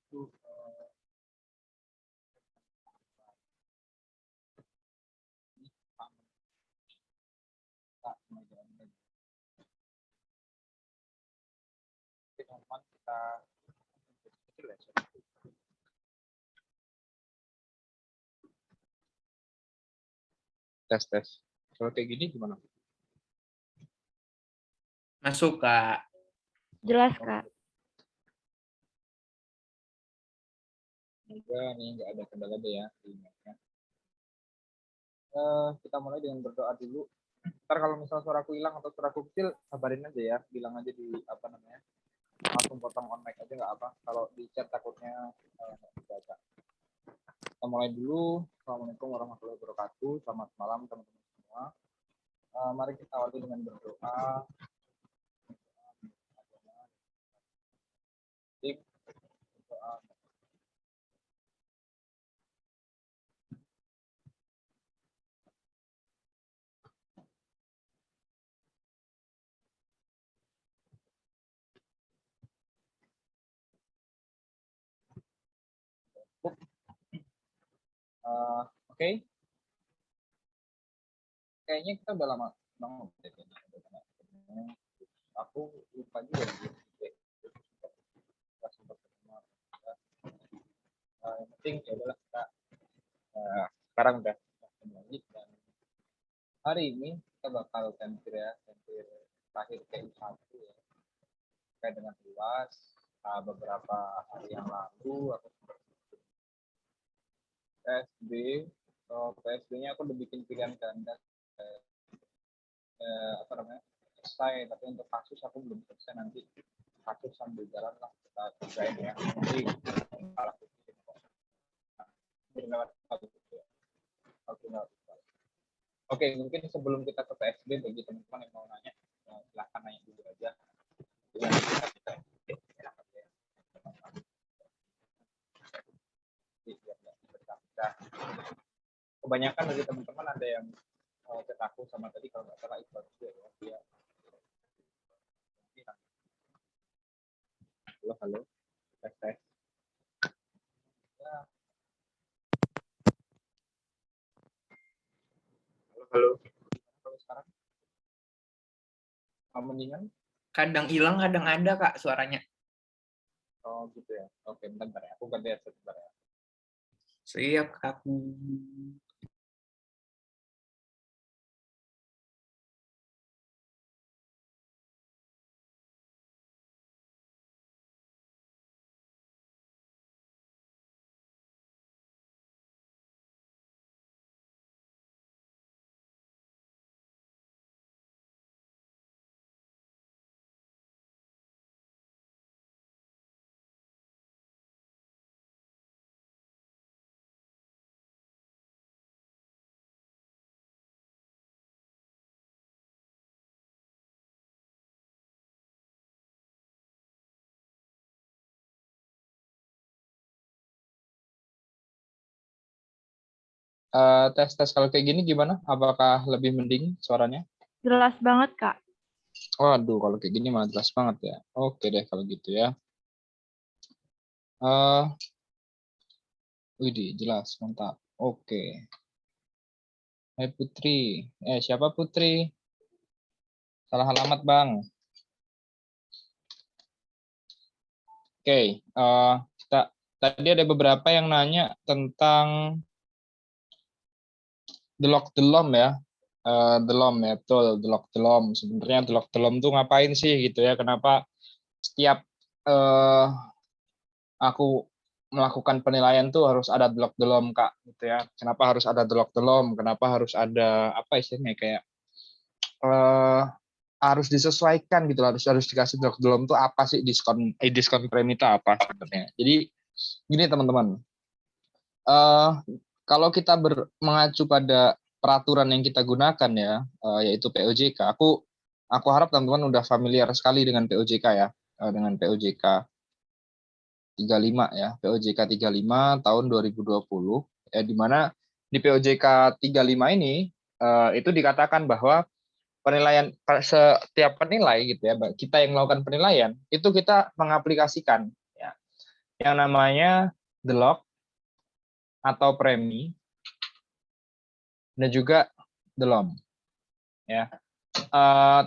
itu kita tes. Kalau kayak gini gimana? Masuk, Kak. Jelas, Kak. Semoga nih nggak ada kendala deh ya. Kita mulai dengan berdoa dulu. Ntar kalau misalnya suaraku hilang atau suaraku kecil, kabarin aja ya. Bilang aja di apa namanya, langsung potong on mic aja nggak apa. Kalau di chat takutnya nggak dibaca. Kita mulai dulu. Assalamualaikum warahmatullahi wabarakatuh. Selamat malam teman-teman semua. Mari kita awali dengan berdoa. Doa. Oke. Kayaknya kita udah lama banget. Aku lupa juga. Yang penting ya udahlah kita sekarang udah kembali dan hari ini kita bakal tampil terakhir T1 ya, terkait dengan luas beberapa hari yang lalu aku PSB. PSB-nya aku udah bikin pilihan ganda apa namanya selesai, tapi untuk kasus aku belum selesai. Nanti kasus sambil jalan lah kita kerjain ya. Jadi Oke, mungkin sebelum kita ke PSB, bagi teman-teman yang mau nanya, silahkan nanya dulu aja. Kebanyakan dari teman-teman ada yang chat aku sama tadi kalau nggak salah itu ya dia. Halo, tes. Halo. Kalau sekarang mendingan? Kadang hilang, kadang ada, Kak, suaranya. Oh gitu ya. Oke, bentar ya. Aku ganti headset bentar ya. Siap, Kak. Tes kalau kayak gini gimana? Apakah lebih mending suaranya? Jelas banget, Kak. Waduh, kalau kayak gini malah jelas banget ya. Oke deh kalau gitu ya. Widih, jelas, mantap. Oke. Hai Putri. Siapa Putri? Salah alamat, Bang. Oke, tadi ada beberapa yang nanya tentang delok-delom ya. Delom ya, betul, delok-delom. Sebenarnya delok-delom tuh ngapain sih gitu ya? Kenapa setiap aku melakukan penilaian tuh harus ada delok-delom, Kak, gitu ya. Kenapa harus ada delok-delom? Kenapa harus ada apa istilahnya kayak harus disesuaikan gitu, harus dikasih delok-delom tuh apa sih, diskon premita apa sebenarnya. Jadi gini teman-teman. Kalau kita mengacu pada peraturan yang kita gunakan ya, yaitu POJK. Aku harap teman-teman udah familiar sekali dengan POJK ya, dengan POJK 35 ya, POJK 35 tahun 2020 ya, di mana di POJK 35 ini itu dikatakan bahwa penilaian setiap penilai gitu ya, kita yang melakukan penilaian itu kita mengaplikasikan ya. yang namanya the lock atau premi dan juga the LOM. Ya,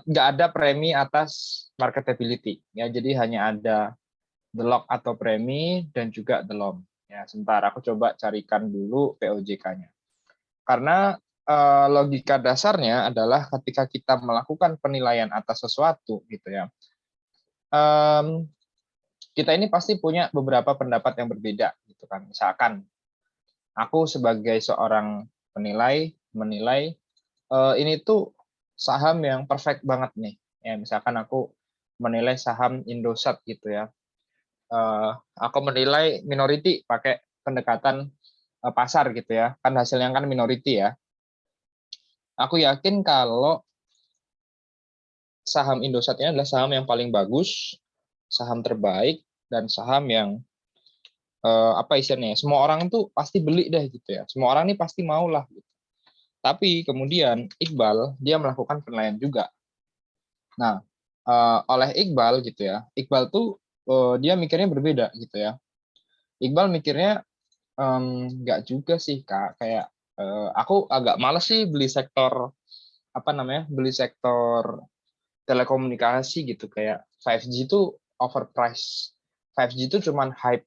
nggak ada premi atas marketability. Ya, jadi hanya ada the lock atau premi dan juga the LOM. Ya, sebentar aku coba carikan dulu POJK-nya. Karena logika dasarnya adalah ketika kita melakukan penilaian atas sesuatu, gitu ya. Kita ini pasti punya beberapa pendapat yang berbeda, gitu kan. Misalkan aku sebagai seorang penilai menilai ini tuh saham yang perfect banget nih. Ya, misalkan aku menilai saham Indosat gitu ya. Aku menilai minority pakai pendekatan pasar gitu ya. Kan hasilnya kan minority ya. Aku yakin kalau saham Indosat ini adalah saham yang paling bagus, saham terbaik, dan saham yang apa istilahnya? Semua orang tuh pasti beli deh gitu ya. Semua orang ini pasti mau lah. Gitu. Tapi kemudian Iqbal dia melakukan penilaian juga. Nah, oleh Iqbal gitu ya, Iqbal tuh dia mikirnya berbeda gitu ya. Iqbal mikirnya nggak juga sih Kak, kayak aku agak males sih beli sektor apa namanya, beli sektor telekomunikasi gitu kayak 5G itu overpriced. 5G itu cuman hype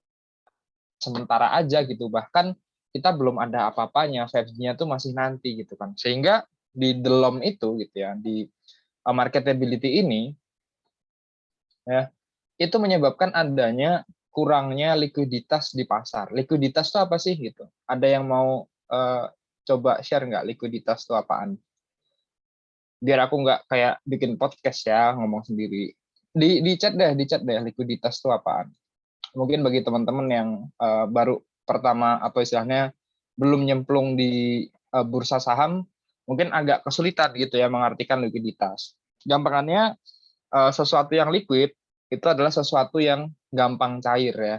sementara aja gitu, bahkan kita belum ada apa-apanya, 5G-nya tuh masih nanti gitu kan. Sehingga di DELOM itu gitu ya, di marketability ini ya, itu menyebabkan adanya kurangnya likuiditas di pasar. Likuiditas itu apa sih gitu? Ada yang mau coba share nggak likuiditas itu apaan? Biar aku nggak kayak bikin podcast ya ngomong sendiri. Di chat deh likuiditas itu apaan? Mungkin bagi teman-teman yang baru pertama atau istilahnya belum nyemplung di bursa saham, mungkin agak kesulitan gitu ya mengartikan likuiditas. Gampangannya sesuatu yang liquid itu adalah sesuatu yang gampang cair ya.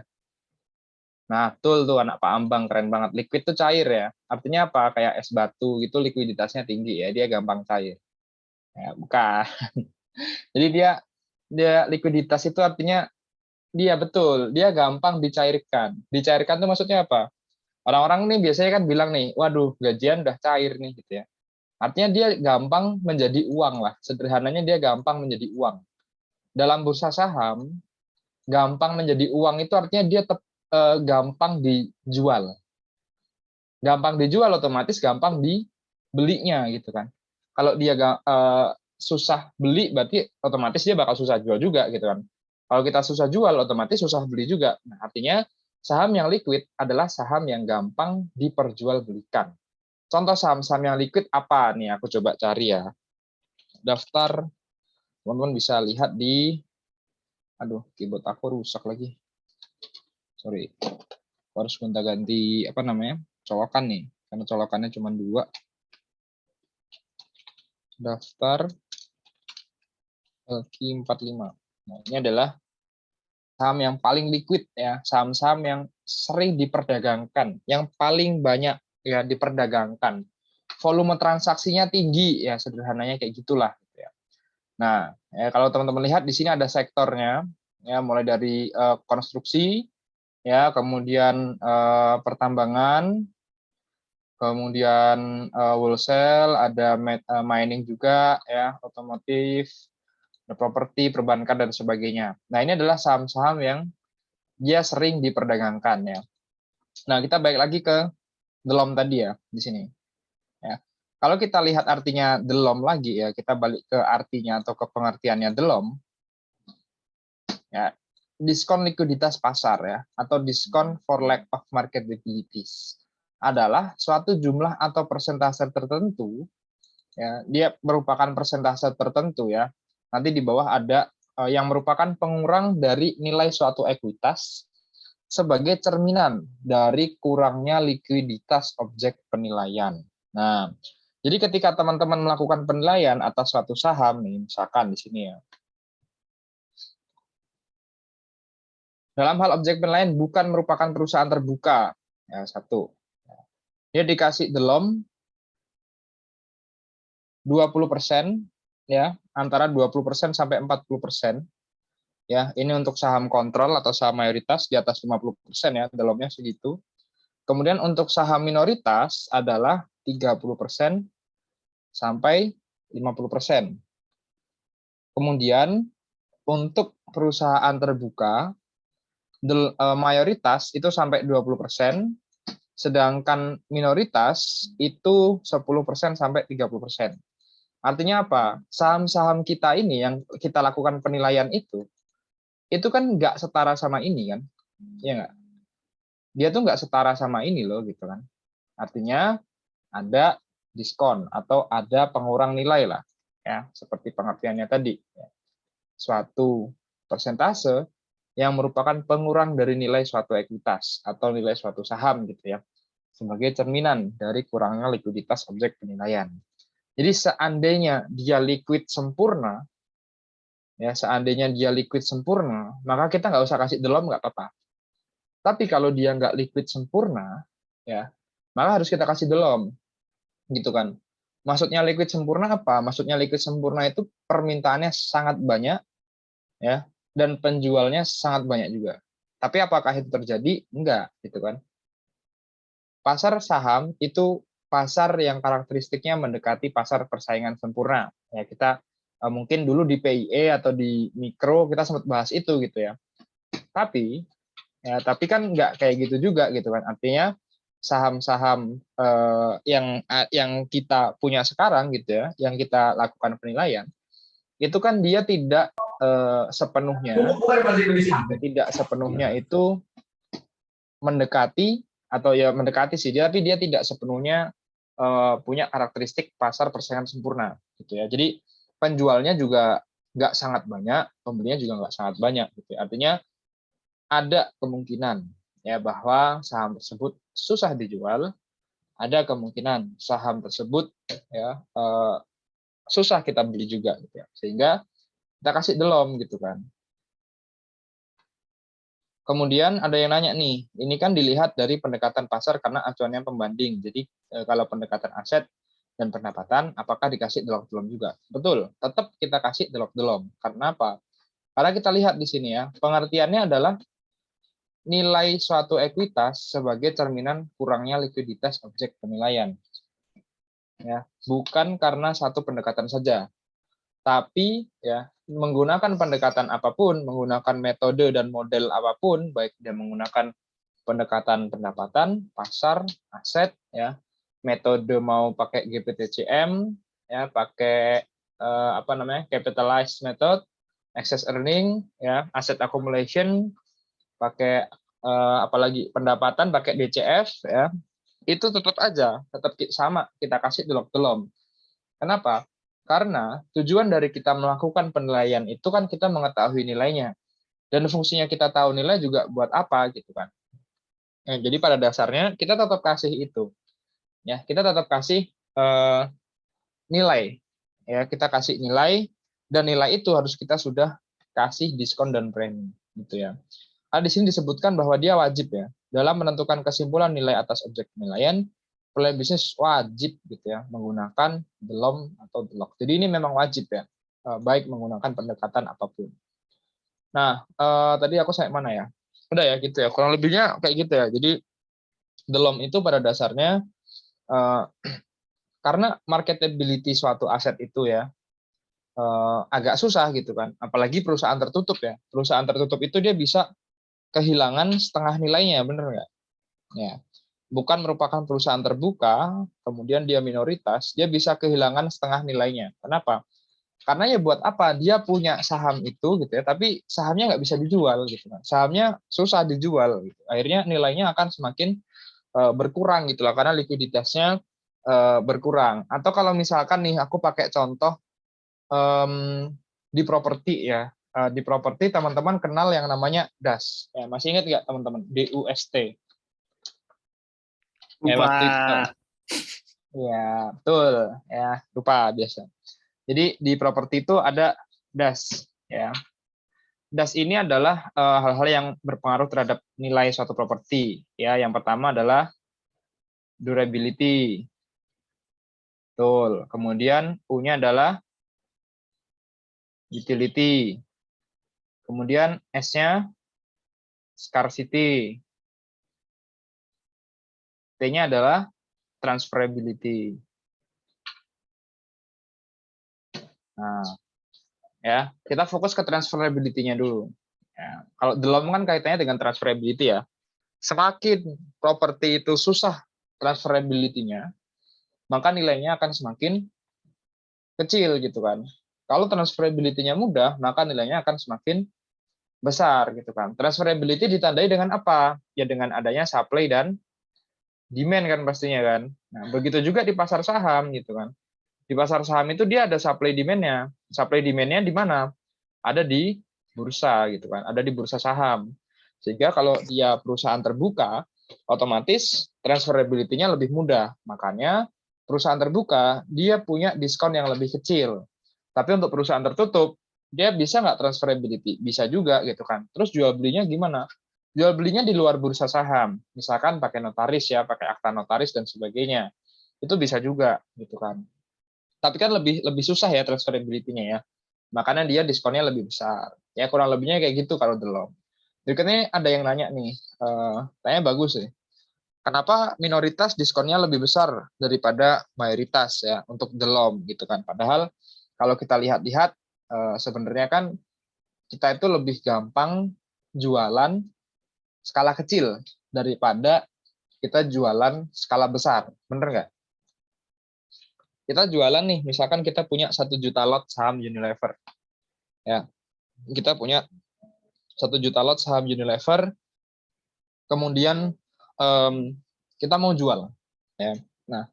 Nah, betul tuh anak Pak Ambang, keren banget. Liquid itu cair ya. Artinya apa? Kayak es batu gitu likuiditasnya tinggi ya, dia gampang cair. Ya, bukan. Jadi dia likuiditas itu artinya dia betul, dia gampang dicairkan. Dicairkan itu maksudnya apa? Orang-orang nih biasanya kan bilang nih, waduh gajian udah cair nih gitu ya. Artinya dia gampang menjadi uang lah. Sederhananya dia gampang menjadi uang. Dalam bursa saham, gampang menjadi uang itu artinya dia gampang dijual. Gampang dijual otomatis gampang dibelinya gitu kan. Kalau dia susah beli berarti otomatis dia bakal susah jual juga gitu kan. Kalau kita susah jual otomatis susah beli juga. Nah, artinya saham yang liquid adalah saham yang gampang diperjualbelikan. Contoh saham-saham yang liquid apa nih? Aku coba cari ya. Daftar teman-teman bisa lihat di aduh, keyboard aku rusak lagi. Sorry. Harus gonta-ganti apa namanya? Colokan nih. Karena colokannya cuma 2. Daftar LQ45. Nah, ini adalah saham yang paling liquid ya, saham-saham yang sering diperdagangkan, yang paling banyak ya diperdagangkan. Volume transaksinya tinggi ya, sederhananya kayak gitulah gitu ya. Nah, ya, kalau teman-teman lihat di sini ada sektornya ya, mulai dari konstruksi ya, kemudian pertambangan, kemudian wholesale, ada mining juga ya, otomotif, properti, perbankan, dan sebagainya. Nah, ini adalah saham-saham yang dia sering diperdagangkan ya. Nah, kita balik lagi ke DELOM tadi ya, di sini. Ya. Kalau kita lihat artinya DELOM lagi ya, kita balik ke artinya atau ke pengertiannya DELOM, ya, diskon likuiditas pasar ya, atau diskon for lack of marketabilities adalah suatu jumlah atau persentase tertentu, ya, dia merupakan persentase tertentu ya. Nanti di bawah ada yang merupakan pengurang dari nilai suatu ekuitas sebagai cerminan dari kurangnya likuiditas objek penilaian. Nah, jadi ketika teman-teman melakukan penilaian atas suatu saham, nih, misalkan di sini ya, dalam hal objek penilaian bukan merupakan perusahaan terbuka, ya, satu. Dia dikasih DELOM 20%, ya, antara 20% sampai 40%. Ya, ini untuk saham kontrol atau saham mayoritas di atas 50% ya, dalamnya segitu. Kemudian untuk saham minoritas adalah 30% sampai 50%. Kemudian untuk perusahaan terbuka mayoritas itu sampai 20%, sedangkan minoritas itu 10% sampai 30%. Artinya apa? Saham-saham kita ini yang kita lakukan penilaian itu kan nggak setara sama ini kan, ya nggak? Dia tuh nggak setara sama ini loh gitu kan. Artinya ada diskon atau ada pengurang nilai lah, ya seperti pengertiannya tadi. Suatu persentase yang merupakan pengurang dari nilai suatu ekuitas atau nilai suatu saham gitu ya, sebagai cerminan dari kurangnya likuiditas objek penilaian. Jadi seandainya dia liquid sempurna, ya seandainya dia liquid sempurna, maka kita nggak usah kasih delom nggak apa-apa. Tapi kalau dia nggak liquid sempurna, ya maka harus kita kasih delom, gitu kan. Maksudnya liquid sempurna apa? Maksudnya liquid sempurna itu permintaannya sangat banyak, ya, dan penjualnya sangat banyak juga. Tapi apakah itu terjadi? Enggak, gitu kan. Pasar saham itu pasar yang karakteristiknya mendekati pasar persaingan sempurna. Ya, kita mungkin dulu di PIE atau di mikro kita sempat bahas itu gitu ya. Tapi kan nggak kayak gitu juga gitu kan. Artinya saham-saham yang kita punya sekarang gitu ya, yang kita lakukan penilaian, itu kan dia tidak sepenuhnya itu mendekati atau ya mendekati sih, tapi dia tidak sepenuhnya punya karakteristik pasar persaingan sempurna gitu ya. Jadi penjualnya juga nggak sangat banyak, pembelinya juga nggak sangat banyak gitu ya. Artinya ada kemungkinan ya bahwa saham tersebut susah dijual, ada kemungkinan saham tersebut ya susah kita beli juga gitu ya. Sehingga kita kasih delom gitu kan. Kemudian ada yang nanya nih, ini kan dilihat dari pendekatan pasar karena acuannya pembanding. Jadi kalau pendekatan aset dan pendapatan, apakah dikasih delom-delom juga? Betul, tetap kita kasih delom-delom. Karena apa? Karena kita lihat di sini ya, pengertiannya adalah nilai suatu ekuitas sebagai cerminan kurangnya likuiditas objek penilaian. Ya, bukan karena satu pendekatan saja, tapi ya menggunakan pendekatan apapun, menggunakan metode dan model apapun, baik dia menggunakan pendekatan pendapatan, pasar, aset, ya metode mau pakai GPTCM, ya pakai capitalized method, excess earning, ya asset accumulation, pakai apalagi pendapatan pakai DCF, ya itu tetap aja, tetap sama kita kasih delom-delom. Kenapa? Karena tujuan dari kita melakukan penilaian itu kan kita mengetahui nilainya. Dan fungsinya kita tahu nilai juga buat apa gitu kan. Jadi pada dasarnya kita tetap kasih itu. Ya, kita tetap kasih nilai. Ya, kita kasih nilai dan nilai itu harus kita sudah kasih diskon dan premi gitu ya. Di sini disebutkan bahwa dia wajib ya dalam menentukan kesimpulan nilai atas objek penilaian. Bisnis wajib gitu ya menggunakan delom atau delok. Jadi ini memang wajib ya, baik menggunakan pendekatan apapun. Nah, tadi aku sampai mana ya? Udah ya gitu ya, kurang lebihnya kayak gitu ya. Jadi delom itu pada dasarnya karena marketability suatu aset itu ya agak susah gitu kan. Apalagi perusahaan tertutup ya. Perusahaan tertutup itu dia bisa kehilangan setengah nilainya, bener nggak? Ya. Bukan merupakan perusahaan terbuka, kemudian dia minoritas, dia bisa kehilangan setengah nilainya. Kenapa? Karena ya buat apa? Dia punya saham itu gitu ya, tapi sahamnya nggak bisa dijual gitu kan. Sahamnya susah dijual gitu. Akhirnya nilainya akan semakin berkurang gitu lah, karena likuiditasnya berkurang. Atau kalau misalkan nih aku pakai contoh di properti ya. Di properti teman-teman kenal yang namanya DAS. Ya, masih ingat nggak teman-teman? DUST. Waktu itu, ya betul ya, lupa biasa. Jadi di properti itu ada DAS ya. DAS ini adalah hal-hal yang berpengaruh terhadap nilai suatu properti ya. Yang pertama adalah durability. Betul. Kemudian U-nya adalah utility. Kemudian S-nya scarcity. T-nya adalah transferability. Nah, ya, kita fokus ke transferability-nya dulu. Ya, kalau DLOM kan kaitannya dengan transferability ya. Semakin properti itu susah transferability-nya, maka nilainya akan semakin kecil gitu kan. Kalau transferability-nya mudah, maka nilainya akan semakin besar gitu kan. Transferability ditandai dengan apa? Ya dengan adanya supply dan demand kan pastinya kan. Nah, begitu juga di pasar saham gitu kan. Di pasar saham itu dia ada supply demand-nya. Supply demand-nya di mana? Ada di bursa gitu kan, ada di bursa saham. Sehingga kalau dia perusahaan terbuka, otomatis transferability-nya lebih mudah. Makanya perusahaan terbuka dia punya diskon yang lebih kecil. Tapi untuk perusahaan tertutup, dia bisa nggak transferability? Bisa juga gitu kan. Terus jual belinya gimana? Jual belinya di luar bursa saham. Misalkan pakai notaris ya, pakai akta notaris dan sebagainya. Itu bisa juga gitu kan. Tapi kan lebih lebih susah ya transferability-nya ya. Makanya dia diskonnya lebih besar. Ya kurang lebihnya kayak gitu kalau DLOM. Berikutnya ada yang nanya nih, tanya bagus sih. Kenapa minoritas diskonnya lebih besar daripada mayoritas ya untuk DLOM gitu kan? Padahal kalau kita lihat-lihat sebenarnya kan kita itu lebih gampang jualan skala kecil daripada kita jualan skala besar, bener nggak? Kita jualan nih, misalkan kita punya 1 juta lot saham Unilever, ya kita punya 1 juta lot saham Unilever, kemudian kita mau jual, ya. Nah,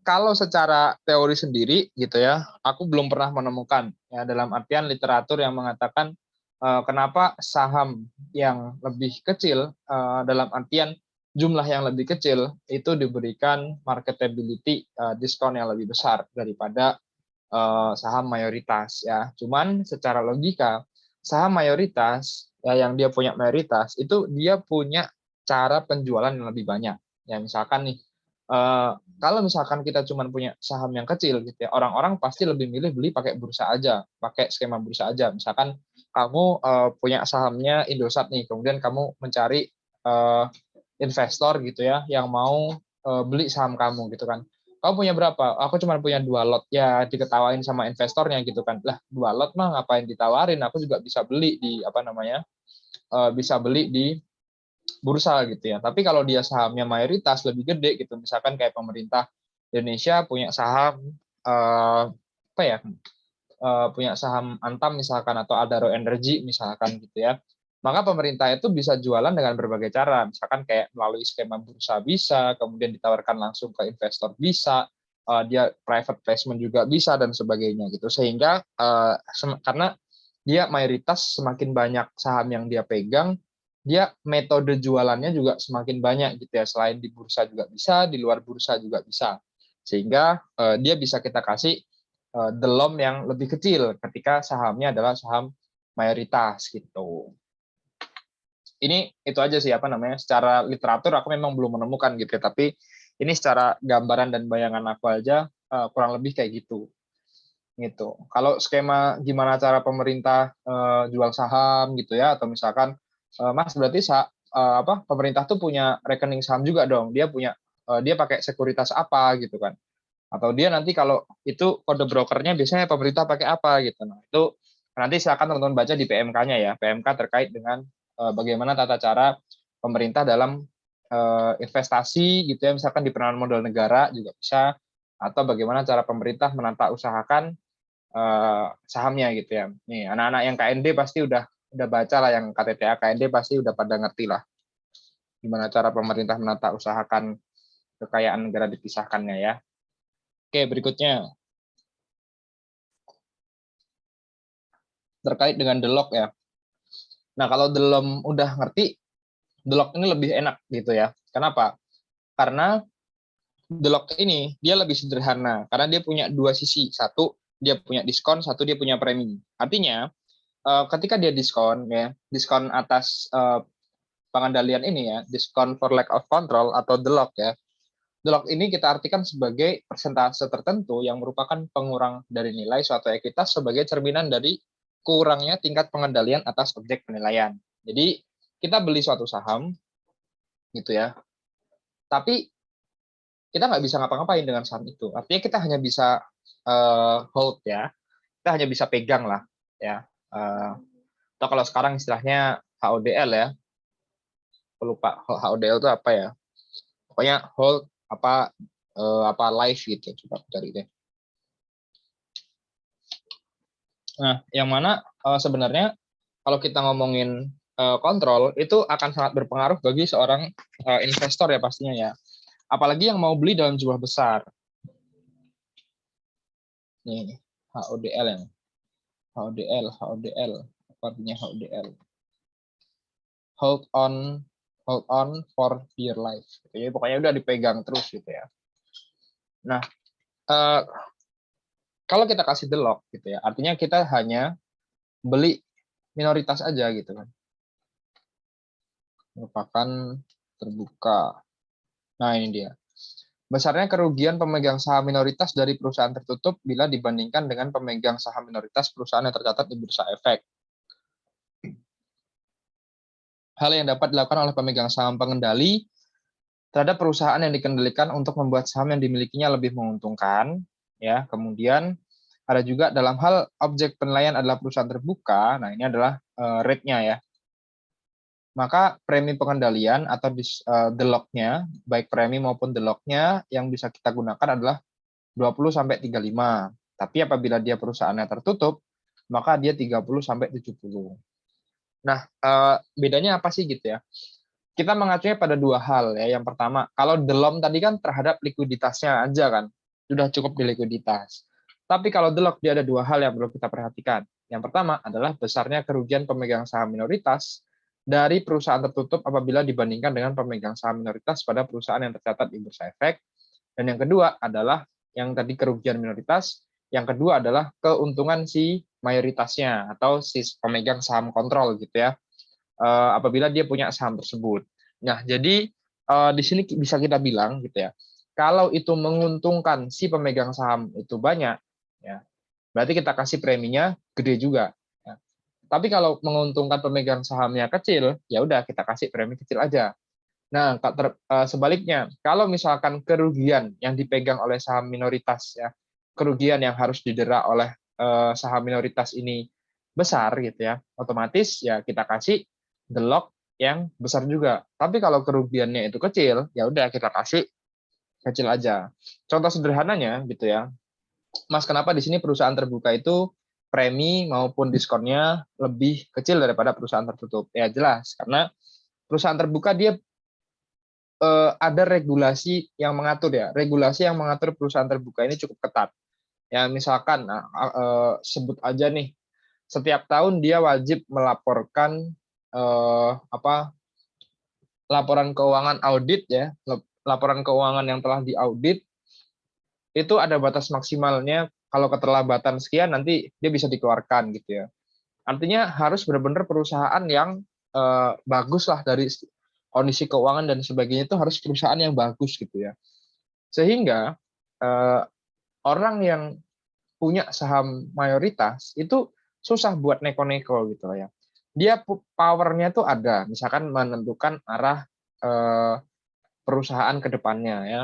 kalau secara teori sendiri gitu ya, aku belum pernah menemukan ya dalam artian literatur yang mengatakan kenapa saham yang lebih kecil dalam artian jumlah yang lebih kecil itu diberikan marketability diskon yang lebih besar daripada saham mayoritas ya. Cuman secara logika saham mayoritas ya yang dia punya mayoritas itu dia punya cara penjualan yang lebih banyak. Ya misalkan nih kalau misalkan kita cuma punya saham yang kecil gitu ya, orang-orang pasti lebih milih beli pakai bursa aja, pakai skema bursa aja. Misalkan kamu punya sahamnya Indosat nih, kemudian kamu mencari investor gitu ya yang mau beli saham kamu gitu kan. Kamu punya berapa? Aku cuma punya 2 lot. Ya diketawain sama investornya gitu kan. Lah 2 lot mah ngapain ditawarin? Aku juga bisa beli di apa namanya? Bisa beli di bursa gitu ya. Tapi kalau dia sahamnya mayoritas lebih gede gitu, misalkan kayak pemerintah Indonesia punya saham apa ya? Punya saham Antam misalkan atau Adaro Energy misalkan gitu ya. Maka pemerintah itu bisa jualan dengan berbagai cara, misalkan kayak melalui skema bursa bisa, kemudian ditawarkan langsung ke investor bisa, dia private placement juga bisa dan sebagainya gitu. Sehingga karena dia mayoritas semakin banyak saham yang dia pegang, dia metode jualannya juga semakin banyak gitu ya. Selain di bursa juga bisa, di luar bursa juga bisa. Sehingga dia bisa kita kasih DLOM yang lebih kecil ketika sahamnya adalah saham mayoritas gitu. Ini itu aja sih apa namanya, secara literatur aku memang belum menemukan gitu ya, tapi ini secara gambaran dan bayangan aku aja kurang lebih kayak gitu. Gitu. Kalau skema gimana cara pemerintah jual saham gitu ya, atau misalkan Mas berarti apa pemerintah tuh punya rekening saham juga dong. Dia punya dia pakai sekuritas apa gitu kan. Atau dia nanti kalau itu kode brokernya biasanya pemerintah pakai apa gitu. Nah, itu nanti silakan teman-teman baca di PMK-nya ya. PMK terkait dengan bagaimana tata cara pemerintah dalam investasi gitu ya, misalkan di penanaman modal negara juga bisa, atau bagaimana cara pemerintah menata usahakan sahamnya gitu ya. Nih, anak-anak yang KND pasti udah baca lah, yang KTTA KND pasti udah pada ngerti lah gimana cara pemerintah menata usahakan kekayaan negara dipisahkannya ya. Oke, berikutnya terkait dengan delok ya. Nah, kalau delom udah ngerti, delok ini lebih enak gitu ya. Kenapa? Karena delok ini dia lebih sederhana karena dia punya 2 sisi. Satu, dia punya diskon, satu dia punya premi. Artinya, ketika dia diskon ya, diskon atas pengendalian ini ya, diskon for lack of control atau delok ya. Delok ini kita artikan sebagai persentase tertentu yang merupakan pengurang dari nilai suatu ekuitas sebagai cerminan dari kurangnya tingkat pengendalian atas objek penilaian. Jadi kita beli suatu saham gitu ya, tapi kita nggak bisa ngapa-ngapain dengan saham itu. Artinya kita hanya bisa hold ya, kita hanya bisa pegang lah ya. Atau kalau sekarang istilahnya HODL ya, aku lupa HODL itu apa ya. Pokoknya hold apa live gitu, coba cari deh. Nah, yang mana sebenarnya kalau kita ngomongin kontrol itu akan sangat berpengaruh bagi seorang investor ya pastinya ya. Apalagi yang mau beli dalam jumlah besar. Nih, HODL yang HODL, apa artinya HODL? Hold on for dear life. Jadi pokoknya udah dipegang terus gitu ya. Nah, kalau kita kasih the lock gitu ya, artinya kita hanya beli minoritas aja gitu kan. Merupakan terbuka. Nah, ini dia. Besarnya kerugian pemegang saham minoritas dari perusahaan tertutup bila dibandingkan dengan pemegang saham minoritas perusahaan yang tercatat di Bursa Efek. Hal yang dapat dilakukan oleh pemegang saham pengendali terhadap perusahaan yang dikendalikan untuk membuat saham yang dimilikinya lebih menguntungkan. Ya, kemudian ada juga dalam hal objek penilaian adalah perusahaan terbuka. Nah, ini adalah rate-nya ya. Maka premi pengendalian atau the lock-nya, baik premi maupun the lock-nya yang bisa kita gunakan adalah 20-35. Tapi apabila dia perusahaannya tertutup, maka dia 30-70. Nah, bedanya apa sih gitu ya? Kita mengacunya pada dua hal ya. Yang pertama, kalau the lock tadi kan terhadap likuiditasnya aja kan, sudah cukup di likuiditas. Tapi kalau the lock dia ada dua hal yang perlu kita perhatikan. Yang pertama adalah besarnya kerugian pemegang saham minoritas dari perusahaan tertutup apabila dibandingkan dengan pemegang saham minoritas pada perusahaan yang tercatat di Bursa Efek. Dan yang kedua adalah yang tadi kerugian minoritas, yang kedua adalah keuntungan si mayoritasnya atau si pemegang saham kontrol gitu ya, apabila dia punya saham tersebut. Nah, jadi di sini bisa kita bilang gitu ya, kalau itu menguntungkan si pemegang saham itu banyak, ya berarti kita kasih preminya gede juga. Tapi kalau menguntungkan pemegang sahamnya kecil, ya udah kita kasih premi kecil aja. Nah, sebaliknya, kalau misalkan kerugian yang dipegang oleh saham minoritas ya, kerugian yang harus didera oleh saham minoritas ini besar gitu ya, otomatis ya kita kasih the lock yang besar juga. Tapi kalau kerugiannya itu kecil, ya udah kita kasih kecil aja. Contoh sederhananya gitu ya, Mas, kenapa di sini perusahaan terbuka itu premi maupun diskonnya lebih kecil daripada perusahaan tertutup? Ya jelas, karena perusahaan terbuka dia ada regulasi yang mengatur ya. Regulasi yang mengatur perusahaan terbuka ini cukup ketat. Ya misalkan, sebut aja nih, setiap tahun dia wajib melaporkan laporan keuangan audit ya, laporan keuangan yang telah diaudit itu ada batas maksimalnya. Kalau keterlambatan sekian nanti dia bisa dikeluarkan gitu ya. Artinya harus benar-benar perusahaan yang bagus lah dari kondisi keuangan dan sebagainya, itu harus perusahaan yang bagus gitu ya. Sehingga orang yang punya saham mayoritas itu susah buat neko-neko gitu ya. Dia powernya tuh ada, misalkan menentukan arah perusahaan ke depannya ya,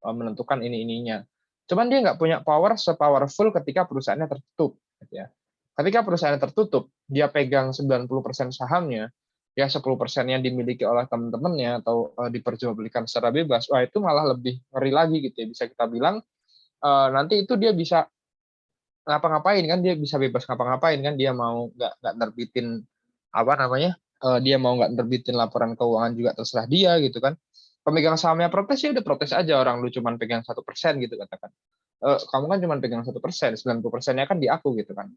menentukan ini-ininya. Cuman dia nggak punya power sepowerful ketika perusahaannya tertutup gitu ya. Ketika perusahaannya tertutup, dia pegang 90% sahamnya, ya 10%-nya dimiliki oleh teman-temannya atau diperjualbelikan secara bebas. Wah, itu malah lebih ngeri lagi gitu ya. Bisa kita bilang nanti itu dia bisa ngapa-ngapain kan, dia bisa bebas ngapa-ngapain kan, dia mau nggak nerbitin apa namanya, dia mau nggak nerbitin laporan keuangan juga terserah dia gitu kan. Pemegang sahamnya protes, ya udah protes aja, orang lu cuma pegang 1% gitu katakan. Kamu kan cuma pegang 1%, 90%-nya kan di aku gitu kan.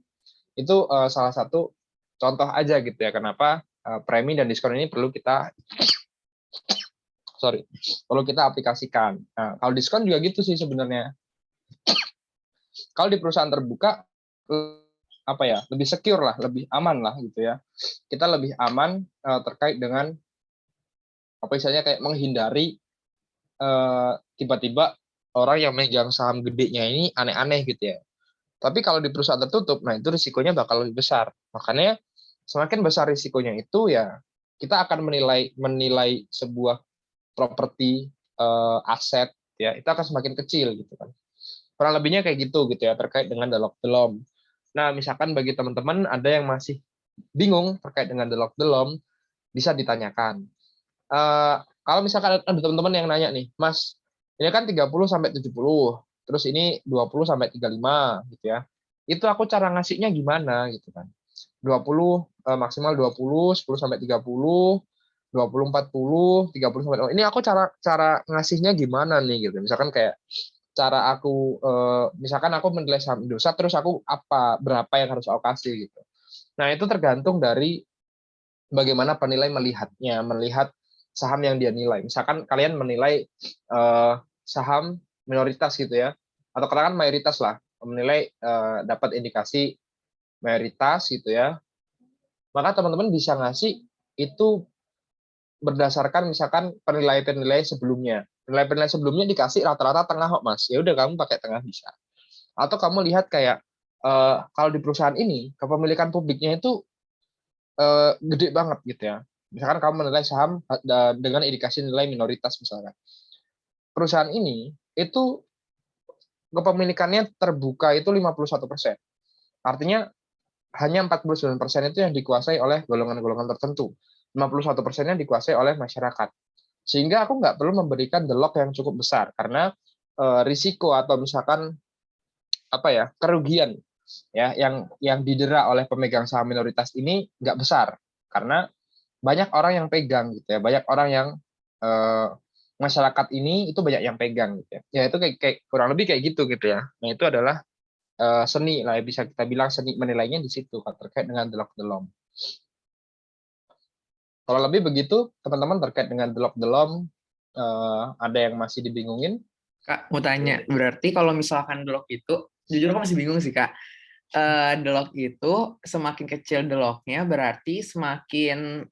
Itu salah satu contoh aja gitu ya, kenapa premi dan diskon ini perlu kita aplikasikan. Nah, kalau diskon juga gitu sih sebenarnya. Kalau di perusahaan terbuka apa ya, lebih secure lah, lebih aman lah gitu ya. Kita lebih aman terkait dengan apa misalnya kayak menghindari tiba-tiba orang yang megang saham gedenya ini aneh-aneh gitu ya. Tapi kalau di perusahaan tertutup, nah itu risikonya bakal lebih besar. Makanya semakin besar risikonya itu ya kita akan menilai sebuah properti aset ya itu akan semakin kecil gitu kan. Kurang lebihnya kayak gitu ya terkait dengan delok-delom. Nah, misalkan bagi teman-teman ada yang masih bingung terkait dengan delok-delom, bisa ditanyakan. Kalau misalkan ada teman-teman yang nanya nih, Mas, ini kan 30 sampai 70, terus ini 20 sampai 35 gitu ya. Itu aku cara ngasihnya gimana gitu kan. 20 maksimal 20, 10 sampai 30, 20 40, 30 sampai ini aku cara ngasihnya gimana nih gitu. Misalkan kayak cara aku misalkan aku menilai saham Indosat terus aku berapa yang harus aku kasih gitu. Nah, itu tergantung dari bagaimana penilai melihat saham yang dia nilai. Misalkan kalian menilai saham minoritas gitu ya, atau katakan mayoritas lah, menilai dapat indikasi mayoritas gitu ya, maka teman-teman bisa ngasih itu berdasarkan misalkan penilaian sebelumnya. Penilaian sebelumnya dikasih rata-rata tengah kok Mas. Ya udah kamu pakai tengah bisa. Atau kamu lihat kayak kalau di perusahaan ini kepemilikan publiknya itu gede banget gitu ya. Misalkan kamu menilai saham dengan indikasi nilai minoritas misalkan. Perusahaan ini itu kepemilikannya terbuka itu 51%. Artinya hanya 49% itu yang dikuasai oleh golongan-golongan tertentu. 51%-nya dikuasai oleh masyarakat. Sehingga aku nggak perlu memberikan delok yang cukup besar karena risiko atau misalkan kerugian ya yang didera oleh pemegang saham minoritas ini nggak besar karena banyak orang yang pegang gitu ya, banyak orang yang masyarakat ini itu banyak yang pegang gitu ya. Ya itu kayak kurang lebih kayak gitu ya. Nah, itu adalah seni lah, bisa kita bilang seni menilainya di situ terkait dengan delok-delom. Kalau lebih begitu, teman-teman terkait dengan delok-delom ada yang masih dibingungin? Kak, mau tanya, berarti kalau misalkan delok itu, jujur aku masih bingung sih, Kak. Delok itu, semakin kecil deloknya, berarti semakin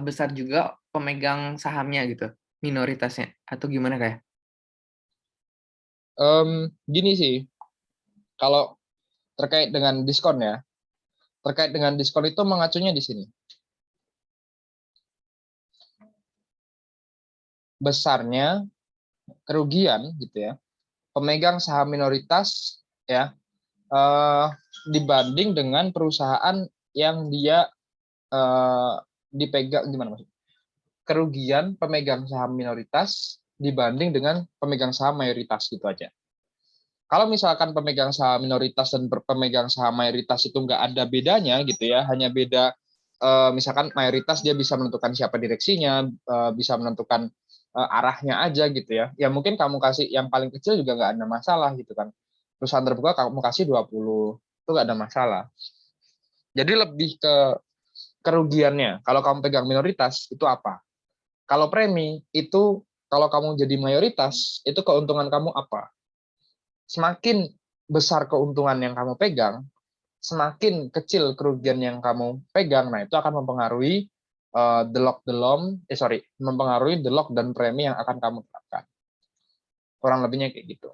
besar juga pemegang sahamnya gitu, minoritasnya, atau gimana kayak? Gini sih, kalau terkait dengan diskon ya, terkait dengan diskon itu mengacunya di sini. Besarnya kerugian gitu ya, pemegang saham minoritas ya dibanding dengan perusahaan yang dia dipegang gimana maksudnya? Kerugian pemegang saham minoritas dibanding dengan pemegang saham mayoritas gitu aja. Kalau misalkan pemegang saham minoritas dan pemegang saham mayoritas itu nggak ada bedanya gitu ya, hanya beda misalkan mayoritas dia bisa menentukan siapa direksinya, bisa menentukan arahnya aja gitu ya. Ya mungkin kamu kasih yang paling kecil juga nggak ada masalah gitu kan. Perusahaan terbuka kamu kasih 20, itu nggak ada masalah. Jadi lebih ke kerugiannya. Kalau kamu pegang minoritas itu apa? Kalau premi itu kalau kamu jadi mayoritas itu keuntungan kamu apa? Semakin besar keuntungan yang kamu pegang, semakin kecil kerugian yang kamu pegang. Nah, itu akan mempengaruhi mempengaruhi delok dan premi yang akan kamu terapkan. Kurang lebihnya kayak gitu.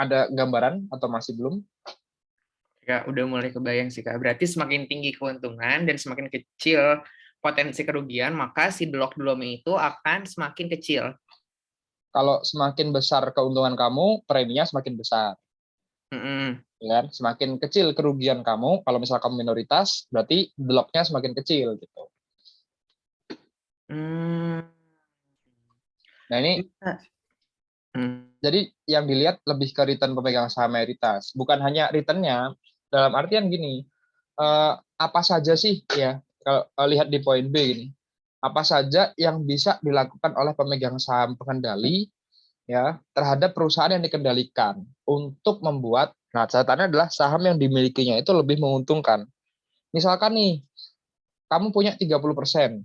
Ada gambaran atau masih belum? Ya, udah mulai kebayang sih, Kak. Berarti semakin tinggi keuntungan dan semakin kecil potensi kerugian, maka si delok-delomnya itu akan semakin kecil. Kalau semakin besar keuntungan kamu, preminya semakin besar. Ya, semakin kecil kerugian kamu, kalau misalnya kamu minoritas, berarti deloknya semakin kecil gitu. Nah ini, jadi yang dilihat lebih ke return pemegang saham mayoritas, bukan hanya returnnya. Dalam artian gini, apa saja sih ya? Kalau lihat di poin B gini, apa saja yang bisa dilakukan oleh pemegang saham pengendali ya terhadap perusahaan yang dikendalikan untuk membuat, nah catatannya adalah saham yang dimilikinya itu lebih menguntungkan. Misalkan nih, kamu punya 30%,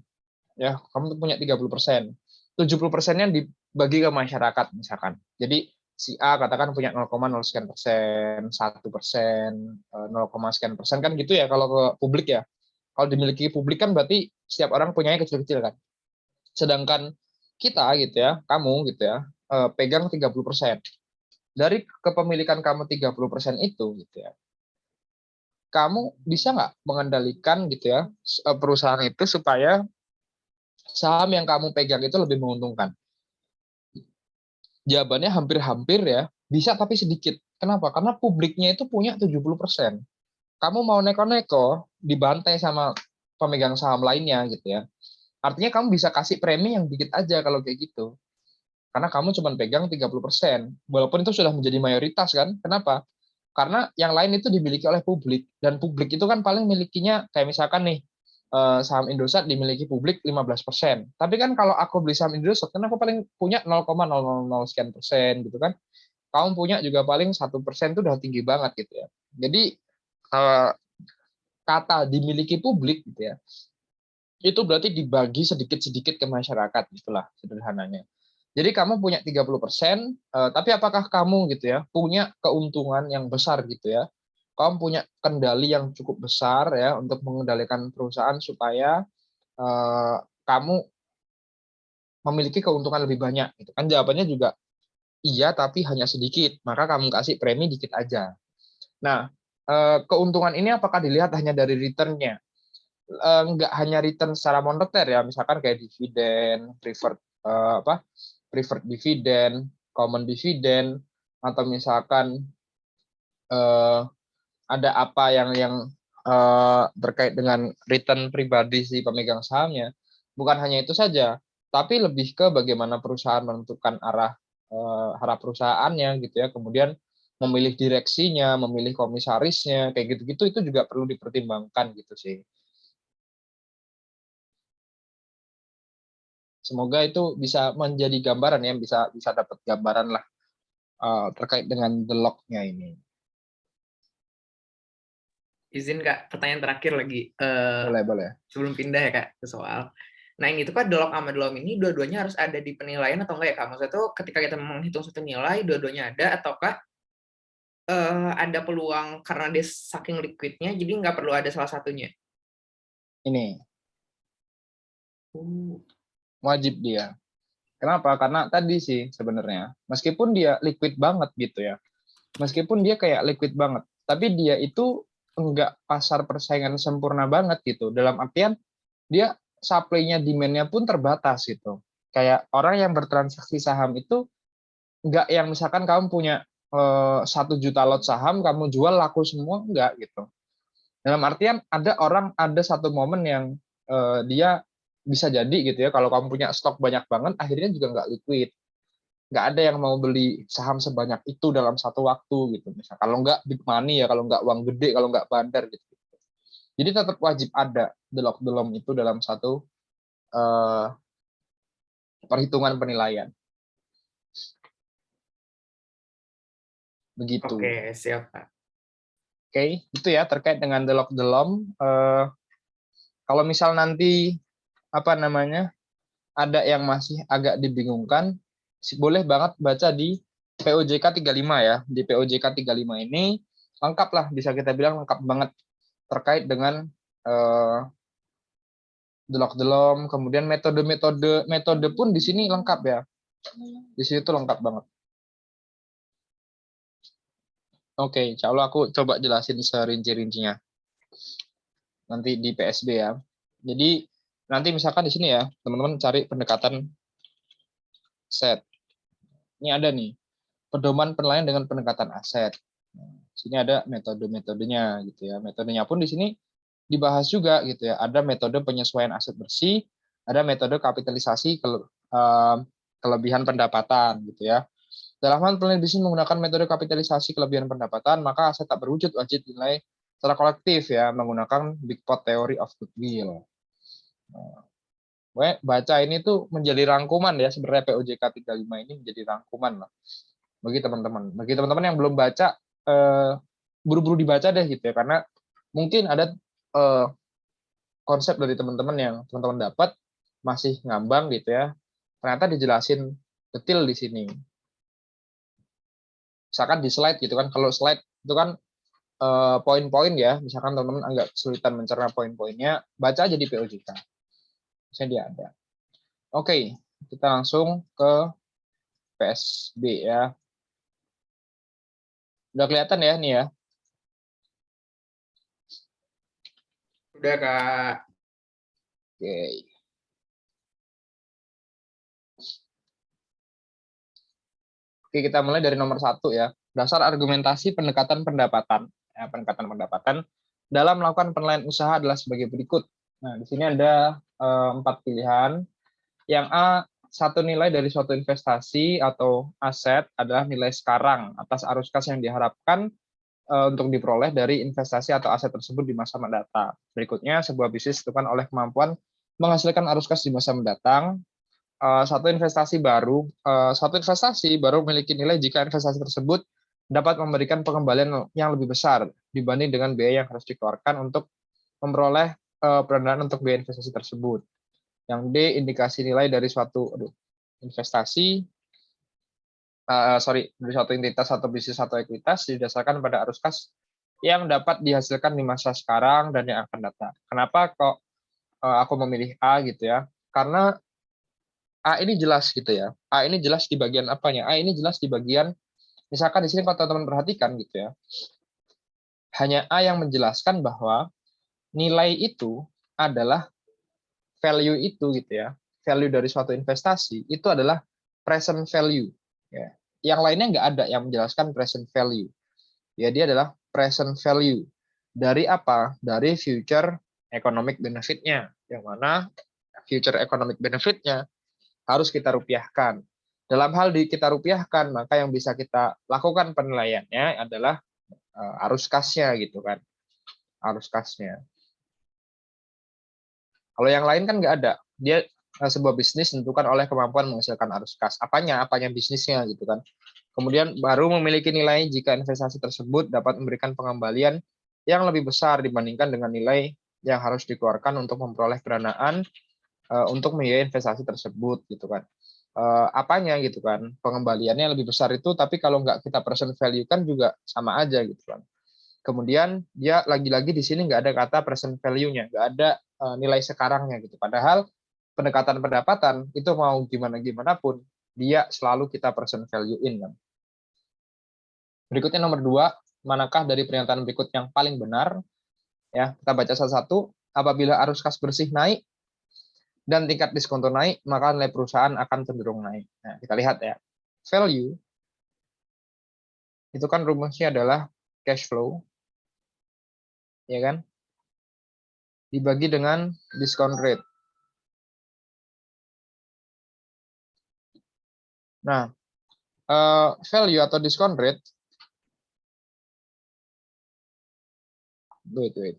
ya, kamu punya 30%, 70%-nya dibagi ke masyarakat misalkan. Jadi si A katakan punya 0,0 sekian persen, 1%, 0, sekian persen kan gitu ya kalau ke publik ya. Kalau dimiliki publik kan berarti setiap orang punyanya kecil-kecil kan. Sedangkan kita gitu ya, kamu gitu ya, pegang 30%. dari kepemilikan kamu 30% itu gitu ya, kamu bisa nggak mengendalikan gitu ya perusahaan itu supaya saham yang kamu pegang itu lebih menguntungkan? Jawabannya hampir-hampir ya, bisa tapi sedikit. Kenapa? Karena publiknya itu punya 70%. Kamu mau neko-neko, dibantai sama pemegang saham lainnya gitu ya. Artinya kamu bisa kasih premi yang dikit aja kalau kayak gitu. Karena kamu cuma pegang 30%. Walaupun itu sudah menjadi mayoritas kan. Kenapa? Karena yang lain itu dimiliki oleh publik. Dan publik itu kan paling milikinya, kayak misalkan nih, saham Indosat dimiliki publik 15%. Tapi kan kalau aku beli saham Indosat, kan aku paling punya 0,000 sekian persen gitu kan. Kamu punya juga paling 1% itu udah tinggi banget gitu ya. Jadi kata dimiliki publik gitu ya, itu berarti dibagi sedikit-sedikit ke masyarakat, itulah sederhananya. Jadi kamu punya 30%, tapi apakah kamu gitu ya punya keuntungan yang besar gitu ya? Kamu punya kendali yang cukup besar ya untuk mengendalikan perusahaan supaya kamu memiliki keuntungan lebih banyak gitu kan? Jawabannya juga iya, tapi hanya sedikit. Maka kamu kasih premi dikit aja. Nah, keuntungan ini apakah dilihat hanya dari return-nya? Nggak hanya return secara moneter ya, misalkan kayak dividen, preferred dividend, common dividend, atau misalkan ada apa yang terkait dengan return pribadi si pemegang sahamnya. Bukan hanya itu saja, tapi lebih ke bagaimana perusahaan menentukan arah perusahaannya gitu ya, kemudian memilih direksinya, memilih komisarisnya, kayak gitu-gitu itu juga perlu dipertimbangkan gitu sih. Semoga itu bisa menjadi gambaran ya, bisa dapat gambaran lah terkait dengan the lock-nya ini. Izin Kak, pertanyaan terakhir lagi. Boleh. Sebelum pindah ya Kak ke soal. Nah ini tuh Kak, delok sama delom ini dua-duanya harus ada di penilaian atau enggak ya Kak? Maksudnya tuh ketika kita menghitung satu nilai, dua-duanya ada ataukah ada peluang karena dia saking liquidnya, jadi nggak perlu ada salah satunya? Ini wajib dia. Kenapa? Karena tadi sih sebenarnya, meskipun dia liquid banget gitu ya, meskipun dia kayak liquid banget, tapi dia itu enggak pasar persaingan sempurna banget gitu. Dalam artian dia supply-nya, demand-nya pun terbatas gitu. Kayak orang yang bertransaksi saham itu enggak yang misalkan kamu punya 1 juta lot saham, kamu jual laku semua, enggak gitu. Dalam artian ada satu momen yang dia bisa jadi gitu ya, kalau kamu punya stok banyak banget, akhirnya juga nggak liquid. Nggak ada yang mau beli saham sebanyak itu dalam satu waktu gitu. Misal kalau nggak big money ya, kalau nggak uang gede, kalau nggak bandar gitu. Jadi tetap wajib ada delok-delom itu dalam satu perhitungan penilaian. Begitu. Oke, siap Kak. Oke, itu ya terkait dengan delok-delom. Kalau misal nanti ada yang masih agak dibingungkan, boleh banget baca di POJK 35 ya. Di POJK 35 ini lengkap lah, bisa kita bilang lengkap banget terkait dengan delok-delom, kemudian metode pun di sini lengkap ya. Di sini tuh lengkap banget. Oke, insya Allah aku coba jelasin serinci-rincinya nanti di PSB ya. Jadi nanti misalkan di sini ya, teman-teman cari pendekatan set. Ini ada nih, pedoman penilaian dengan pendekatan aset. Sini ada metode-metodenya gitu ya. Metodenya pun di sini dibahas juga gitu ya. Ada metode penyesuaian aset bersih, ada metode kapitalisasi kelebihan pendapatan gitu ya. Dalam hal penilaian bisnis menggunakan metode kapitalisasi kelebihan pendapatan, maka aset tak berwujud wajib dinilai secara kolektif ya, menggunakan Big Pot Theory of Goodwill. Baca ini tuh menjadi rangkuman ya, sebenarnya POJK 35 ini menjadi rangkuman lah bagi teman-teman. Bagi teman-teman yang belum baca, buru-buru dibaca deh gitu ya, karena mungkin ada konsep dari teman-teman yang teman-teman dapat masih ngambang gitu ya. Ternyata dijelasin detail di sini. Misalkan di slide gitu kan, kalau slide itu kan poin-poin ya, misalkan teman-teman agak kesulitan mencerna poin-poinnya, baca aja di POJK. Misalnya dia ada. Oke, kita langsung ke PSB ya. Udah kelihatan ya nih ya? Udah, Kak. Oke. Oke, kita mulai dari nomor 1 ya. Dasar argumentasi pendekatan pendapatan. Ya, pendekatan pendapatan dalam melakukan penilaian usaha adalah sebagai berikut. Nah, di sini ada 4 pilihan. Yang A, satu nilai dari suatu investasi atau aset adalah nilai sekarang atas arus kas yang diharapkan untuk diperoleh dari investasi atau aset tersebut di masa mendatang. Berikutnya, sebuah bisnis ditentukan oleh kemampuan menghasilkan arus kas di masa mendatang. Satu investasi baru memiliki nilai jika investasi tersebut dapat memberikan pengembalian yang lebih besar dibanding dengan biaya yang harus dikeluarkan untuk memperoleh pendanaan untuk biaya investasi tersebut. Yang D, indikasi nilai dari suatu investasi, dari suatu entitas atau bisnis atau ekuitas didasarkan pada arus kas yang dapat dihasilkan di masa sekarang dan yang akan datang. Kenapa kok aku memilih A gitu ya? Karena A ini jelas gitu ya. A ini jelas di bagian apanya? A ini jelas di bagian, misalkan di sini kalau teman-teman perhatikan gitu ya. Hanya A yang menjelaskan bahwa nilai itu adalah value itu gitu ya. Value dari suatu investasi itu adalah present value. Ya. Yang lainnya nggak ada yang menjelaskan present value. Ya, dia adalah present value. Dari apa? Dari future economic benefit-nya. Yang mana future economic benefit-nya harus kita rupiahkan. Dalam hal kita rupiahkan, maka yang bisa kita lakukan penilaiannya adalah arus kasnya gitu kan. Arus kasnya. Kalau yang lain kan nggak ada. Dia sebuah bisnis ditentukan oleh kemampuan menghasilkan arus kas. Apanya bisnisnya gitu kan. Kemudian baru memiliki nilai jika investasi tersebut dapat memberikan pengembalian yang lebih besar dibandingkan dengan nilai yang harus dikeluarkan untuk memperoleh pendanaan untuk membiayai investasi tersebut gitu kan. Apanya gitu kan, pengembaliannya lebih besar itu, tapi kalau nggak kita present value kan juga sama aja gitu kan. Kemudian dia lagi-lagi di sini nggak ada kata present value-nya, nggak ada nilai sekarangnya gitu. Padahal pendekatan pendapatan itu mau gimana pun dia selalu kita present value-in kan. Berikutnya nomor 2, manakah dari pernyataan berikut yang paling benar? Ya, kita baca satu-satu. Apabila arus kas bersih naik dan tingkat diskonto naik, maka nilai perusahaan akan cenderung naik. Nah, kita lihat ya. Value itu kan rumusnya adalah cash flow, ya kan? Dibagi dengan discount rate. Nah, value atau discount rate, wait.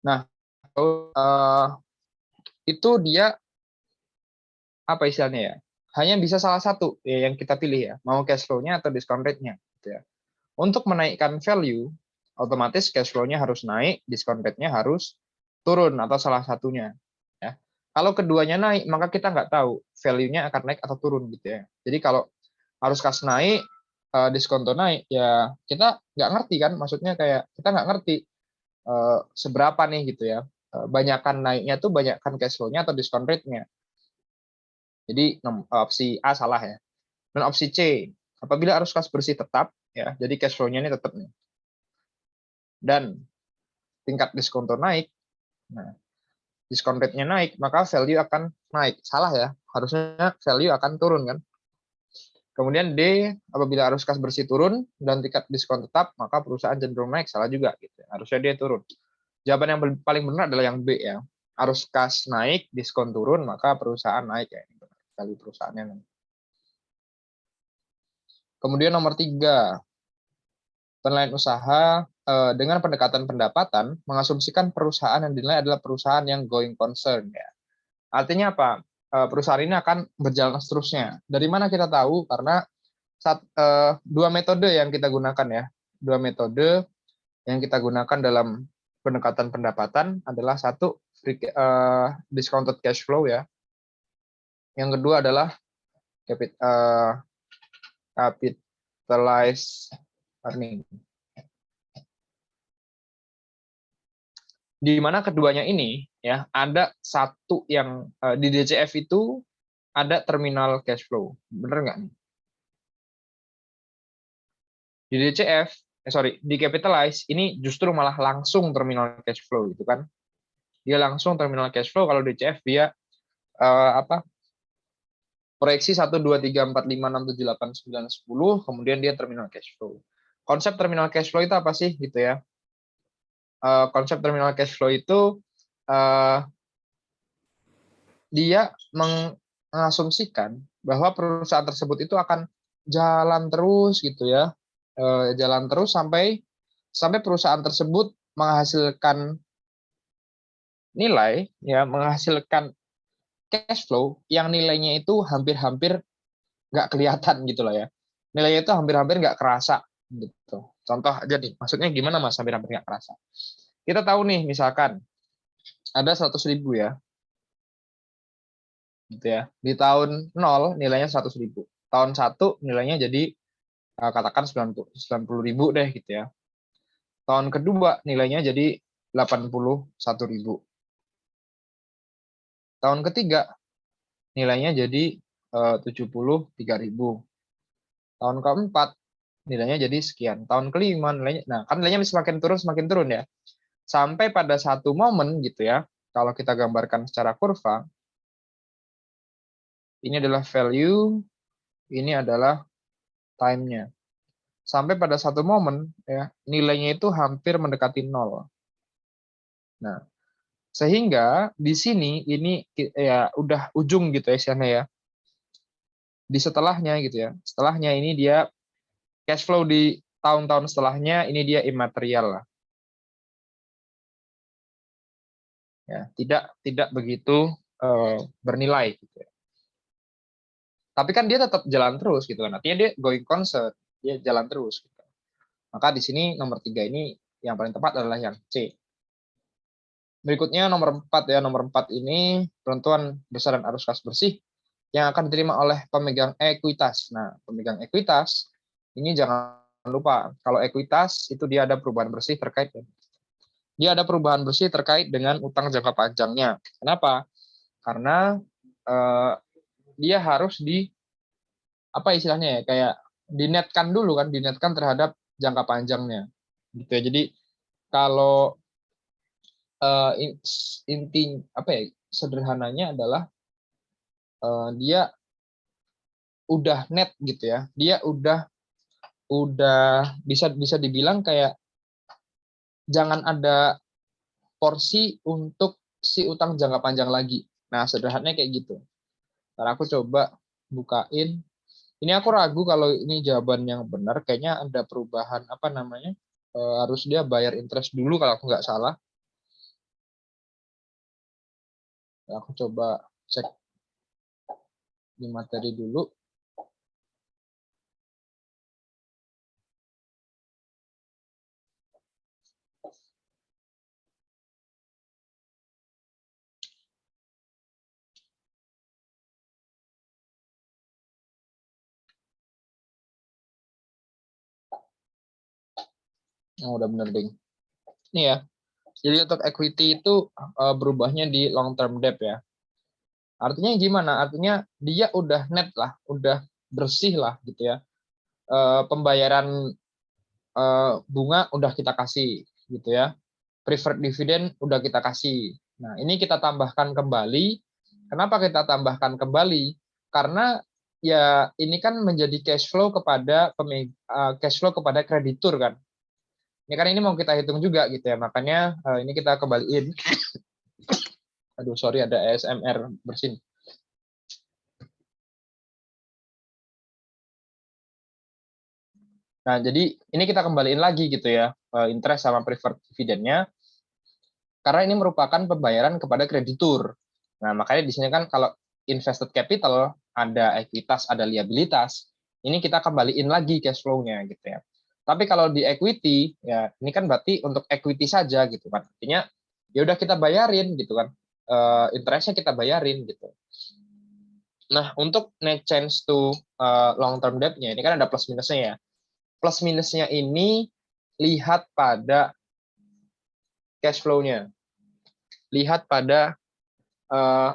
Nah, itu dia apa istilahnya ya? Hanya bisa salah satu ya yang kita pilih ya, mau cash flow-nya atau discount rate-nya gitu ya. Untuk menaikkan value, otomatis cash flow-nya harus naik, discount rate-nya harus turun atau salah satunya ya. Kalau keduanya naik, maka kita nggak tahu value-nya akan naik atau turun gitu ya. Jadi kalau harus kas naik, diskonto naik, ya kita nggak ngerti kan, maksudnya kayak kita nggak ngerti seberapa nih gitu ya. Banyakan naiknya tuh banyakan cash flow-nya atau discount rate-nya. Jadi opsi A salah ya. Dan opsi C, apabila arus kas bersih tetap, ya, jadi cash flow-nya ini tetap nih. Dan tingkat diskonto naik, nah, diskon rate-nya naik, maka value akan naik. Salah ya, harusnya value akan turun kan. Kemudian D, apabila arus kas bersih turun dan tingkat diskon tetap, maka perusahaan cenderung naik. Salah juga gitu. Harusnya D turun. Jawaban yang paling benar adalah yang B ya. Arus kas naik, diskon turun, maka perusahaan naik ya. Value perusahaannya naik. Kemudian nomor 3, penilaian usaha dengan pendekatan pendapatan mengasumsikan perusahaan yang dinilai adalah perusahaan yang going concern ya. Artinya apa? Perusahaan ini akan berjalan seterusnya. Dari mana kita tahu? Karena dua metode yang kita gunakan ya. Dua metode yang kita gunakan dalam pendekatan pendapatan adalah satu discounted cash flow ya. Yang kedua adalah capitalized earning. Di mana keduanya ini ya ada satu yang di DCF itu ada terminal cash flow. Bener nggak nih? Di DCF, di capitalize, ini justru malah langsung terminal cash flow gitu kan. Dia langsung terminal cash flow, kalau DCF dia proyeksi 1, 2, 3, 4, 5, 6, 7, 8, 9, 10, kemudian dia terminal cash flow. Konsep terminal cash flow itu apa sih gitu ya? Konsep terminal cash flow itu dia mengasumsikan bahwa perusahaan tersebut itu akan jalan terus gitu ya, jalan terus sampai perusahaan tersebut menghasilkan nilai, ya, menghasilkan cash flow yang nilainya itu hampir-hampir nggak kelihatan gitu lah ya, nilainya itu hampir-hampir nggak kerasa gitu. Contoh aja nih, maksudnya gimana Mas hampir-hampir nggak kerasa? Kita tahu nih, misalkan ada 100.000 ya, gitu ya. Di tahun 0 nilainya 100.000. Tahun 1 nilainya jadi katakan 90.000 deh gitu ya. Tahun kedua nilainya jadi 81.000. Tahun ketiga nilainya jadi 73.000. Tahun keempat nilainya jadi sekian. Tahun kelima nilainya, nah kan nilainya semakin turun ya. Sampai pada satu momen gitu ya, kalau kita gambarkan secara kurva, ini adalah value, ini adalah time-nya. Sampai pada satu momen ya, nilainya itu hampir mendekati 0. Nah, sehingga di sini ini ya udah ujung gitu ya istilahnya ya. Di setelahnya gitu ya. Setelahnya ini dia cash flow di tahun-tahun setelahnya ini dia imaterial lah. Ya, tidak begitu bernilai gitu ya. Tapi kan dia tetap jalan terus gitu kan. Artinya dia going concern, dia jalan terus gitu. Maka di sini nomor 3 ini yang paling tepat adalah yang C. Berikutnya nomor 4 ya. Nomor 4 ini penentuan besaran arus kas bersih yang akan diterima oleh pemegang ekuitas. Nah, pemegang ekuitas ini jangan lupa kalau ekuitas itu dia ada perubahan bersih terkait dengan utang jangka panjangnya. Kenapa? Karena dia harus apa istilahnya ya, kayak dinetkan dulu kan, dinetkan terhadap jangka panjangnya gitu ya. Jadi kalau inti apa ya, sederhananya adalah dia udah net gitu ya, dia udah bisa dibilang kayak jangan ada porsi untuk si utang jangka panjang lagi. Nah, sederhananya kayak gitu. Ntar aku coba bukain. Ini aku ragu kalau ini jawaban yang benar. Kayaknya ada perubahan apa namanya? Harus dia bayar interest dulu kalau aku nggak salah. Aku coba cek di materi dulu. Oh, udah bener ding. Ini ya. Jadi untuk equity itu berubahnya di long term debt ya. Artinya gimana? Artinya dia udah net lah, udah bersih lah gitu ya. Pembayaran bunga udah kita kasih gitu ya. Preferred dividend udah kita kasih. Nah, ini kita tambahkan kembali. Kenapa kita tambahkan kembali? Karena ya ini kan menjadi cash flow kepada kreditur kan. Ini kan ini mau kita hitung juga gitu ya. Makanya ini kita kembaliin. Aduh, sorry ada ASMR bersin. Nah, jadi ini kita kembaliin lagi gitu ya, interest sama preferred dividendnya, karena ini merupakan pembayaran kepada kreditur. Nah, makanya di sini kan kalau invested capital, ada ekuitas, ada liabilitas, ini kita kembaliin lagi cash flow-nya gitu ya. Tapi kalau di equity, ya ini kan berarti untuk equity saja gitu kan. Artinya ya udah kita bayarin gitu kan, interestnya kita bayarin gitu. Nah, untuk net change to long term debt-nya, ini kan ada plus minusnya ya. Plus minusnya ini lihat pada cash flow-nya. Lihat pada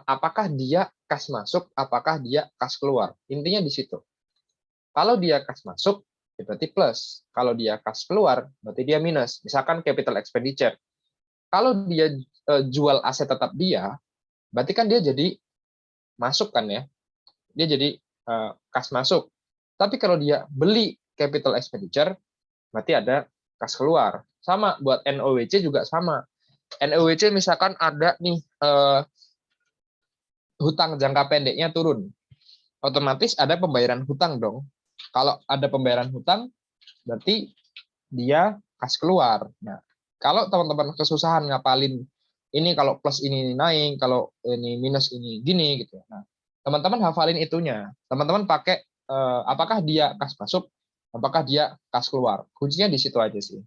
apakah dia kas masuk, apakah dia kas keluar. Intinya di situ. Kalau dia kas masuk, ya berarti plus. Kalau dia kas keluar, berarti dia minus. Misalkan capital expenditure. Kalau dia jual aset tetap dia, berarti kan dia jadi masuk kan ya. Dia jadi kas masuk. Tapi kalau dia beli capital expenditure, berarti ada kas keluar. Sama buat NOWC juga sama. NOWC misalkan ada nih hutang jangka pendeknya turun. Otomatis ada pembayaran hutang dong. Kalau ada pembayaran hutang, berarti dia kas keluar. Nah, kalau teman-teman kesusahan ngapalin ini kalau plus ini naik, kalau ini minus ini gini gitu. Nah, teman-teman hafalin itunya. Teman-teman pakai apakah dia kas masuk, apakah dia kas keluar. Kuncinya di situ aja sih.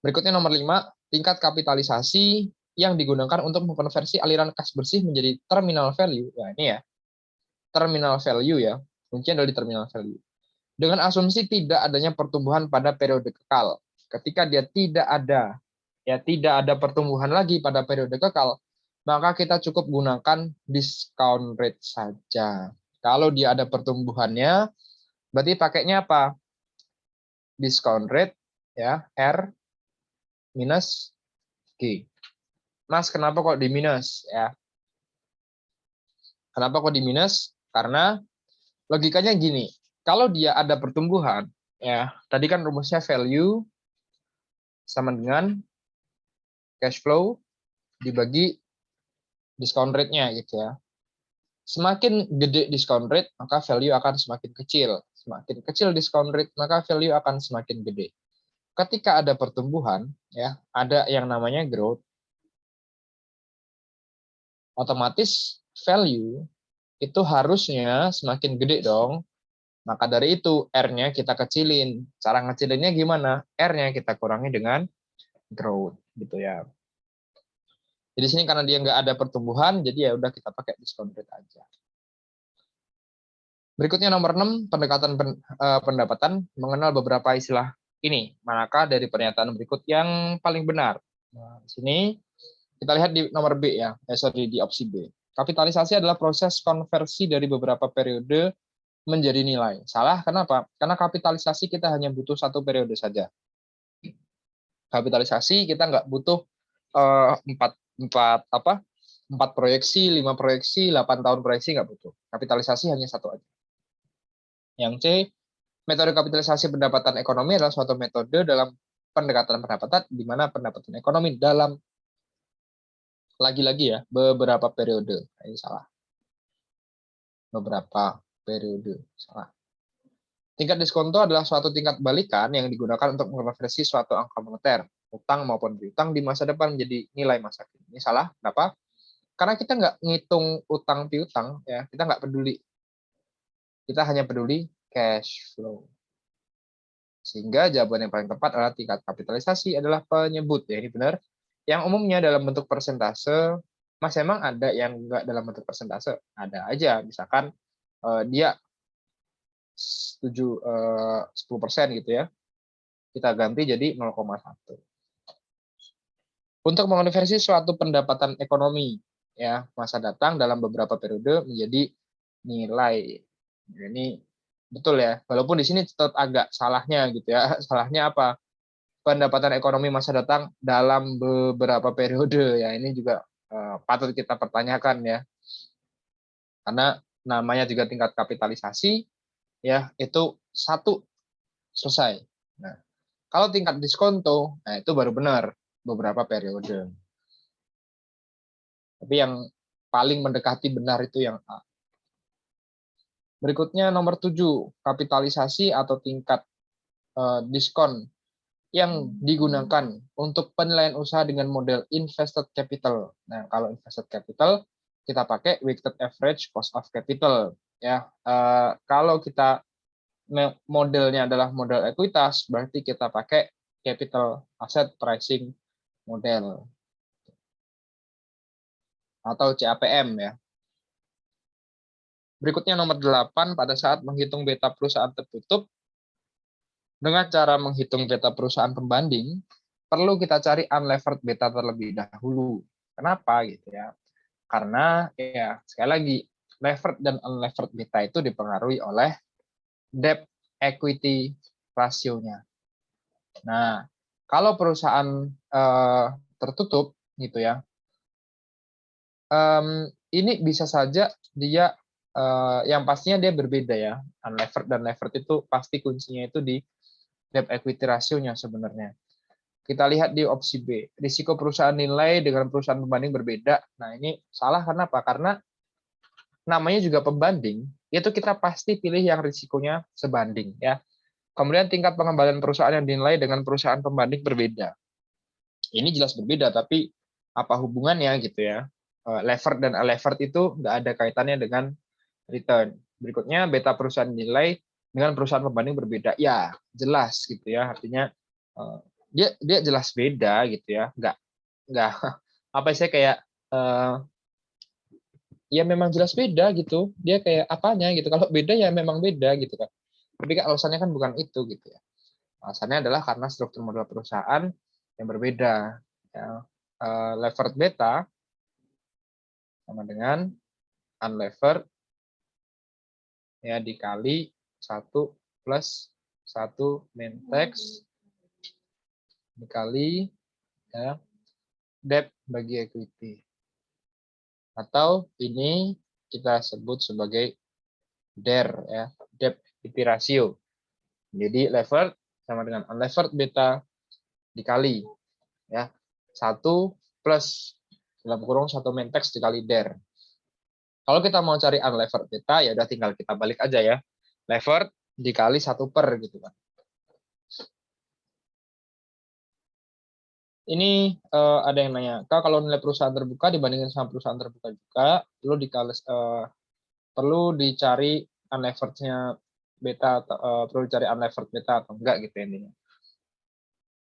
Berikutnya nomor 5, tingkat kapitalisasi yang digunakan untuk mengkonversi aliran kas bersih menjadi terminal value. Ya, ini ya. Terminal value ya. Kuncinya adalah di terminal value. Dengan asumsi tidak adanya pertumbuhan pada periode kekal. Ketika dia tidak ada pertumbuhan lagi pada periode kekal, maka kita cukup gunakan discount rate saja. Kalau dia ada pertumbuhannya, berarti pakainya apa? Discount rate ya, R minus G. Mas, kenapa kok di minus ya? Kenapa kok di minus? Karena logikanya gini, kalau dia ada pertumbuhan, ya tadi kan rumusnya value sama dengan cash flow dibagi discount rate-nya gitu ya. Semakin gede discount rate, maka value akan semakin kecil. Semakin kecil discount rate, maka value akan semakin gede. Ketika ada pertumbuhan, ya ada yang namanya growth, otomatis value itu harusnya semakin gede dong. Maka dari itu R-nya kita kecilin. Cara ngecilinnya gimana? R-nya kita kurangi dengan growth gitu ya. Jadi di sini karena dia nggak ada pertumbuhan, jadi ya udah kita pakai discount rate aja. Berikutnya nomor 6, pendekatan pendapatan mengenal beberapa istilah ini. Manakah dari pernyataan berikut yang paling benar? Nah, di sini kita lihat di nomor B ya, di opsi B. Kapitalisasi adalah proses konversi dari beberapa periode menjadi nilai. Salah, kenapa? Karena kapitalisasi kita hanya butuh satu periode saja. Kapitalisasi kita nggak butuh empat proyeksi, 5 proyeksi, 8 tahun proyeksi nggak butuh. Kapitalisasi hanya satu aja. Yang C, metode kapitalisasi pendapatan ekonomi adalah suatu metode dalam pendekatan pendapatan di mana pendapatan ekonomi dalam lagi-lagi ya beberapa periode. Ini salah. Beberapa periode salah. Tingkat diskonto adalah suatu tingkat balikan yang digunakan untuk mengonversi suatu angka moneter, utang maupun piutang di masa depan menjadi nilai masa kini. Ini salah. Kenapa? Karena kita nggak ngitung utang piutang, ya kita nggak peduli. Kita hanya peduli cash flow. Sehingga jawaban yang paling tepat adalah tingkat kapitalisasi adalah penyebut. Ya, ini benar. Yang umumnya dalam bentuk persentase, Mas emang ada yang nggak dalam bentuk persentase? Ada aja. Misalkan dia 10% gitu ya. Kita ganti jadi 0,1. Untuk mengonversi suatu pendapatan ekonomi ya masa datang dalam beberapa periode menjadi nilai. Ini betul ya. Walaupun di sini tetap agak salahnya gitu ya. Salahnya apa? Pendapatan ekonomi masa datang dalam beberapa periode ya. Ini juga patut kita pertanyakan ya. Karena namanya juga tingkat kapitalisasi ya itu satu selesai. Nah, kalau tingkat diskonto, nah itu baru benar beberapa periode. Tapi yang paling mendekati benar itu yang A. Berikutnya nomor 7, kapitalisasi atau tingkat diskon yang digunakan untuk penilaian usaha dengan model invested capital. Nah, kalau invested capital kita pakai weighted average cost of capital ya. Kalau kita modelnya adalah model ekuitas, berarti kita pakai capital asset pricing model atau CAPM ya. Berikutnya nomor 8, pada saat menghitung beta perusahaan tertutup, dengan cara menghitung beta perusahaan pembanding, perlu kita cari unlevered beta terlebih dahulu. Kenapa gitu ya? Karena ya sekali lagi levered dan unlevered beta itu dipengaruhi oleh debt equity rasionya. Nah, kalau perusahaan tertutup gitu ya, ini bisa saja dia yang pastinya dia berbeda ya. Unlevered dan levered itu pasti kuncinya itu di debt equity rasionya sebenarnya. Kita lihat di opsi B, risiko perusahaan nilai dengan perusahaan pembanding berbeda. Nah, ini salah karena apa? Karena namanya juga pembanding, itu kita pasti pilih yang risikonya sebanding ya. Kemudian tingkat pengembalian perusahaan yang dinilai dengan perusahaan pembanding berbeda. Ini jelas berbeda, tapi apa hubungannya gitu ya? Levered dan unlevered itu nggak ada kaitannya dengan return. Berikutnya, beta perusahaan nilai dengan perusahaan pembanding berbeda. Ya, jelas gitu ya. Artinya dia jelas beda gitu ya. Nggak apa sih kayak ya memang jelas beda gitu. Dia kayak apanya gitu. Kalau beda ya memang beda gitu kan. Tapi kan alasannya kan bukan itu gitu ya. Alasannya adalah karena struktur modal perusahaan yang berbeda. Ya. Levered beta sama dengan unlevered ya dikali 1 plus 1 min tax dikali ya debt bagi equity. Atau ini kita sebut sebagai DER ya, debt equity ratio. Jadi levered sama dengan unlevered beta dikali ya 1 plus dalam kurung 1 min tax dikali DER. Kalau kita mau cari unlevered beta ya udah tinggal kita balik aja ya. Levered dikali 1 per gitu kan. Ini ada yang nanya, Kak, kalau nilai perusahaan terbuka dibandingkan sama perusahaan terbuka juga, perlu dicari unlevered-nya beta, perlu dicari unlevered beta atau enggak gitu intinya.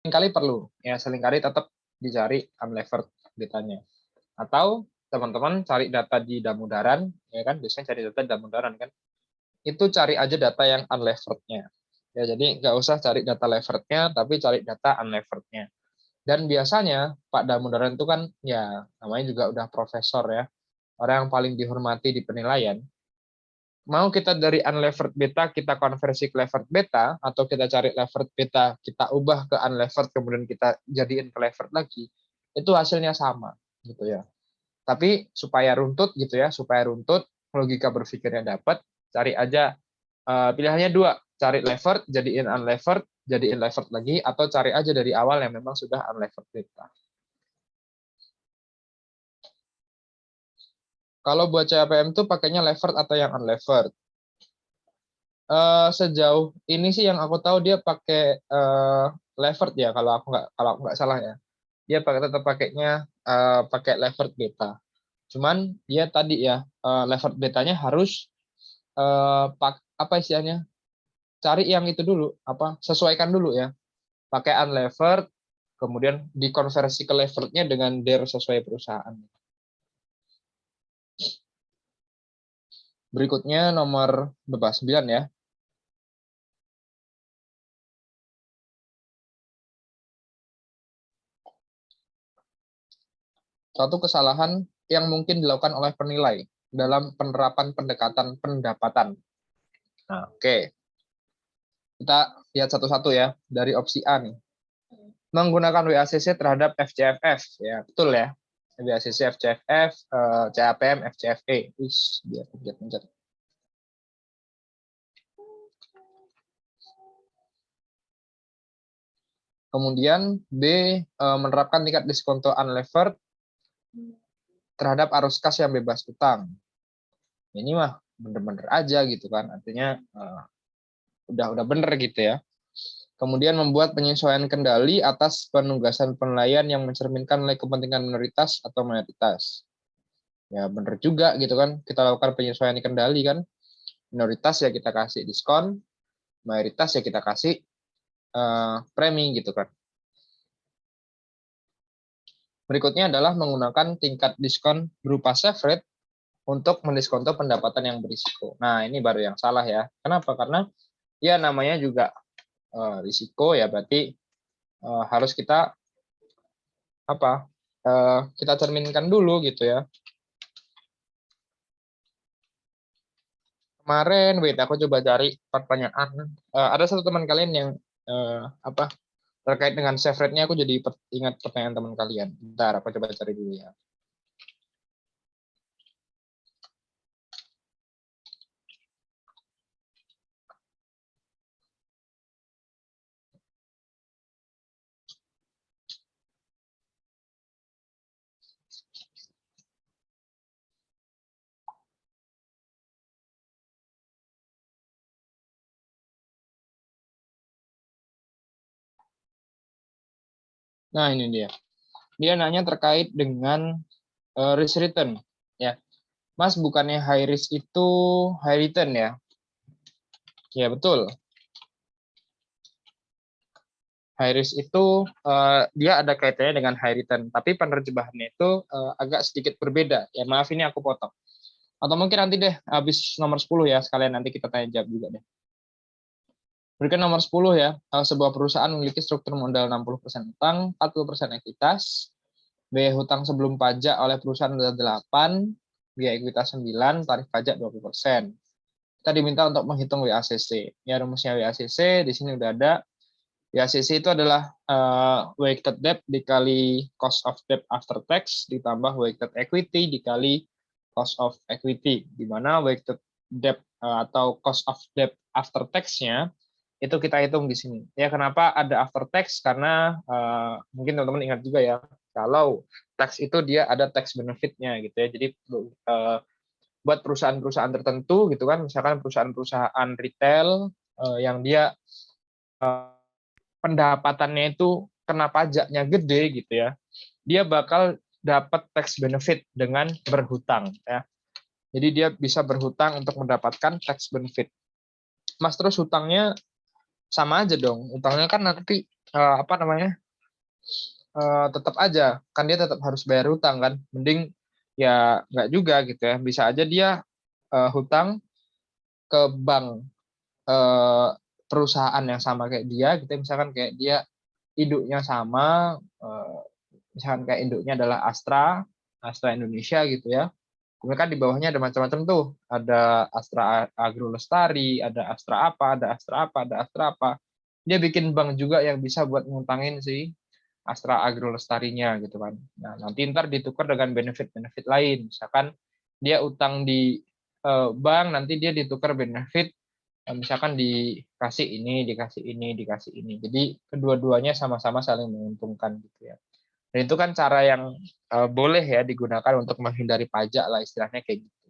Seringkali perlu, ya seringkali tetap dicari unlevered betanya. Atau teman-teman cari data di Damodaran, ya kan, biasanya cari data di Damodaran kan, itu cari aja data yang unlevered-nya. Ya, jadi nggak usah cari data levered-nya, tapi cari data unlevered-nya. Dan biasanya Pak Damodaran itu kan ya namanya juga udah profesor ya, orang yang paling dihormati di penilaian. Mau kita dari unlevered beta kita konversi ke levered beta atau kita cari levered beta kita ubah ke unlevered kemudian kita jadiin ke levered lagi, itu hasilnya sama gitu ya. Tapi supaya runtut gitu ya, supaya runtut logika berpikirnya dapat, cari aja pilihannya dua, cari levered jadiin unlevered, jadiin levered lagi, atau cari aja dari awal yang memang sudah unlevered beta. Kalau buat CAPM tuh pakainya levered atau yang unlevered? Sejauh ini sih yang aku tahu dia pakai levered ya kalau aku nggak salah ya. Dia tetap pakainya pakai levered beta. Cuman dia tadi ya levered betanya harus apa istilahnya? Cari yang itu dulu, sesuaikan dulu ya. Pakai unlevered kemudian dikonversi ke leverednya dengan DER sesuai perusahaan. Berikutnya nomor 9 ya. Suatu kesalahan yang mungkin dilakukan oleh penilai dalam penerapan pendekatan pendapatan. Nah, oke. Kita lihat satu-satu ya dari opsi A nih. Menggunakan WACC terhadap FCFF ya, betul ya. WACC, FCFF, CAPM, FCFE. Wis, biar pencet. Kemudian B menerapkan tingkat diskonto unlevered terhadap arus kas yang bebas utang. Ini mah bener-bener aja gitu kan, artinya udah bener gitu ya. Kemudian membuat penyesuaian kendali atas penugasan penilaian yang mencerminkan nilai kepentingan minoritas atau mayoritas. Ya bener juga gitu kan, kita lakukan penyesuaian kendali kan, minoritas ya kita kasih diskon, mayoritas ya kita kasih premi gitu kan. Berikutnya adalah menggunakan tingkat diskon berupa save rate untuk mendiskonto pendapatan yang berisiko. Nah, ini baru yang salah ya. Kenapa? Karena ya namanya juga risiko ya, berarti harus kita kita cerminkan dulu gitu ya. kemarin, wait, aku coba cari pertanyaan. Ada satu teman kalian yang terkait dengan save rate-nya, aku jadi ingat pertanyaan teman kalian. Bentar, aku coba cari dulu ya. Nah, ini dia. Dia nanya terkait dengan risk return. Ya, Mas, bukannya high risk itu high return ya? Ya, betul. High risk itu dia ada kaitannya dengan high return, tapi penerjemahannya itu agak sedikit berbeda. Ya, maaf ini aku potong. Atau mungkin nanti deh, habis nomor 10 ya, sekalian nanti kita tanya jawab juga deh. Berikut nomor 10 ya, sebuah perusahaan memiliki struktur modal 60% utang, 40% ekuitas, biaya hutang sebelum pajak oleh perusahaan adalah 8, biaya ekuitas 9, tarif pajak 20%. Kita diminta untuk menghitung WACC. Ya, rumusnya WACC di sini udah ada. WACC itu adalah weighted debt dikali cost of debt after tax ditambah weighted equity dikali cost of equity, di mana weighted debt atau cost of debt after tax-nya itu kita hitung di sini. Ya, kenapa ada after tax? Karena mungkin teman-teman ingat juga ya, kalau tax itu dia ada tax benefit-nya gitu ya. Jadi buat perusahaan-perusahaan tertentu gitu kan, misalkan perusahaan-perusahaan retail yang dia pendapatannya itu kena pajaknya gede gitu ya, dia bakal dapat tax benefit dengan berhutang ya. Jadi dia bisa berhutang untuk mendapatkan tax benefit. Mas, terus hutangnya sama aja dong. Utangnya kan nanti tetap aja kan dia tetap harus bayar hutang kan. Mending ya nggak juga gitu ya. Bisa aja dia hutang ke bank perusahaan yang sama kayak dia gitu. Misalkan kayak dia induknya sama, misalkan kayak induknya adalah Astra Indonesia gitu ya. Kemudian kan di bawahnya ada macam-macam tuh. Ada Astra Agro Lestari, ada Astra apa, ada Astra apa, ada Astra apa. Dia bikin bank juga yang bisa buat ngutangin si Astra Agro Lestarinya gitu kan. Nah, nanti ntar ditukar dengan benefit-benefit lain. Misalkan dia utang di bank, nanti dia ditukar benefit, misalkan dikasih ini, dikasih ini, dikasih ini. Jadi kedua-duanya sama-sama saling menguntungkan gitu ya. Dan itu kan cara yang boleh ya digunakan untuk menghindari pajak lah istilahnya kayak gitu.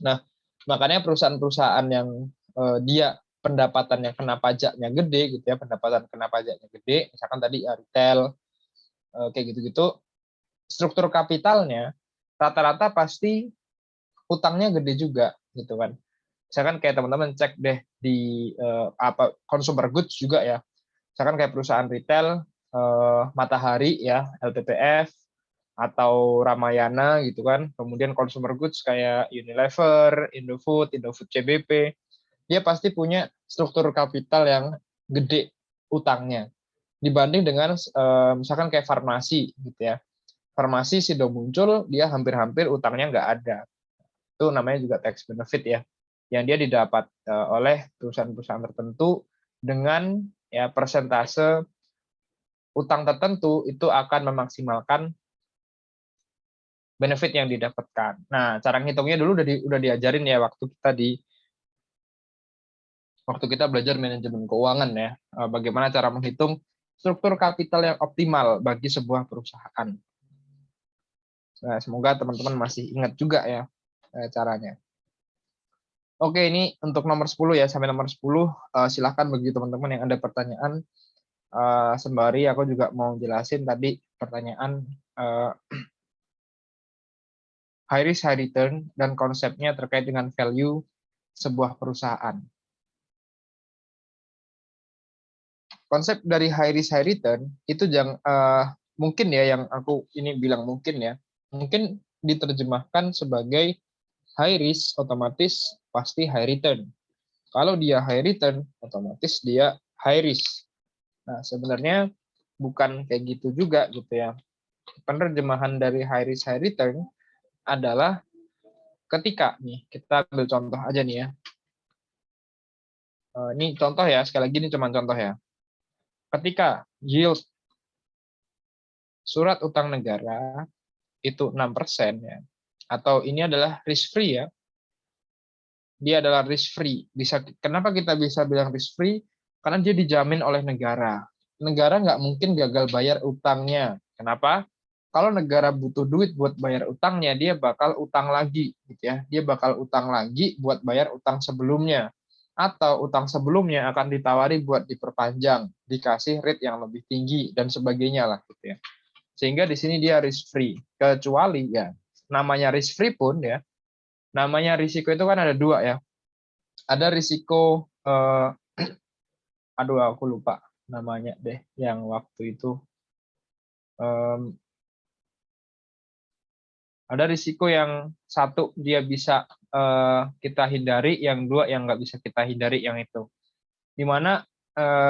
Nah, makanya perusahaan-perusahaan yang dia pendapatan yang kena pajaknya gede gitu ya, pendapatan kena pajaknya gede, misalkan tadi ya retail kayak gitu-gitu, struktur kapitalnya rata-rata pasti utangnya gede juga gitu kan. Misalkan kayak teman-teman cek deh di consumer goods juga ya. Misalkan kayak perusahaan retail Matahari ya, LPPF atau Ramayana gitu kan. Kemudian consumer goods kayak Unilever, Indofood CBP, dia pasti punya struktur kapital yang gede utangnya dibanding dengan misalkan kayak farmasi gitu ya. Farmasi Sido muncul, dia hampir-hampir utangnya nggak ada. Itu namanya juga tax benefit ya, yang dia didapat oleh perusahaan-perusahaan tertentu dengan ya persentase utang tertentu itu akan memaksimalkan benefit yang didapatkan. Nah, cara ngitungnya dulu udah diajarin ya waktu kita belajar manajemen keuangan ya, bagaimana cara menghitung struktur kapital yang optimal bagi sebuah perusahaan. Nah, semoga teman-teman masih ingat juga ya caranya. Oke, ini untuk nomor 10 ya, sampai nomor 10 silahkan bagi teman-teman yang ada pertanyaan. Sembari aku juga mau jelasin tadi pertanyaan high risk high return dan konsepnya terkait dengan value sebuah perusahaan. Konsep dari high risk high return itu mungkin ya, yang aku ini bilang mungkin ya, mungkin diterjemahkan sebagai high risk otomatis pasti high return. Kalau dia high return otomatis dia high risk. Nah, sebenarnya bukan kayak gitu juga gitu ya. Penerjemahan dari high risk high return adalah ketika nih, kita ambil contoh aja nih ya, Ini contoh ya, sekali lagi ini cuma contoh ya. Ketika yield surat utang negara itu 6% ya, atau ini adalah risk free ya, dia adalah risk free. Kenapa kita bisa bilang risk free? Karena dia dijamin oleh negara. Negara nggak mungkin gagal bayar utangnya. Kenapa? Kalau negara butuh duit buat bayar utangnya, dia bakal utang lagi, gitu ya. Dia bakal utang lagi buat bayar utang sebelumnya, atau utang sebelumnya akan ditawari buat diperpanjang, dikasih rate yang lebih tinggi dan sebagainya lah, gitu ya. Sehingga di sini dia risk free. Kecuali ya, namanya risk free pun ya, namanya risiko itu kan ada dua ya. Ada risiko, aduh aku lupa namanya deh, yang waktu itu. Ada risiko yang satu dia bisa kita hindari, yang dua yang nggak bisa kita hindari yang itu. Dimana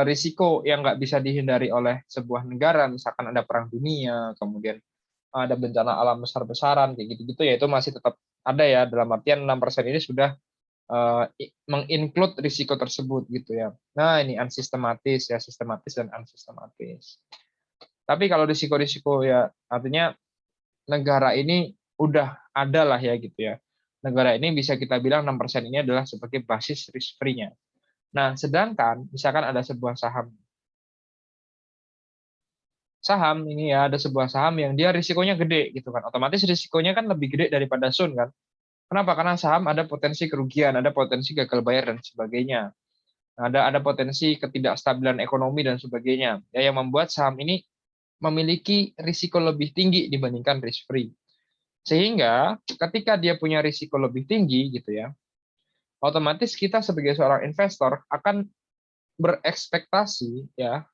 risiko yang nggak bisa dihindari oleh sebuah negara, misalkan ada perang dunia, kemudian ada bencana alam besar-besaran, kayak gitu-gitu ya, itu masih tetap ada ya, dalam artian 6% ini sudah menginclude risiko tersebut gitu ya. Nah, ini unsistematis ya, sistematis dan unsistematis. Tapi kalau risiko-risiko ya, artinya negara ini udah ada lah ya gitu ya. Negara ini bisa kita bilang 6% ini adalah sebagai basis risk free-nya. Nah, sedangkan misalkan ada sebuah saham. Saham ini ya, ada sebuah saham yang dia risikonya gede gitu kan. Otomatis risikonya kan lebih gede daripada Sun kan. Kenapa? Karena saham ada potensi kerugian, ada potensi gagal bayar dan sebagainya. Ada potensi ketidakstabilan ekonomi dan sebagainya. Ya, yang membuat saham ini memiliki risiko lebih tinggi dibandingkan risk free. Sehingga ketika dia punya risiko lebih tinggi gitu ya, otomatis kita sebagai seorang investor akan berekspektasi ya,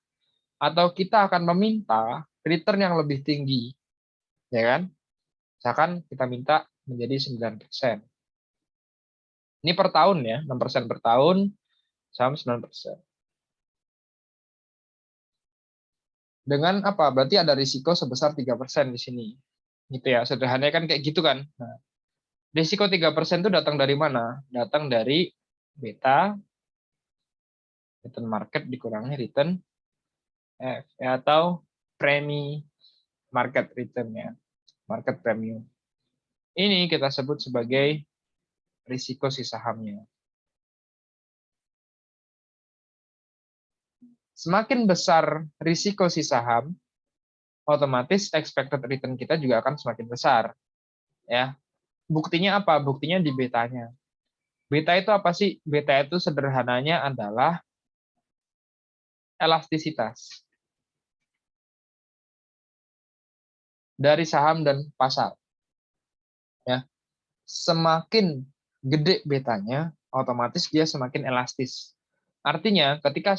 atau kita akan meminta return yang lebih tinggi, ya kan? Misalkan kita minta menjadi 9%. Ini per tahun ya, 6% per tahun, saham 9%. Dengan apa? Berarti ada risiko sebesar 3% di sini. Gitu ya, sederhananya kan kayak gitu kan. Nah, risiko 3% itu datang dari mana? Datang dari beta, return market dikurangi return F, ya, atau premi market return ya, market premium. Ini kita sebut sebagai risiko si sahamnya. Semakin besar risiko si saham, otomatis expected return kita juga akan semakin besar. Ya, buktinya apa? Buktinya di betanya. Beta itu apa sih? Beta itu sederhananya adalah elastisitas dari saham dan pasar. Ya, semakin gede betanya, otomatis dia semakin elastis. Artinya, ketika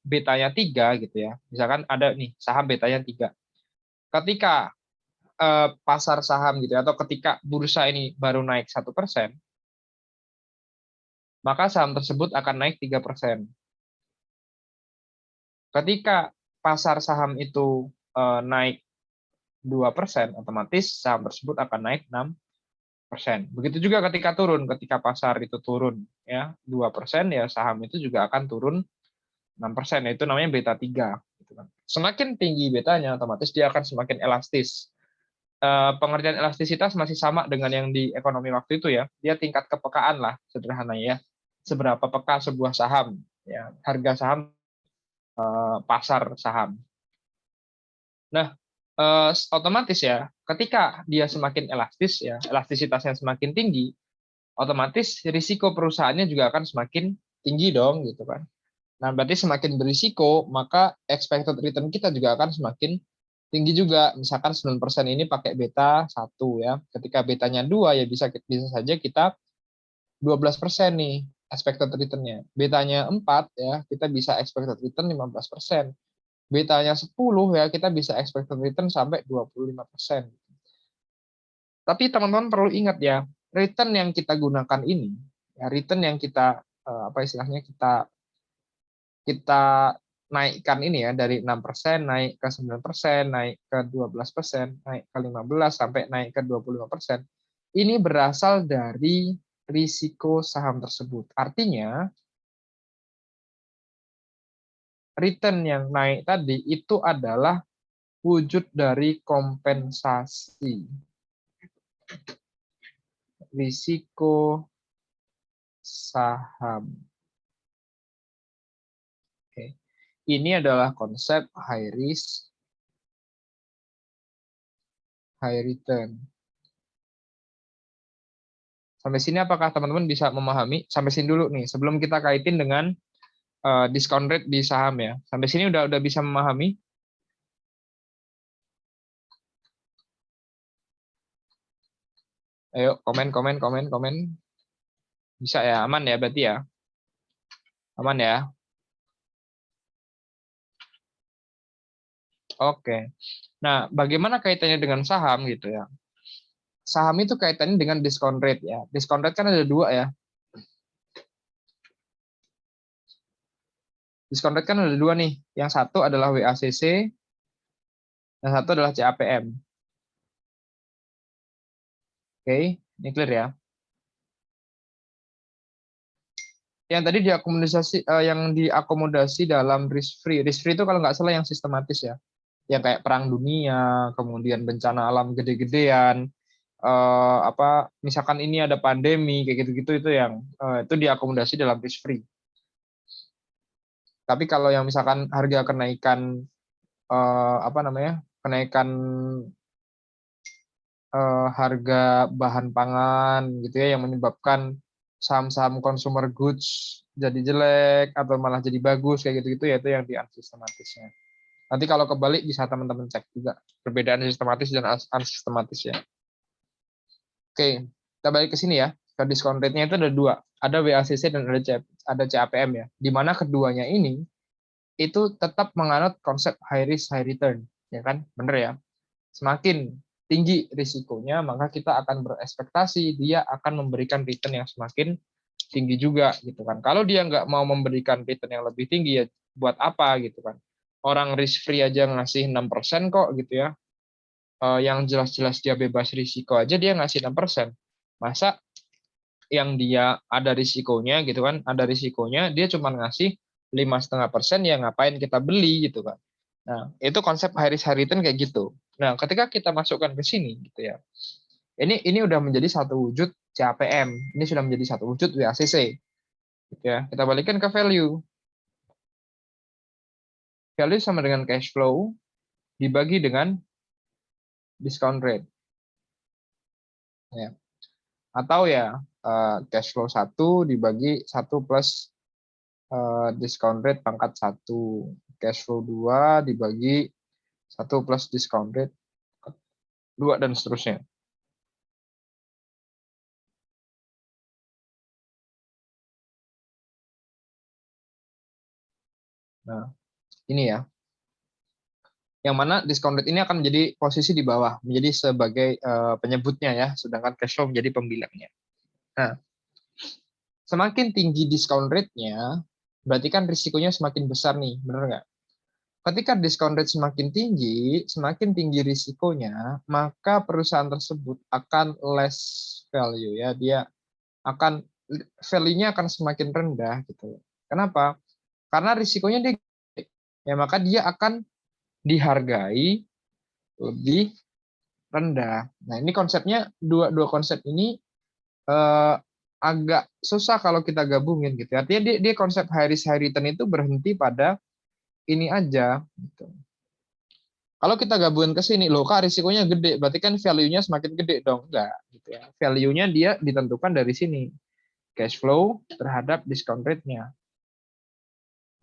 betanya 3 gitu ya, misalkan ada nih saham betanya 3. Ketika pasar saham gitu ya, atau ketika bursa ini baru naik 1%, maka saham tersebut akan naik 3%. Ketika pasar saham itu naik 2%, otomatis saham tersebut akan naik 6%. Begitu juga ketika turun, ketika pasar itu turun ya 2%, ya saham itu juga akan turun 6%, itu namanya beta 3 gitu kan. Semakin tinggi betanya, otomatis dia akan semakin elastis. Pengertian elastisitas masih sama dengan yang di ekonomi waktu itu ya. Dia tingkat kepekaan lah sederhananya ya. Seberapa peka sebuah saham ya, harga saham, pasar saham. Nah, otomatis ya, ketika dia semakin elastis ya, elastisitasnya semakin tinggi, otomatis risiko perusahaannya juga akan semakin tinggi dong gitu kan. Nah, berarti semakin berisiko, maka expected return kita juga akan semakin tinggi juga. Misalkan 9% ini pakai beta 1 ya. Ketika betanya 2 ya bisa saja kita 12% nih expected return-nya. Betanya 4 ya, kita bisa expected return 15%. Betanya 10 ya, kita bisa expected return sampai 25%. Tapi teman-teman perlu ingat ya, return yang kita gunakan ini, ya return yang kita apa istilahnya kita naikkan ini ya, dari 6% naik ke 9%, naik ke 12%, naik ke 15 sampai naik ke 25%. Ini berasal dari risiko saham tersebut. Artinya return yang naik tadi itu adalah wujud dari kompensasi risiko saham. Oke. Ini adalah konsep high risk, high return. Sampai sini apakah teman-teman bisa memahami? Sampai sini dulu nih, sebelum kita kaitin dengan discount rate di saham ya. Sampai sini udah bisa memahami? Ayo, komen. Bisa ya, aman ya berarti ya? Aman ya? Oke. Nah, bagaimana kaitannya dengan saham gitu ya? Saham itu kaitannya dengan discount rate ya. Discount rate kan ada dua ya. Discount rate kan ada dua nih. Yang satu adalah WACC, yang satu adalah CAPM. Oke, ini clear ya. Yang tadi diakomodasi dalam risk free. Risk free itu kalau nggak salah yang sistematis ya. Yang kayak perang dunia, kemudian bencana alam gede-gedean, misalkan ini ada pandemi kayak gitu-gitu, itu yang itu diakomodasi dalam risk free. Tapi kalau yang misalkan harga kenaikan kenaikan harga bahan pangan gitu ya, yang menyebabkan saham-saham consumer goods jadi jelek atau malah jadi bagus kayak gitu-gitu ya, itu yang di unsistematisnya. Nanti kalau kebalik bisa teman-teman cek juga perbedaan sistematis dan unsistematis ya. Oke, kita balik ke sini ya. Ke discount rate-nya itu ada dua, ada WACC dan ada CAPM ya. Di mana keduanya ini itu tetap menganut konsep high risk high return, ya kan? Bener ya. Semakin tinggi risikonya, maka kita akan berekspektasi dia akan memberikan return yang semakin tinggi juga gitu kan. Kalau dia nggak mau memberikan return yang lebih tinggi ya buat apa gitu kan. Orang risk free aja ngasih 6% kok gitu ya. Yang jelas-jelas dia bebas risiko aja dia ngasih 6%. Masa yang dia ada risikonya gitu kan, ada risikonya dia cuma ngasih 5,5%, ya ngapain kita beli gitu kan. Nah, itu konsep high risk high return kayak gitu. Nah, ketika kita masukkan ke sini gitu ya. Ini udah menjadi satu wujud CAPM. Ini sudah menjadi satu wujud WACC. Gitu ya. Kita balikkan ke value. Value sama dengan cash flow dibagi dengan discount rate. Ya. Atau ya cash flow 1 dibagi 1 plus discount rate pangkat 1. Cash flow 2 dibagi 1 plus discount rate 2 dan seterusnya. Nah, ini ya. Yang mana discount rate ini akan menjadi posisi di bawah, menjadi sebagai penyebutnya ya, sedangkan cash flow menjadi pembilangnya. Nah, semakin tinggi discount rate-nya, berarti kan risikonya semakin besar nih, benar nggak? Ketika discount rate semakin tinggi risikonya, maka perusahaan tersebut akan less value ya, dia akan value-nya akan semakin rendah gitu. Kenapa? Karena risikonya dia ya, maka dia akan dihargai lebih rendah. Nah, ini konsepnya dua konsep ini agak susah kalau kita gabungin gitu. Artinya dia konsep high risk high return itu berhenti pada ini aja gitu. Kalau kita gabungin ke sini, loh kak risikonya gede, berarti kan value-nya semakin gede dong. Enggak gitu ya. Value-nya dia ditentukan dari sini. Cash flow terhadap discount rate-nya.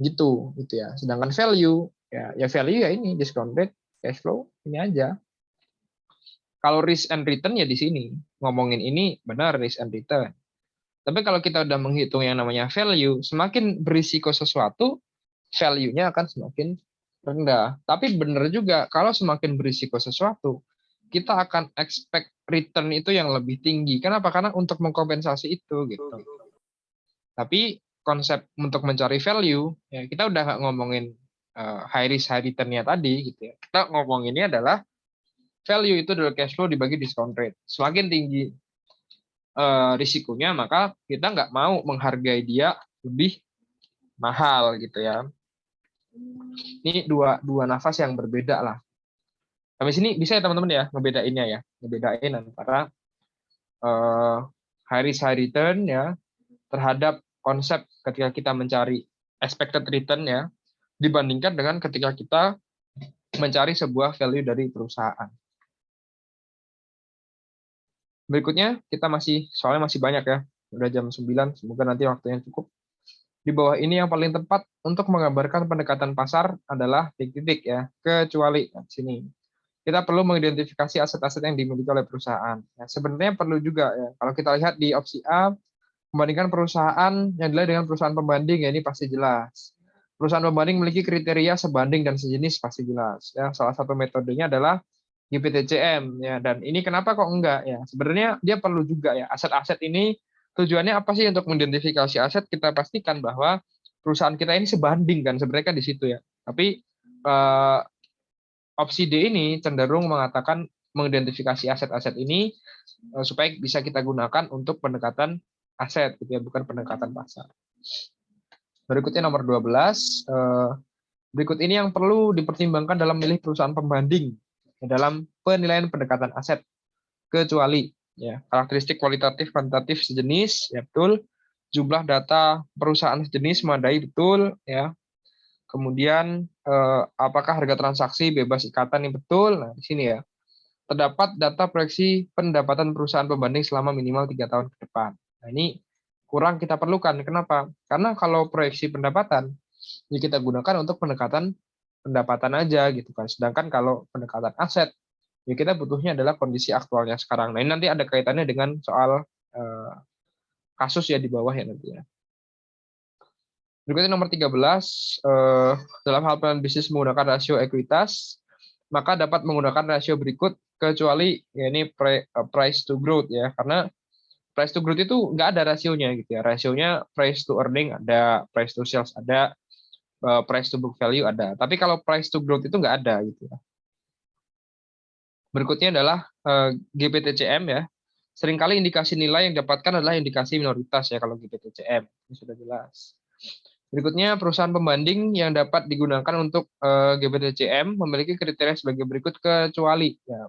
Gitu ya. Sedangkan value ya value ya ini discount rate, cash flow ini aja. Kalau risk and return ya di sini. Ngomongin ini benar risk and return. Tapi kalau kita udah menghitung yang namanya value, semakin berisiko sesuatu, value-nya akan semakin rendah. Tapi benar juga, kalau semakin berisiko sesuatu, kita akan expect return itu yang lebih tinggi. Kenapa? Karena untuk mengkompensasi itu gitu. Tapi konsep untuk mencari value, ya kita udah nggak ngomongin high risk high return-nya tadi gitu ya. Kita ngomonginnya adalah value itu adalah cash flow dibagi discount rate. Semakin tinggi risikonya, maka kita nggak mau menghargai dia lebih mahal gitu ya. Ini dua nafas yang berbeda lah. Sampai sini bisa ya teman-teman ya, ngebedain antara high risk high return ya terhadap konsep ketika kita mencari expected return ya dibandingkan dengan ketika kita mencari sebuah value dari perusahaan. Berikutnya kita soalnya masih banyak ya, udah jam 9, semoga nanti waktunya cukup. Di bawah ini yang paling tepat untuk menggambarkan pendekatan pasar adalah titik-titik ya, kecuali nah, sini. Kita perlu mengidentifikasi aset-aset yang dimiliki oleh perusahaan. Ya, sebenarnya perlu juga ya, kalau kita lihat di opsi A, membandingkan perusahaan yang dilihat dengan perusahaan pembanding, ya ini pasti jelas. Perusahaan pembanding memiliki kriteria sebanding dan sejenis, pasti jelas. Ya, salah satu metodenya adalah GPTCM ya, dan ini kenapa kok enggak ya? Sebenarnya dia perlu juga ya. Aset-aset ini tujuannya apa sih untuk mengidentifikasi aset? Kita pastikan bahwa perusahaan kita ini sebanding kan sebenarnya kan di situ ya. Tapi opsi D ini cenderung mengatakan mengidentifikasi aset-aset ini supaya bisa kita gunakan untuk pendekatan aset gitu ya, bukan pendekatan pasar. Berikutnya nomor 12. Berikut ini yang perlu dipertimbangkan dalam memilih perusahaan pembanding dalam penilaian pendekatan aset, kecuali ya karakteristik kualitatif kuantitatif sejenis ya betul, jumlah data perusahaan sejenis memadai betul ya, kemudian apakah harga transaksi bebas ikatan yang betul. Nah di sini ya terdapat data proyeksi pendapatan perusahaan pembanding selama minimal 3 tahun ke depan. Nah ini kurang kita perlukan. Kenapa? Karena kalau proyeksi pendapatan ya kita gunakan untuk pendekatan pendapatan aja gitu kan. Sedangkan kalau pendekatan aset, ya kita butuhnya adalah kondisi aktualnya sekarang. Nah ini nanti ada kaitannya dengan soal kasus ya di bawah ya nanti ya. Berikutnya nomor 13, dalam hal plan bisnis menggunakan rasio ekuitas, maka dapat menggunakan rasio berikut kecuali ya ini price to growth ya, karena price to growth itu nggak ada rasionya gitu ya. Rasionya price to earning ada, price to sales ada, price to book value ada. Tapi kalau price to growth itu nggak ada gitu ya. Berikutnya adalah GPTCM ya. Seringkali indikasi nilai yang didapatkan adalah indikasi minoritas ya kalau GPTCM. Ini sudah jelas. Berikutnya perusahaan pembanding yang dapat digunakan untuk GPTCM memiliki kriteria sebagai berikut kecuali ya.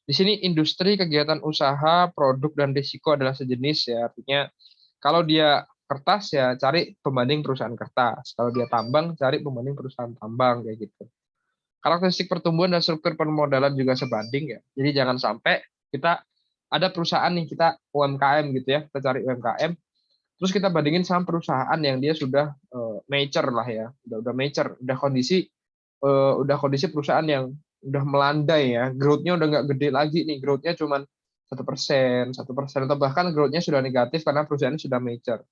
Di sini industri, kegiatan usaha, produk dan risiko adalah sejenis ya. Artinya kalau dia kertas ya cari pembanding perusahaan kertas. Kalau dia tambang cari pembanding perusahaan tambang kayak gitu. Karakteristik pertumbuhan dan struktur permodalan juga sebanding ya. Jadi jangan sampai kita ada perusahaan nih kita UMKM gitu ya, kita cari UMKM, terus kita bandingin sama perusahaan yang dia sudah mature lah ya, udah mature, udah kondisi perusahaan yang udah melandai ya, growth-nya udah nggak gede lagi nih, growth-nya cuma 1%, atau bahkan growth-nya sudah negatif karena perusahaannya sudah mature.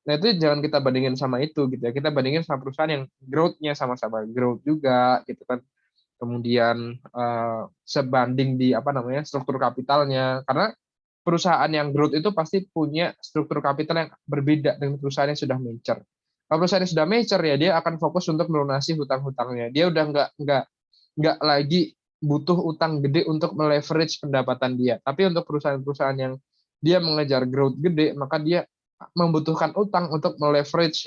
Nah itu jangan kita bandingin sama itu gitu ya. Kita bandingin sama perusahaan yang growth-nya sama-sama growth juga gitu kan. Kemudian sebanding di struktur kapitalnya. Karena perusahaan yang growth itu pasti punya struktur kapital yang berbeda dengan perusahaan yang sudah mature. Kalau perusahaan yang sudah mature ya dia akan fokus untuk melunasi hutang-hutangnya. Dia udah nggak lagi butuh utang gede untuk meleverage pendapatan dia. Tapi untuk perusahaan-perusahaan yang dia mengejar growth gede, maka dia membutuhkan utang untuk meleverage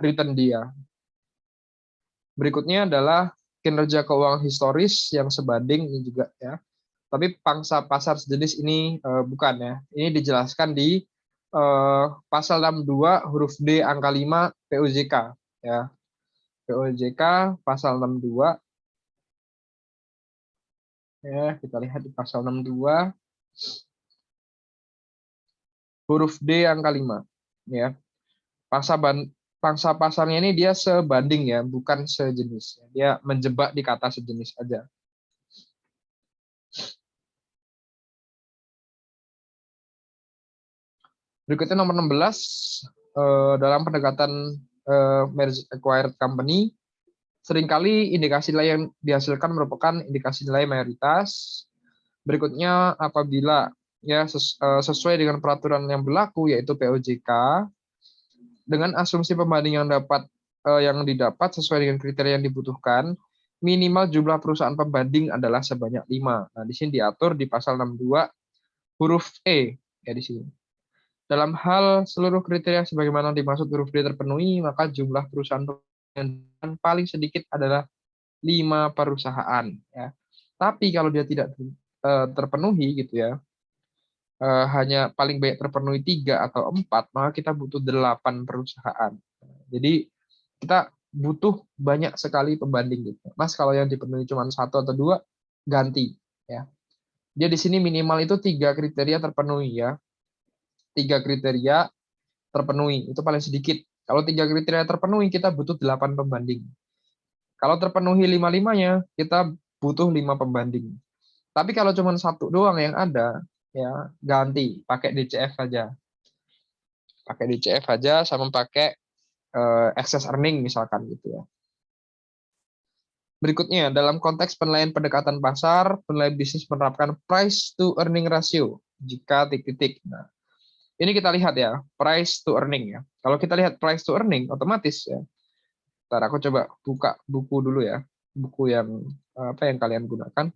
return dia. Berikutnya adalah kinerja keuangan historis yang sebanding ini juga ya. Tapi pangsa pasar sejenis ini bukan ya. Ini dijelaskan di pasal 62 huruf D angka 5 POJK ya. POJK pasal 62 ya, kita lihat di pasal 62 huruf D angka 5 ya. Pangsa pasarnya ini dia sebanding ya, bukan sejenis. Dia menjebak di kata sejenis aja. Berikutnya nomor 16, dalam pendekatan merged acquired company, seringkali indikasi nilai yang dihasilkan merupakan indikasi nilai mayoritas. Berikutnya apabila ya sesuai dengan peraturan yang berlaku yaitu POJK, dengan asumsi pembanding yang didapat sesuai dengan kriteria yang dibutuhkan, minimal jumlah perusahaan pembanding adalah sebanyak 5. Nah, di sini diatur di pasal 62 huruf E ya di sini. Dalam hal seluruh kriteria sebagaimana dimaksud huruf D terpenuhi, maka jumlah perusahaan yang paling sedikit adalah 5 perusahaan. Ya. Tapi kalau dia tidak terpenuhi gitu ya, hanya paling banyak terpenuhi 3 atau 4, maka kita butuh 8 perusahaan. Jadi kita butuh banyak sekali pembanding gitu. Mas kalau yang dipenuhi cuma 1 atau 2, ganti. Ya. Dia di sini minimal itu 3 kriteria terpenuhi ya. 3 kriteria terpenuhi, itu paling sedikit. Kalau 3 kriteria terpenuhi, kita butuh 8 pembanding. Kalau terpenuhi 5-5-nya, kita butuh 5 pembanding. Tapi kalau cuma 1 doang yang ada, ya ganti, pakai DCF saja. Pakai DCF saja sama pakai excess earning misalkan gitu ya. Berikutnya, dalam konteks penilaian pendekatan pasar, penilai bisnis menerapkan price to earning ratio jika titik-titik. Nah, ini kita lihat ya, price to earning ya. Kalau kita lihat price to earning, otomatis ya. Ntar aku coba buka buku dulu ya, buku yang apa yang kalian gunakan.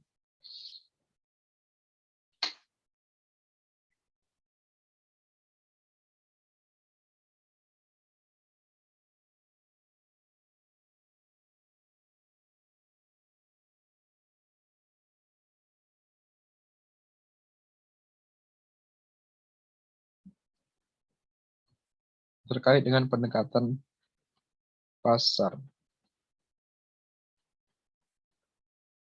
Terkait dengan pendekatan pasar.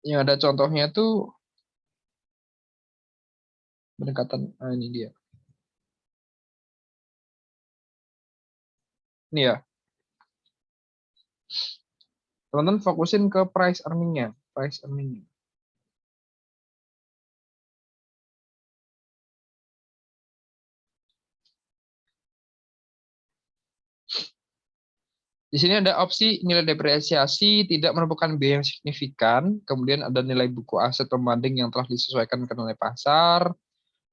Yang ada contohnya tuh pendekatan, ini dia. Ini ya. Teman-teman fokusin ke price earning-nya. Price earning-nya. Di sini ada opsi nilai depresiasi tidak merupakan biaya yang signifikan. Kemudian ada nilai buku aset pembanding yang telah disesuaikan ke nilai pasar.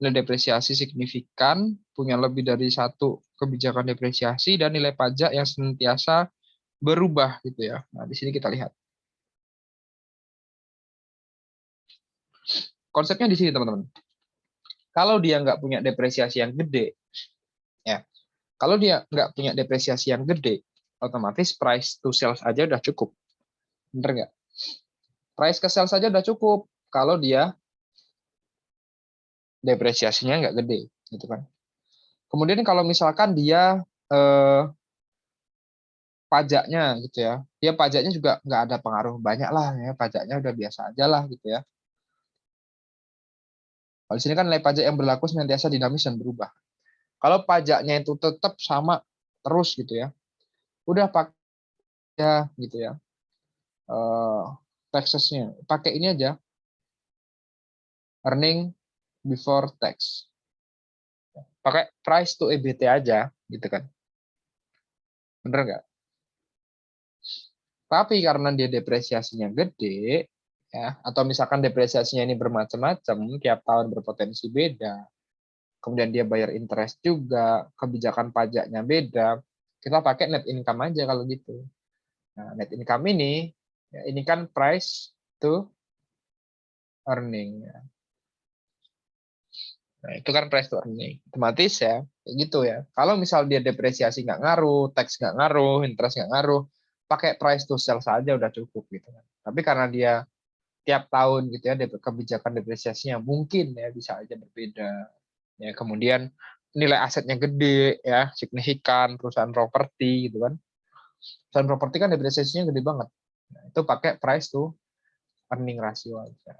Nilai depresiasi signifikan, punya lebih dari 1 kebijakan depresiasi, dan nilai pajak yang senantiasa berubah gitu ya. Nah, di sini kita lihat. Konsepnya di sini teman-teman. Kalau dia nggak punya depresiasi yang gede, ya. Kalau dia nggak punya depresiasi yang gede, otomatis price to sales aja udah cukup. Bener nggak? Price ke sales saja udah cukup kalau dia depresiasinya nggak gede, gitu kan. Kemudian kalau misalkan dia pajaknya gitu ya, dia pajaknya juga nggak ada pengaruh banyak lah ya, pajaknya udah biasa aja lah gitu ya. Kalau di sini kan nilai pajak yang berlaku senantiasa dinamis dan berubah. Kalau pajaknya itu tetap sama terus gitu ya, udah pakai ya gitu ya, taxesnya pakai ini aja, earning before tax, pakai price to EBT aja gitu kan, bener nggak? Tapi karena dia depresiasinya gede, ya, atau misalkan depresiasinya ini bermacam-macam, tiap tahun berpotensi beda, kemudian dia bayar interest juga, kebijakan pajaknya beda, kita pakai net income aja kalau gitu. Nah, net income ini, ya, ini kan price to earning. Ya. Nah, itu kan price to earning. Otomatis ya, kayak gitu ya. Kalau misal dia depresiasi nggak ngaruh, tax nggak ngaruh, interest nggak ngaruh, pakai price to sell saja udah cukup gitu kan. Tapi karena dia tiap tahun gitu ya kebijakan depresiasinya mungkin ya bisa aja berbeda ya, kemudian nilai asetnya gede ya, signifikan, perusahaan properti gitu kan, perusahaan properti kan depresiasinya gede banget, nah, itu pakai price to earning ratio aja.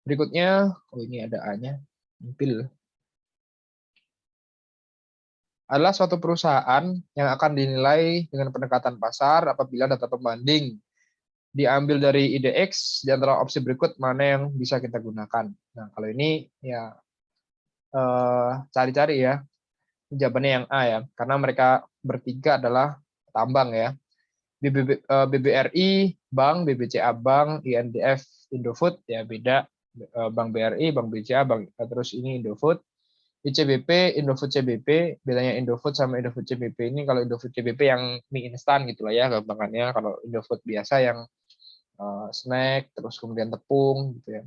Berikutnya, oh ini ada A-nya, tampil, adalah suatu perusahaan yang akan dinilai dengan pendekatan pasar apabila data pembanding diambil dari IDX di antara opsi berikut mana yang bisa kita gunakan. Nah, kalau ini ya cari-cari ya, jawabannya yang A ya, karena mereka bertiga adalah tambang ya. BBRI Bank, BBCA Bank, INDF Indofood ya beda, Bank BRI, Bank BCA, Bank terus ini Indofood. ICBP, Indofood CBP, bedanya Indofood sama Indofood CBP ini, kalau Indofood CBP yang mie instan gitu lah ya gampangannya, kalau Indofood biasa yang snack, terus kemudian tepung gitu ya.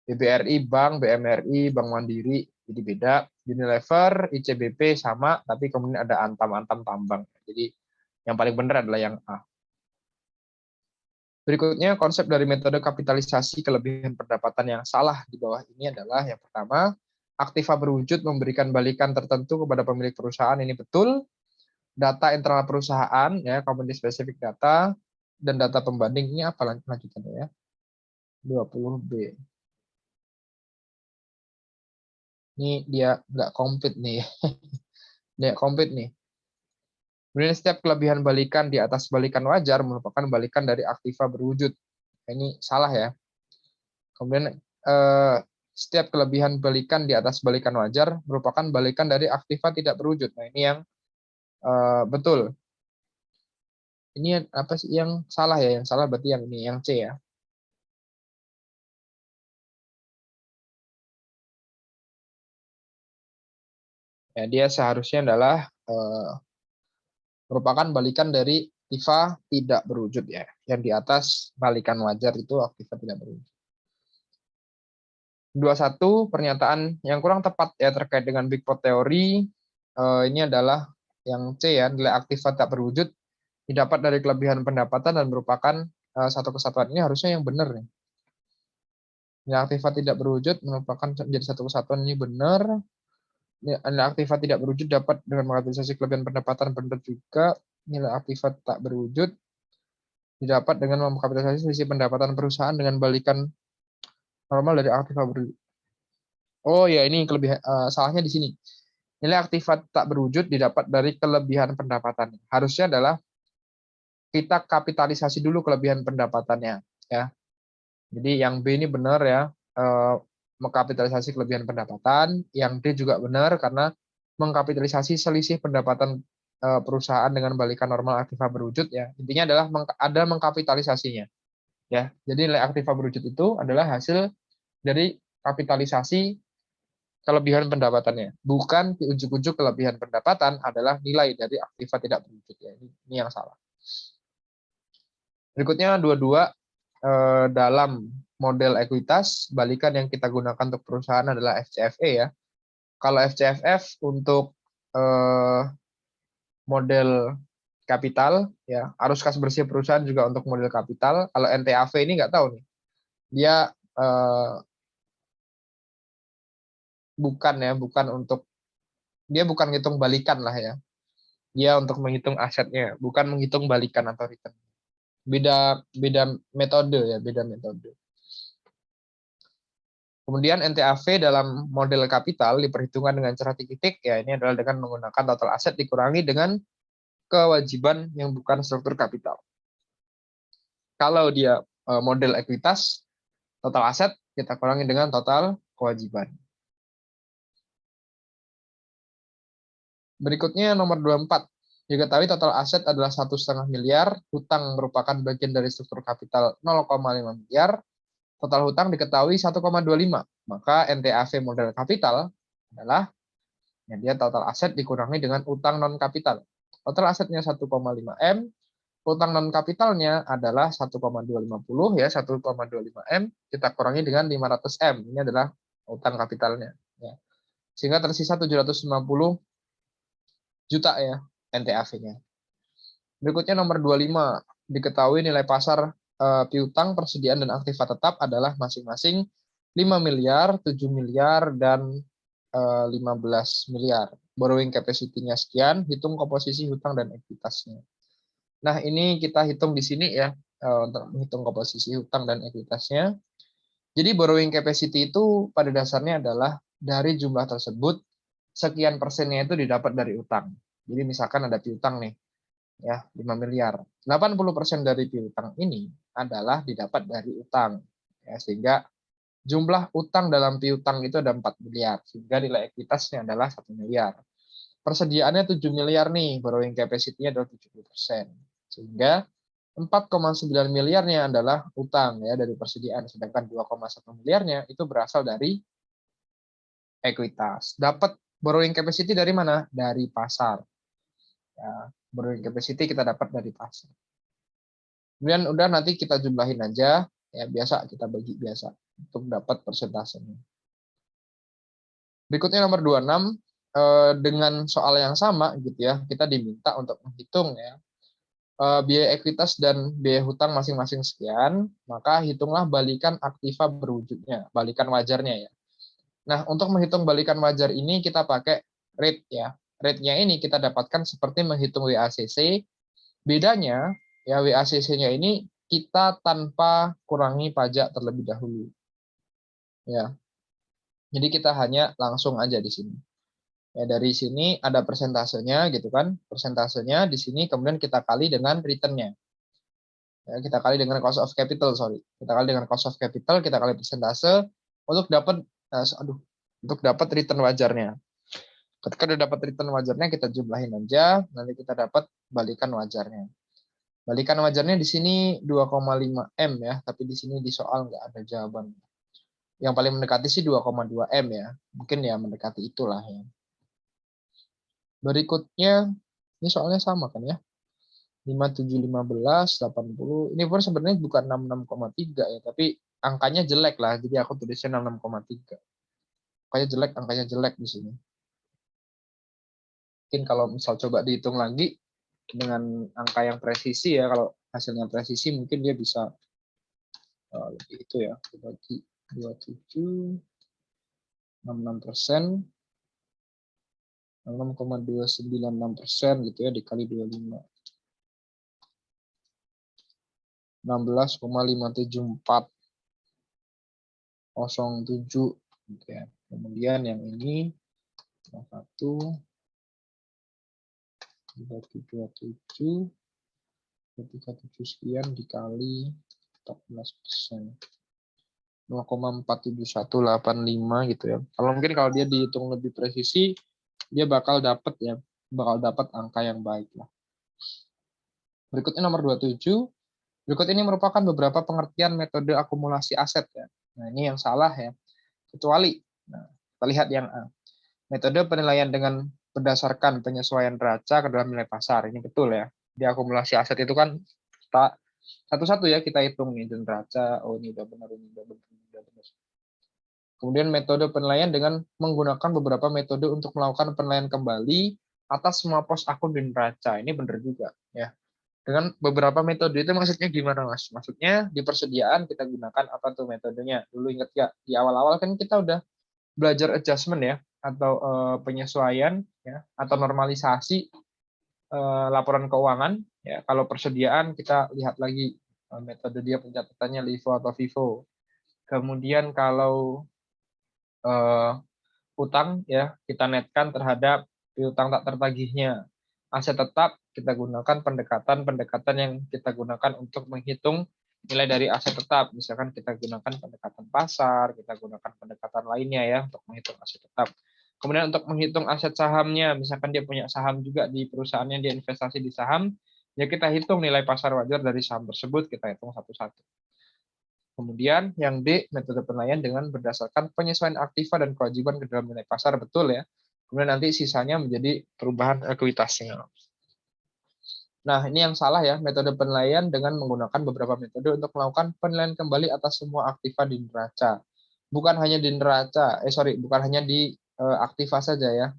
BBRI Bank, BMRI, Bank Mandiri, Jadi beda, Unilever, ICBP sama, tapi kemudian ada Antam tambang. Jadi yang paling benar adalah yang A. Berikutnya, konsep dari metode kapitalisasi kelebihan pendapatan yang salah di bawah ini adalah yang pertama, aktiva berwujud memberikan balikan tertentu kepada pemilik perusahaan, ini betul. Data internal perusahaan, ya, company specific data, dan data pembanding, ini apa lanjutannya ya? 20B. Ini dia nggak komplit nih. Nggak komplit nih. Kemudian setiap kelebihan balikan di atas balikan wajar merupakan balikan dari aktiva berwujud. Nah, ini salah ya. Kemudian setiap kelebihan balikan di atas balikan wajar merupakan balikan dari aktiva tidak berwujud. Nah, ini yang betul. Ini apa sih yang salah ya? Yang salah berarti yang ini, yang C ya. Ya, dia seharusnya adalah merupakan balikan dari aktiva tidak berwujud ya. Yang di atas balikan wajar itu aktiva tidak berwujud. 21 pernyataan yang kurang tepat ya terkait dengan Big Pot teori. Ini adalah yang C ya, nilai aktiva tak berwujud didapat dari kelebihan pendapatan dan merupakan satu kesatuan. Ini harusnya yang benar nih. Nilai aktiva tidak berwujud merupakan menjadi satu kesatuan, ini benar. Nilai aktiva tidak berwujud dapat dengan mengkapitalisasi kelebihan pendapatan, benar juga. Nilai aktiva tak berwujud didapat dengan mengkapitalisasi sisi pendapatan perusahaan dengan balikan normal dari aktiva berwujud. Oh ya, ini kelebihan salahnya di sini. Nilai aktiva tak berwujud didapat dari kelebihan pendapatan. Harusnya adalah kita kapitalisasi dulu kelebihan pendapatannya ya. Jadi yang B ini benar ya, mengkapitalisasi kelebihan pendapatan. Yang D juga benar karena mengkapitalisasi selisih pendapatan perusahaan dengan balikan normal aktiva berwujud ya. Intinya adalah ada mengkapitalisasinya ya. Jadi nilai aktiva berwujud itu adalah hasil dari kapitalisasi kelebihan pendapatannya. Bukan di ujuk-ujuk kelebihan pendapatan adalah nilai dari aktiva tidak berwujud ya. Ini yang salah. Berikutnya 22 dalam model ekuitas, balikan yang kita gunakan untuk perusahaan adalah FCFE ya. Kalau FCFF untuk model kapital ya, arus kas bersih perusahaan juga untuk model kapital. Kalau NTAV ini nggak tahu nih. Dia bukan untuk dia bukan ngitung balikan lah ya. Dia untuk menghitung asetnya, bukan menghitung balikan atau return. Beda metode ya, beda metode. Kemudian NTAV dalam model kapital diperhitungkan dengan cara titik-titik ya, ini adalah dengan menggunakan total aset dikurangi dengan kewajiban yang bukan struktur kapital. Kalau dia model ekuitas, total aset kita kurangi dengan total kewajiban. Berikutnya nomor 24. Diketahui total aset adalah 1,5 miliar, hutang merupakan bagian dari struktur kapital 0,5 miliar, total hutang diketahui 1,25. Maka NTAV model kapital adalah ya, dia total aset dikurangi dengan utang non kapital. Total asetnya 1,5 M, utang non kapitalnya adalah 1,250 ya, 1,25 M kita kurangi dengan 500 M. Ini adalah utang kapitalnya ya. Sehingga tersisa 750 juta ya NTAV-nya. Berikutnya nomor 25, diketahui nilai pasar piutang, persediaan dan aktiva tetap adalah masing-masing 5 miliar, 7 miliar dan 15 miliar. Borrowing capacity-nya sekian, hitung komposisi hutang dan ekuitasnya. Nah, ini kita hitung di sini ya untuk menghitung komposisi hutang dan ekuitasnya. Jadi borrowing capacity itu pada dasarnya adalah dari jumlah tersebut sekian persennya itu didapat dari utang. Jadi misalkan ada piutang nih, ya 5 miliar. 80% dari piutang ini adalah didapat dari utang. Ya, sehingga jumlah utang dalam piutang itu ada 4 miliar. Sehingga nilai ekuitasnya adalah 1 miliar. Persediaannya 7 miliar nih, borrowing capacity-nya adalah 70%. Sehingga 4,9 miliarnya adalah utang ya dari persediaan. Sedangkan 2,1 miliarnya itu berasal dari ekuitas. Dapat borrowing capacity dari mana? Dari pasar. Ya, borrowing capacity kita dapat dari pasar. Kemudian udah nanti kita jumlahin aja, ya biasa kita bagi biasa untuk dapat persentasenya. Berikutnya nomor 26, dengan soal yang sama gitu ya, kita diminta untuk menghitung ya biaya ekuitas dan biaya hutang masing-masing sekian, maka hitunglah balikan aktiva berwujudnya, balikan wajarnya ya. Nah, untuk menghitung balikan wajar ini kita pakai rate ya. Rate-nya ini kita dapatkan seperti menghitung WACC. Bedanya ya WACC-nya ini kita tanpa kurangi pajak terlebih dahulu. Ya. Jadi kita hanya langsung aja di sini. Ya, dari sini ada persentasenya gitu kan. Persentasenya di sini kemudian kita kali dengan return-nya. Ya, kita kali dengan cost of capital, sorry. Kita kali dengan cost of capital, kita kali persentase untuk dapat untuk dapat return wajarnya. Ketika udah dapat return wajarnya, kita jumlahin aja, nanti kita dapat balikan wajarnya. Balikan wajarnya di sini 2,5 M ya, tapi di sini di soal nggak ada jawaban. Yang paling mendekati sih 2,2 M ya. Mungkin ya mendekati itulah ya. Berikutnya, ini soalnya sama kan ya. 57, 15, 80. Ini pun sebenarnya bukan 66,3 ya, tapi angkanya jelek lah. Jadi aku tulisnya 66,3. Angkanya jelek di sini. Mungkin kalau misal coba dihitung lagi dengan angka yang presisi ya, kalau hasilnya presisi mungkin dia bisa lebih itu ya, dibagi 27, 66%, 6,296% gitu ya, dikali 25. 16,57407 gitu ya. Kemudian yang ini 1 dibagi 27 sekian dikali 14%. 0,47185 gitu ya. Kalau dia dihitung lebih presisi, dia bakal dapat angka yang baik lah. Berikutnya nomor 27. Berikut ini merupakan beberapa pengertian metode akumulasi aset ya. Nah, ini yang salah ya. Kecuali, kita lihat yang A. Metode penilaian dengan berdasarkan penyesuaian neraca ke dalam nilai pasar. Ini betul ya. Di akumulasi aset itu kan kita satu-satu ya kita hitung nih neraca. Oh, ini udah benar, ini udah benar. Kemudian metode penilaian dengan menggunakan beberapa metode untuk melakukan penilaian kembali atas semua pos akun di neraca. Ini benar juga ya. Dengan beberapa metode itu maksudnya gimana Mas? Maksudnya di persediaan kita gunakan apa tuh metodenya? Dulu ingat ya, di awal-awal kan kita udah belajar adjustment ya, atau penyesuaian ya, atau normalisasi laporan keuangan ya. Kalau persediaan kita lihat lagi metode dia pencatatannya LIFO atau FIFO. Kemudian kalau utang ya, kita netkan terhadap piutang tak tertagihnya. Aset tetap kita gunakan pendekatan yang kita gunakan untuk menghitung nilai dari aset tetap. Misalkan kita gunakan pendekatan pasar, kita gunakan pendekatan lainnya ya untuk menghitung aset tetap. Kemudian untuk menghitung aset sahamnya, misalkan dia punya saham juga di perusahaannya, dia investasi di saham, ya kita hitung nilai pasar wajar dari saham tersebut, kita hitung satu-satu. Kemudian yang D, metode penilaian dengan berdasarkan penyesuaian aktiva dan kewajiban ke dalam nilai pasar, betul ya. Kemudian nanti sisanya menjadi perubahan ekuitasnya. Nah, ini yang salah ya, metode penilaian dengan menggunakan beberapa metode untuk melakukan penilaian kembali atas semua aktiva di neraca. Bukan hanya di neraca, bukan hanya di aktiva saja ya,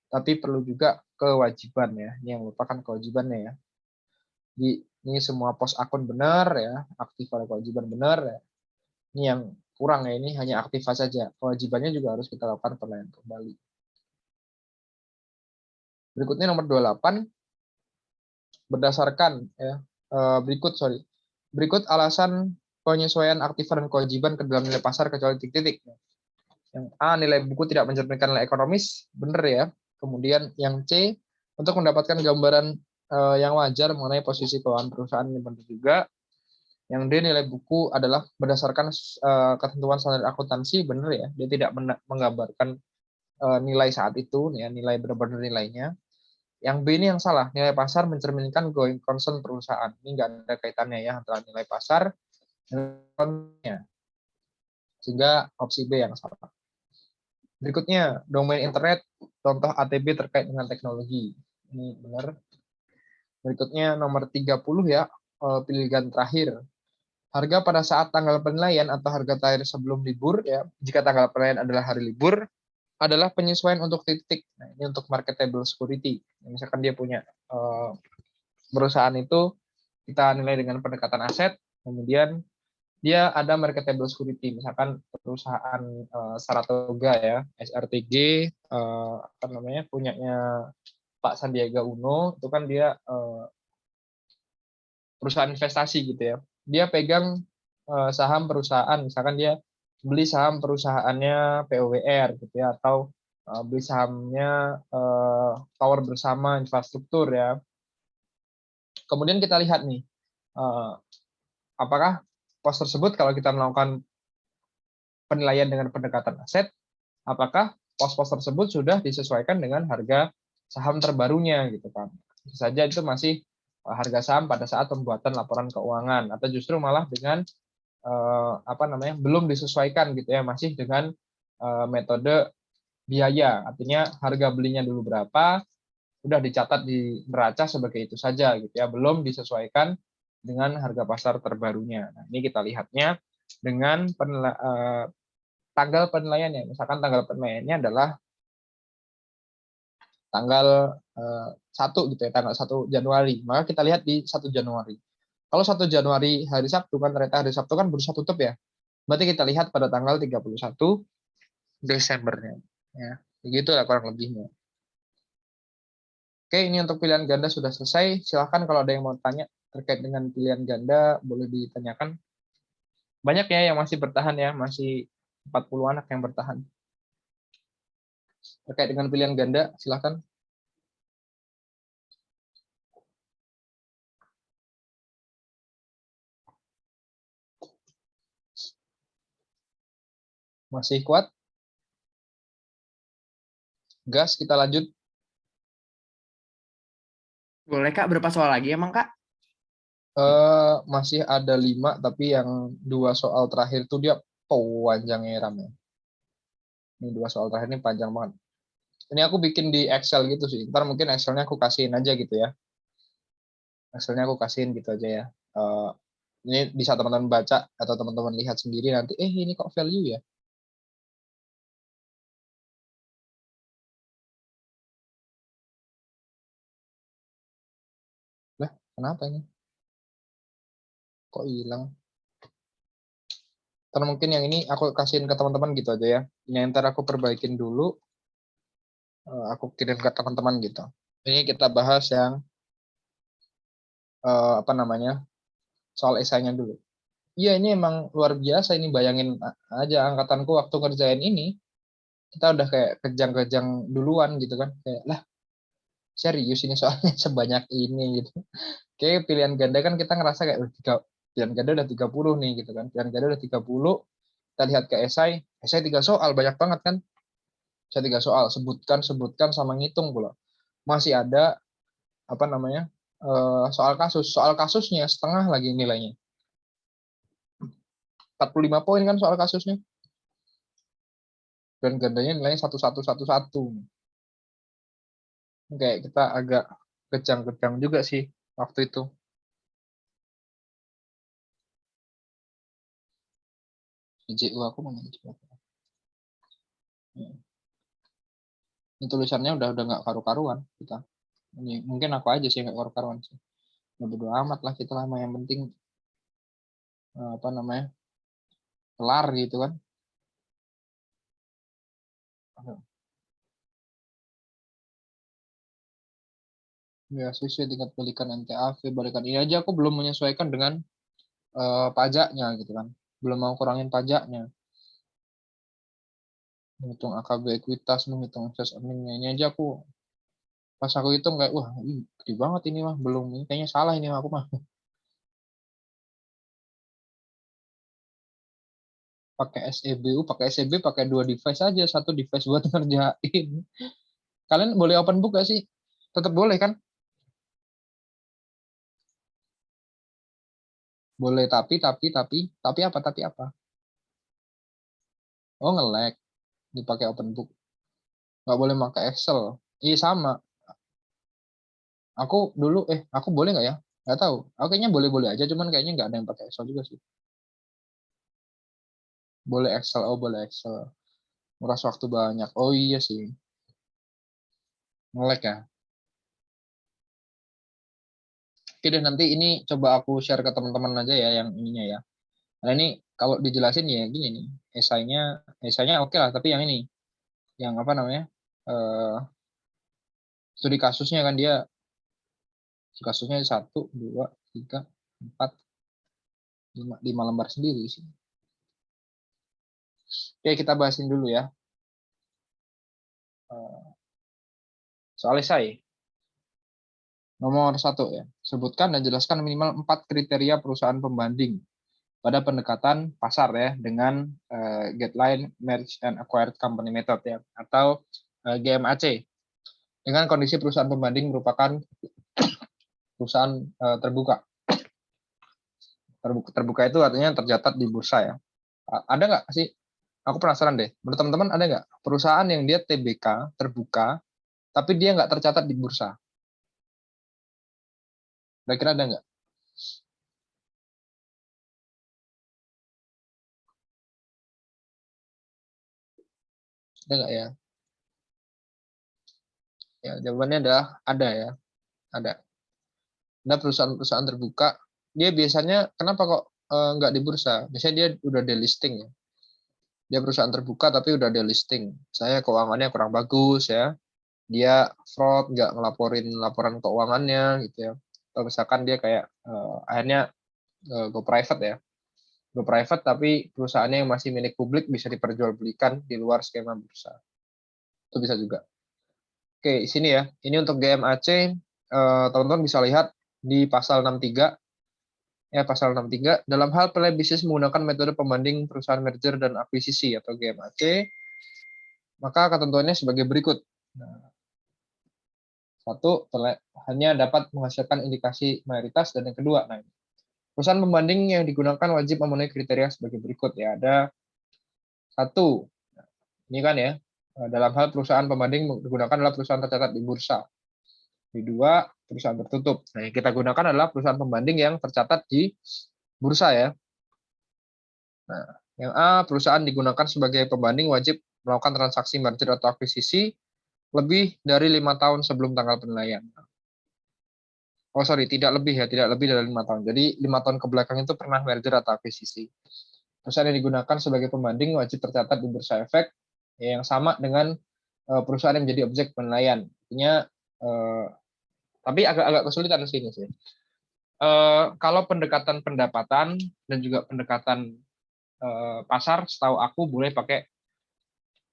tapi perlu juga kewajiban ya. Ini yang merupakan kewajibannya ya. Ini semua pos akun benar ya, aktiva dan kewajiban benar ya. Ini yang kurang ya, ini hanya aktiva saja. Kewajibannya juga harus kita lakukan penilaian kembali. Berikutnya nomor 28. Berdasarkan ya, berikut alasan penyesuaian aktiva dan kewajiban ke dalam nilai pasar kecuali titik-titik. Yang A, nilai buku tidak mencerminkan nilai ekonomis, benar ya. Kemudian yang C, untuk mendapatkan gambaran yang wajar mengenai posisi keuangan perusahaan, ini benar juga. Yang D, nilai buku adalah berdasarkan ketentuan standar akuntansi, benar ya. Dia tidak menggambarkan nilai saat itu, ya, nilai benar-benar nilainya. Yang B ini yang salah, nilai pasar mencerminkan going concern perusahaan. Ini nggak ada kaitannya ya antara nilai pasar dan nilainya. Sehingga opsi B yang salah. Berikutnya, domain internet, contoh ATB terkait dengan teknologi. Ini benar. Berikutnya nomor 30 ya, pilihan terakhir. Harga pada saat tanggal penilaian atau harga terakhir sebelum libur ya. Jika tanggal penilaian adalah hari libur, adalah penyesuaian untuk titik. Nah, ini untuk marketable security. Misalkan dia punya perusahaan itu kita nilai dengan pendekatan aset, kemudian dia ada marketable security, misalkan perusahaan Saratoga ya, SRTG, apa namanya, punyanya Pak Sandiaga Uno, itu kan dia perusahaan investasi gitu ya. Dia pegang saham perusahaan, misalkan dia beli saham perusahaannya POWR gitu ya, atau beli sahamnya Power Bersama Infrastruktur ya. Kemudian kita lihat nih, apakah pos tersebut kalau kita melakukan penilaian dengan pendekatan aset, apakah pos-pos tersebut sudah disesuaikan dengan harga saham terbarunya gitu kan. Bisa saja itu masih harga saham pada saat pembuatan laporan keuangan, atau justru malah dengan apa namanya, belum disesuaikan gitu ya, masih dengan metode biaya, artinya harga belinya dulu berapa, sudah dicatat di neraca sebagai itu saja gitu ya, belum disesuaikan dengan harga pasar terbarunya. Nah, ini kita lihatnya dengan tanggal penilaiannya. Misalkan tanggal penilaiannya adalah tanggal 1 gitu ya, tanggal 1 Januari. Maka kita lihat di 1 Januari. Kalau 1 Januari hari Sabtu kan, ternyata hari Sabtu kan bursa tutup ya. Berarti kita lihat pada tanggal 31 Desembernya. Ya, begitu lah kurang lebihnya. Oke, ini untuk pilihan ganda sudah selesai. Silahkan kalau ada yang mau tanya terkait dengan pilihan ganda, boleh ditanyakan. Banyak ya yang masih bertahan ya, masih 40 anak yang bertahan. Terkait dengan pilihan ganda, silahkan. Masih kuat? Gas, kita lanjut. Boleh Kak, berapa soal lagi emang Kak? Masih ada 5, tapi yang 2 soal terakhir itu dia panjangnya ramai. Ini 2 soal terakhir ini panjang banget. Ini aku bikin di Excel gitu sih. Ntar mungkin Excelnya aku kasihin aja gitu ya. Excelnya aku kasihin gitu aja ya. Ini bisa teman-teman baca atau teman-teman lihat sendiri nanti. Ini kok value ya? Lah, kenapa ini? Kok hilang? Ntar mungkin yang ini aku kasihin ke teman-teman gitu aja ya. Yang ntar aku perbaikin dulu. Aku kirim ke teman-teman gitu. Ini kita bahas yang apa namanya, soal esainya dulu. Iya, ini emang luar biasa. Ini bayangin aja angkatanku waktu ngerjain ini, kita udah kayak kejang-kejang duluan gitu kan. Kayak lah, serius ini soalnya sebanyak ini gitu. Kayak pilihan ganda kan kita ngerasa kayak pilihan ganda udah 30 nih gitu kan. Pilihan ganda udah 30. Kita lihat ke esai 3 soal, banyak banget kan. Saya 3 soal, sebutkan sama ngitung pula. Masih ada apa namanya? Soal kasus. Soal kasusnya setengah lagi nilainya. 45 poin kan soal kasusnya. Dan gandanya nilainya 1111. Kayak kita agak kejang-kejang juga sih waktu itu. JU aku mana coba. Ini tulisannya udah nggak karu-karuan kita. Ini mungkin aku aja sih nggak karu-karuan sih. Nggak bodo amat lah, kita lama yang penting apa namanya, kelar gitu kan. Ya, siswa tingkat balikan NTAV, balikan ini aja aku belum menyesuaikan dengan pajaknya gitu kan. Belum mau kurangin pajaknya. Menghitung AKB ekuitas, menghitung excess earningnya. Ini aja aku pas aku hitung kayak wah ini gede banget ini mah, belum, ini kayaknya salah ini aku mah. Pakai SEBU, pakai 2 device aja, 1 device buat ngerjain. Kalian boleh open book gak sih? Tetap boleh kan? Boleh, tapi apa? Tapi apa? Oh, nge-lag. Dipakai open book. Nggak boleh pakai Excel. Iya, sama. Aku dulu, aku boleh nggak ya? Nggak tahu. Aku kayaknya boleh-boleh aja, cuman kayaknya nggak ada yang pakai Excel juga sih. Boleh Excel, oh boleh Excel. nguras waktu banyak. Oh iya sih, nge-lag ya. Oke deh, nanti ini coba aku share ke teman-teman aja ya yang ininya ya. Nah ini kalau dijelasin ya gini nih, esainya oke lah, tapi yang ini, yang apa namanya, eh, studi kasusnya kan dia, kasusnya 1, 2, 3, 4, 5, 5 lembar sendiri sih. Oke, kita bahasin dulu ya. Soal esai. Nomor 1 ya, sebutkan dan jelaskan minimal 4 kriteria perusahaan pembanding pada pendekatan pasar ya dengan Get Line, Merge and Acquired Company Method ya, atau GMAC. Dengan kondisi perusahaan pembanding merupakan perusahaan terbuka. Terbuka itu artinya tercatat di bursa ya. Ada nggak sih? Aku penasaran deh. Menurut teman-teman ada nggak perusahaan yang dia TBK terbuka, tapi dia nggak tercatat di bursa? Kira-kira ada nggak? Ada nggak ya? Ya, jawabannya adalah ada ya. Ada. Ada perusahaan-perusahaan terbuka. Dia biasanya kenapa kok nggak di bursa? Biasanya dia udah delisting ya. Dia perusahaan terbuka tapi udah delisting. Saya keuangannya kurang bagus ya. Dia fraud, nggak ngelaporin laporan keuangannya gitu ya. Atau misalkan dia kayak akhirnya go private ya. Go private tapi perusahaannya yang masih milik publik bisa diperjualbelikan di luar skema bursa. Itu bisa juga. Oke, sini ya. Ini untuk GMAC, teman-teman bisa lihat di pasal 63. Ya, pasal 63, dalam hal play bisnis menggunakan metode pembanding perusahaan merger dan akuisisi atau GMAC, maka ketentuannya sebagai berikut. Nah, 1, hanya dapat menghasilkan indikasi mayoritas, dan yang kedua, nah, perusahaan pembanding yang digunakan wajib memenuhi kriteria sebagai berikut ya. Ada 1, ini kan ya, dalam hal perusahaan pembanding digunakan adalah perusahaan tercatat di bursa. Di 2, perusahaan tertutup. Nah, yang kita gunakan adalah perusahaan pembanding yang tercatat di bursa ya. Nah, yang A, perusahaan digunakan sebagai pembanding wajib melakukan transaksi merger atau akuisisi lebih dari 5 tahun sebelum tanggal penilaian. Oh sorry, tidak lebih ya, tidak lebih dari 5 tahun. Jadi 5 tahun ke belakang itu pernah merger atau akuisisi. Perusahaan yang digunakan sebagai pembanding wajib tercatat di Bursa Efek yang sama dengan perusahaan yang menjadi objek penilaian. Artinya, tapi agak kesulitan di sini sih. Kalau pendekatan pendapatan dan juga pendekatan pasar, setahu aku boleh pakai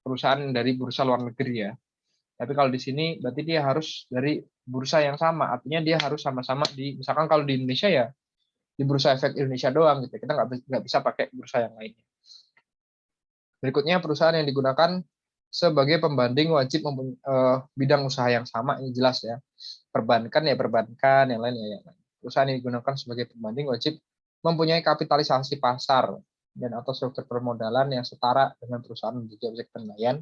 perusahaan dari bursa luar negeri ya. Tapi kalau di sini berarti dia harus dari bursa yang sama. Artinya dia harus sama-sama di, misalkan kalau di Indonesia ya di Bursa Efek Indonesia doang gitu. Kita nggak bisa pakai bursa yang lainnya. Berikutnya, perusahaan yang digunakan sebagai pembanding wajib bidang usaha yang sama, ini jelas ya. Perbankan ya perbankan, yang lain ya yang lain. Perusahaan yang digunakan sebagai pembanding wajib mempunyai kapitalisasi pasar dan atau struktur permodalan yang setara dengan perusahaan menjadi objek penilaian.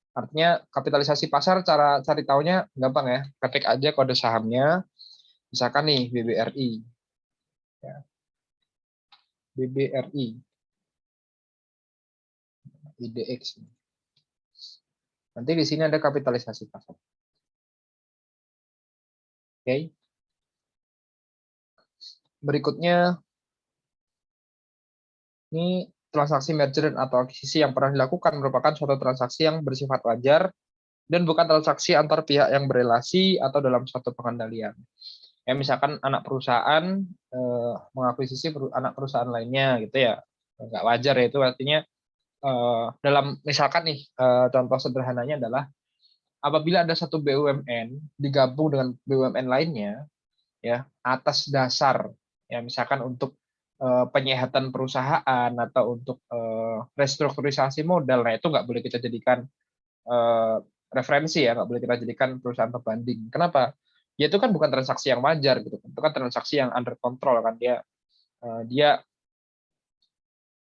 Artinya kapitalisasi pasar, cara cari taunya gampang ya. Ketik aja kode sahamnya, misalkan nih BBRI. Ya. BBRI. IDX. Nanti di sini ada kapitalisasi pasar. Oke. Berikutnya, ini transaksi merger atau akuisisi yang pernah dilakukan merupakan suatu transaksi yang bersifat wajar dan bukan transaksi antar pihak yang berelasi atau dalam suatu pengendalian. Ya, misalkan anak perusahaan mengakuisisi anak perusahaan lainnya gitu ya, nggak wajar ya, itu artinya dalam misalkan nih contoh sederhananya adalah apabila ada satu BUMN digabung dengan BUMN lainnya ya atas dasar ya misalkan untuk penyehatan perusahaan atau untuk restrukturisasi modal, nah itu nggak boleh kita jadikan referensi ya, nggak boleh kita jadikan perusahaan pembanding. Kenapa? Ya itu kan bukan transaksi yang wajar gitu, itu kan transaksi yang under control kan, dia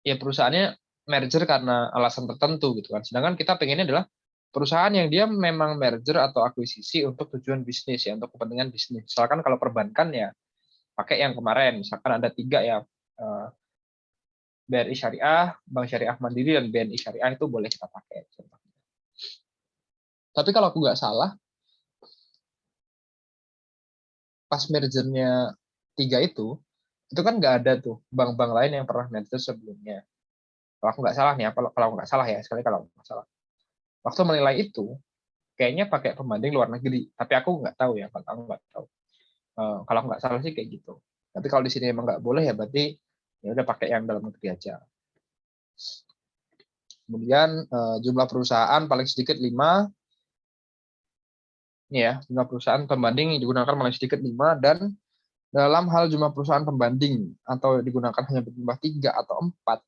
ya perusahaannya merger karena alasan tertentu gitu kan. Sedangkan kita pengennya adalah perusahaan yang dia memang merger atau akuisisi untuk tujuan bisnis ya, untuk kepentingan bisnis. Misalkan kalau perbankan ya pakai yang kemarin, misalkan ada 3 ya, BRI Syariah, Bank Syariah Mandiri, dan BNI Syariah itu boleh kita pakai. Tapi kalau aku nggak salah, pas mergernya 3 itu kan nggak ada tuh bank-bank lain yang pernah merger sebelumnya. Kalau aku nggak salah nih, kalau nggak salah ya, sekali kalau nggak salah. Waktu menilai itu, kayaknya pakai pembanding luar negeri. Tapi aku nggak tahu ya, kalau aku nggak tahu. Kalau nggak salah sih kayak gitu. Tapi kalau di sini emang nggak boleh ya, berarti ya udah pakai yang dalam negeri aja. Kemudian jumlah perusahaan paling sedikit 5. Ini ya, jumlah perusahaan pembanding yang digunakan paling sedikit 5, dan dalam hal jumlah perusahaan pembanding atau digunakan hanya berjumlah 3 atau 4,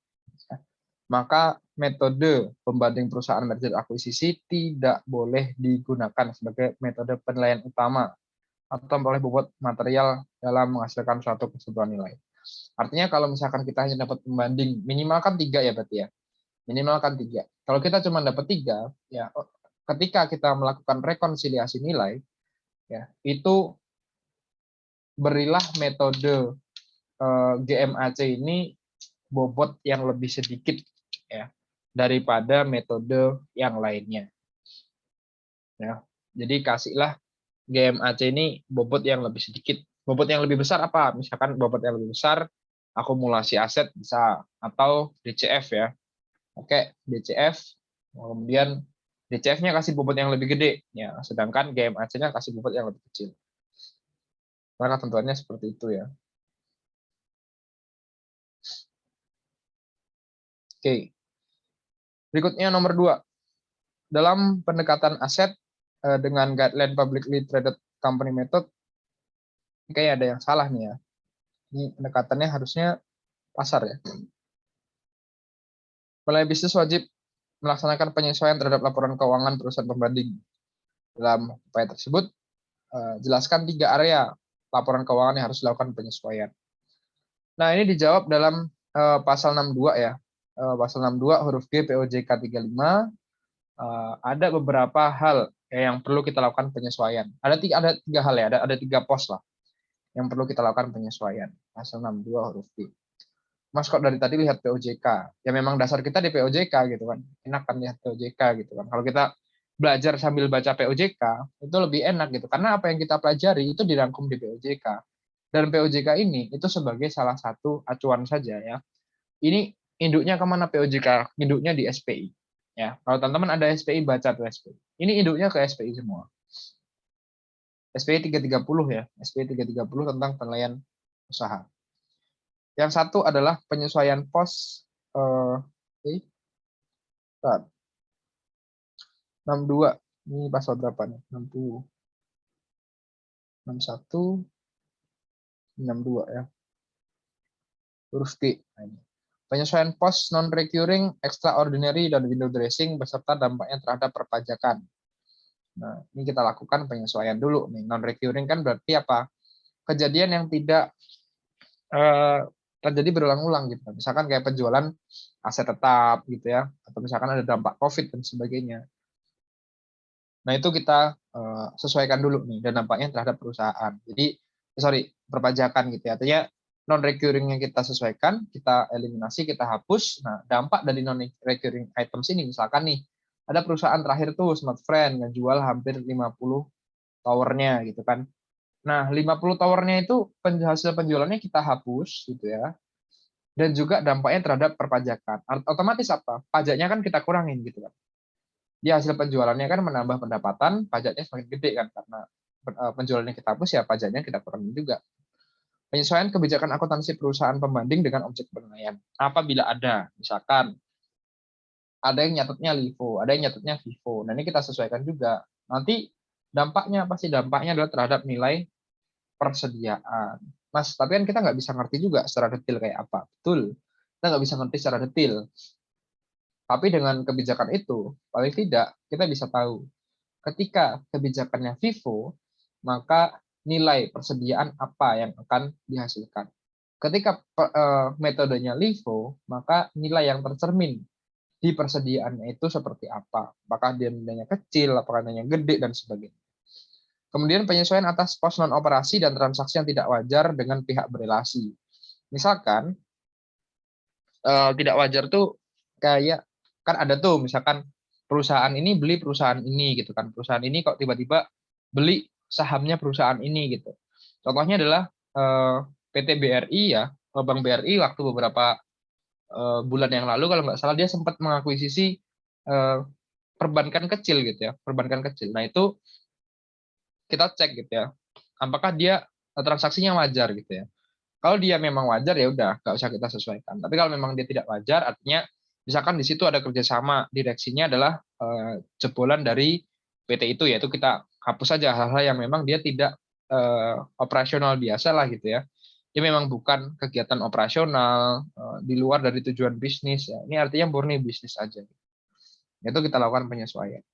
maka metode pembanding perusahaan merger akuisisi tidak boleh digunakan sebagai metode penilaian utama atau oleh bobot material dalam menghasilkan suatu kesimpulan nilai. Artinya kalau misalkan kita hanya dapat pembanding minimal kan 3 ya berarti ya. Minimal kan 3. Kalau kita cuma dapat 3, ya ketika kita melakukan rekonsiliasi nilai, ya itu berilah metode GMAC ini bobot yang lebih sedikit ya daripada metode yang lainnya. Ya, jadi kasihlah GMAC ini bobot yang lebih sedikit. Bobot yang lebih besar apa? Misalkan bobot yang lebih besar akumulasi aset bisa, atau DCF ya. Oke, DCF, kemudian DCF-nya kasih bobot yang lebih gede, ya, sedangkan GMAC-nya kasih bobot yang lebih kecil. Maka tentuannya seperti itu ya. Oke. Berikutnya nomor 2. Dalam pendekatan aset dengan guideline publicly traded company method, ini kayak ada yang salah nih ya. Ini pendekatannya harusnya pasar ya. Mulai bisnis wajib melaksanakan penyesuaian terhadap laporan keuangan perusahaan pembanding. Dalam upaya tersebut, jelaskan 3 area laporan keuangan yang harus dilakukan penyesuaian. Nah, ini dijawab dalam pasal 62 ya. Pasal 62 huruf G POJK 35, ada beberapa hal yang perlu kita lakukan penyesuaian. Ada 3 hal ya, ada 3 pos lah yang perlu kita lakukan penyesuaian. Pasal 62 huruf G. Mas kok dari tadi lihat POJK? Ya memang dasar kita di POJK gitu kan. Enak kan lihat POJK gitu kan. Kalau kita belajar sambil baca POJK, itu lebih enak gitu. Karena apa yang kita pelajari itu dirangkum di POJK. Dan POJK ini itu sebagai salah satu acuan saja ya. Ini induknya kemana POJK? Induknya di SPI. Ya, kalau teman-teman ada SPI, baca tuh SPI. Ini induknya ke SPI semua. SPI 330 ya. SPI 330 tentang penilaian usaha. Yang satu adalah penyesuaian pos 62. Ini pasal berapa nih? 60. 61 62 ya. Huruf D. Nah, ini. Penyesuaian pos non-recurring, extraordinary, dan window dressing beserta dampaknya terhadap perpajakan. Nah, ini kita lakukan penyesuaian dulu nih. Non-recurring kan berarti apa? Kejadian yang tidak terjadi berulang-ulang gitu. Misalkan kayak penjualan aset tetap gitu ya, atau misalkan ada dampak COVID dan sebagainya. Nah, itu kita sesuaikan dulu nih dan dampaknya terhadap perusahaan. Jadi perpajakan gitu ya. Artinya non-recurring yang kita sesuaikan, kita eliminasi, kita hapus. Nah, dampak dari non-recurring items ini misalkan nih, ada perusahaan terakhir tuh Smart Friend yang jual hampir 50 towernya gitu kan. Nah, 50 towernya itu hasil penjualannya kita hapus gitu ya. Dan juga dampaknya terhadap perpajakan. Otomatis apa? Pajaknya kan kita kurangin gitu kan. Dia hasil penjualannya kan menambah pendapatan, pajaknya semakin gede kan, karena penjualannya kita hapus ya pajaknya kita kurangin juga. Penyesuaian kebijakan akuntansi perusahaan pembanding dengan objek penilaian. Apabila ada, misalkan ada yang nyatetnya LIFO, ada yang nyatetnya FIFO. Nah, ini kita sesuaikan juga. Nanti dampaknya apa sih? Dampaknya adalah terhadap nilai persediaan. Mas, tapi kan kita nggak bisa ngerti juga secara detail kayak apa. Betul, kita nggak bisa ngerti secara detail. Tapi dengan kebijakan itu, paling tidak kita bisa tahu. Ketika kebijakannya FIFO, maka nilai persediaan apa yang akan dihasilkan. Ketika metodenya LIFO, maka nilai yang tercermin di persediaannya itu seperti apa. Apakah dia nilainya kecil, apakah nilainya gede, dan sebagainya. Kemudian penyesuaian atas pos non-operasi dan transaksi yang tidak wajar dengan pihak berelasi. Misalkan, tidak wajar tuh kayak kan ada tuh misalkan perusahaan ini beli perusahaan ini gitu kan. Perusahaan ini kok tiba-tiba beli sahamnya perusahaan ini gitu. Contohnya adalah PT BRI ya, Bank BRI waktu beberapa bulan yang lalu kalau nggak salah dia sempat mengakuisisi perbankan kecil gitu ya, perbankan kecil. Nah itu kita cek gitu ya, apakah dia transaksinya wajar gitu ya. Kalau dia memang wajar ya udah nggak usah kita sesuaikan. Tapi kalau memang dia tidak wajar, artinya misalkan di situ ada kerjasama direksinya adalah jebolan dari PT itu, yaitu kita hapus saja hal-hal yang memang dia tidak operasional biasa lah gitu ya. Dia memang bukan kegiatan operasional di luar dari tujuan bisnis ya. Ini artinya murni bisnis aja. Itu kita lakukan penyesuaian.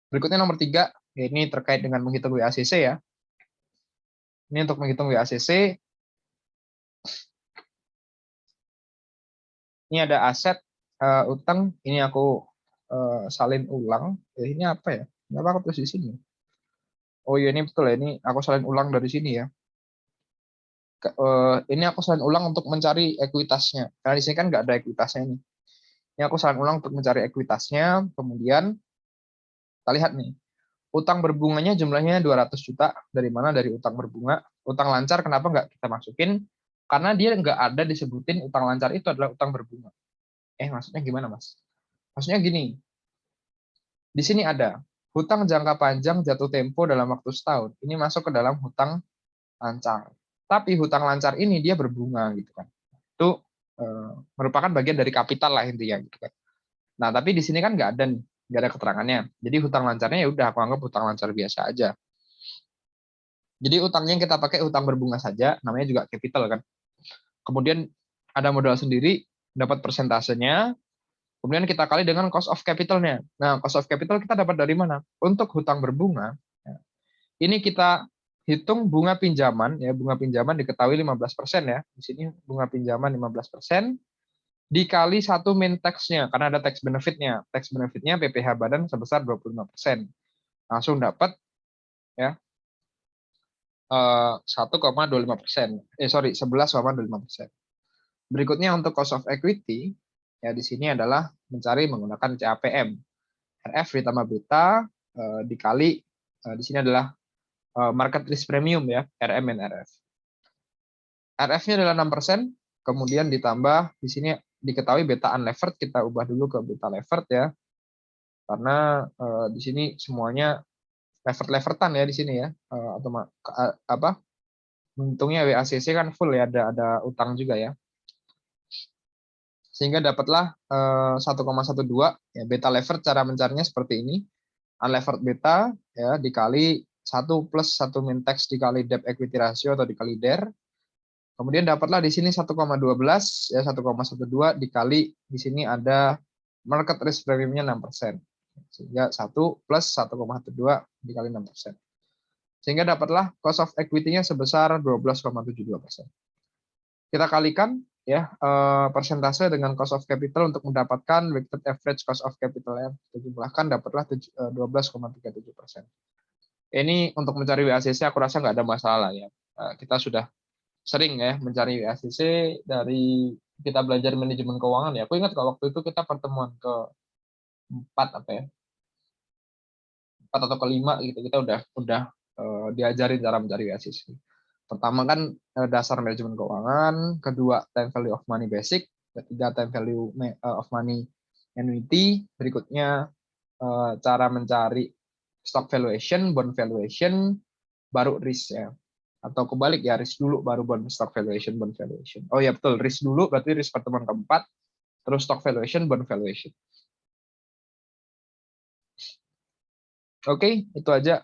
Berikutnya nomor 3, ini terkait dengan menghitung WACC ya. Ini untuk menghitung WACC. Ini ada aset utang, ini aku salin ulang. Ini apa ya? Kenapa aku tulis di sini? Oh iya ini betul ya, ini aku salin ulang dari sini ya. Ini aku salin ulang untuk mencari ekuitasnya. Karena di sini kan nggak ada ekuitasnya ini. Ini aku salin ulang untuk mencari ekuitasnya. Kemudian kita lihat nih, utang berbunganya jumlahnya 200 juta. Dari mana? Dari utang berbunga. Utang lancar kenapa nggak kita masukin? Karena dia nggak ada disebutin utang lancar itu adalah utang berbunga. Maksudnya gimana, Mas? Maksudnya gini, di sini ada hutang jangka panjang jatuh tempo dalam waktu setahun. Ini masuk ke dalam hutang lancar. Tapi hutang lancar ini dia berbunga gitu kan. Itu merupakan bagian dari kapital lah intinya gitu kan. Nah, tapi di sini kan nggak ada nih, nggak ada keterangannya. Jadi hutang lancarnya ya udah aku anggap hutang lancar biasa aja. Jadi utangnya yang kita pakai hutang berbunga saja, namanya juga capital kan. Kemudian ada modal sendiri, dapat persentasenya, kemudian kita kali dengan cost of capital-nya. Nah, cost of capital kita dapat dari mana? Untuk hutang berbunga, ini kita hitung bunga pinjaman, ya bunga pinjaman diketahui 15% ya. Di sini bunga pinjaman 15%, dikali 1 min tax-nya, karena ada tax benefit-nya. Tax benefit-nya PPh badan sebesar 25%. Langsung dapat ya 1,25%. 11,25%. Berikutnya untuk cost of equity, ya di sini adalah mencari menggunakan CAPM. RF ditambah beta dikali di sini adalah market risk premium ya, RM dan RF. RF-nya adalah 6%, kemudian ditambah di sini diketahui beta unlevered, kita ubah dulu ke beta levered ya. Karena di sini semuanya levered-leverdan ya di sini ya. Atau untungnya WACC kan full ya, ada utang juga ya. Sehingga dapatlah 1,12 ya, beta levered cara mencarinya seperti ini. Unlevered beta ya dikali 1 plus 1 min tax dikali debt equity ratio atau dikali DER. Kemudian dapatlah di sini 1,12 ya 1,12 dikali di sini ada market risk premiumnya 6%. Sehingga 1 plus 1,12 dikali 6%. Sehingga dapatlah cost of equity-nya sebesar 12,72%. Kita kalikan ya persentase dengan cost of capital untuk mendapatkan weighted average cost of capital yang dijumlahkan dapatlah 12,37%. Ini untuk mencari WACC aku rasa nggak ada masalah ya. Kita sudah sering ya mencari WACC dari kita belajar manajemen keuangan ya. Aku ingat kalau waktu itu kita pertemuan ke-4 4 atau ke-5 gitu, kita udah diajarin cara mencari WACC. Pertama kan dasar manajemen keuangan, kedua time value of money basic, ketiga time value of money annuity, berikutnya cara mencari stock valuation, bond valuation, baru risk ya. Atau kebalik ya, risk dulu baru stock valuation, bond valuation. Oh ya betul, risk dulu berarti risk pertemuan ke-4, terus stock valuation, bond valuation. Oke, itu aja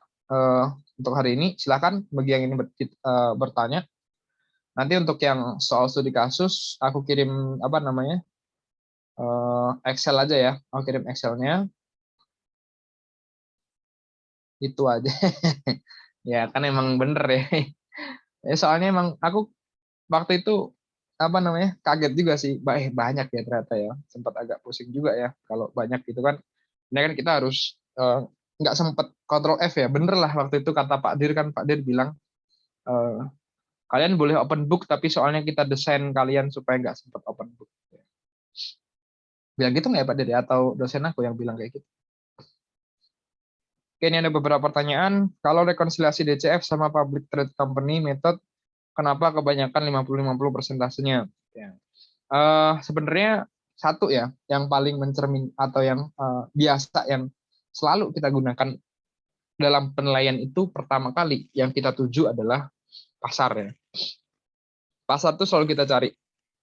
untuk hari ini. Silakan bagi yang ingin bertanya. Nanti untuk yang soal studi kasus, aku kirim Excel aja ya. Aku kirim Excel-nya. Itu aja. Ya kan emang bener ya. Soalnya emang aku waktu itu kaget juga sih. Banyak ya ternyata ya. Sempat agak pusing juga ya kalau banyak gitu kan. Ini kan kita harus nggak sempat Ctrl F ya. Bener lah waktu itu kata Pak Dir kan, Pak Dir bilang Kalian boleh open book, tapi soalnya kita desain kalian supaya nggak sempat open book. Bilang gitu nggak ya Pak Dede? Atau dosen aku yang bilang kayak gitu? Oke, ini ada beberapa pertanyaan. Kalau rekonsiliasi DCF sama public trade company method, kenapa kebanyakan 50-50 persentasenya? Ya. Sebenarnya satu ya, yang paling mencermin atau yang biasa yang selalu kita gunakan dalam penilaian itu pertama kali yang kita tuju adalah pasar ya. Pasar itu selalu kita cari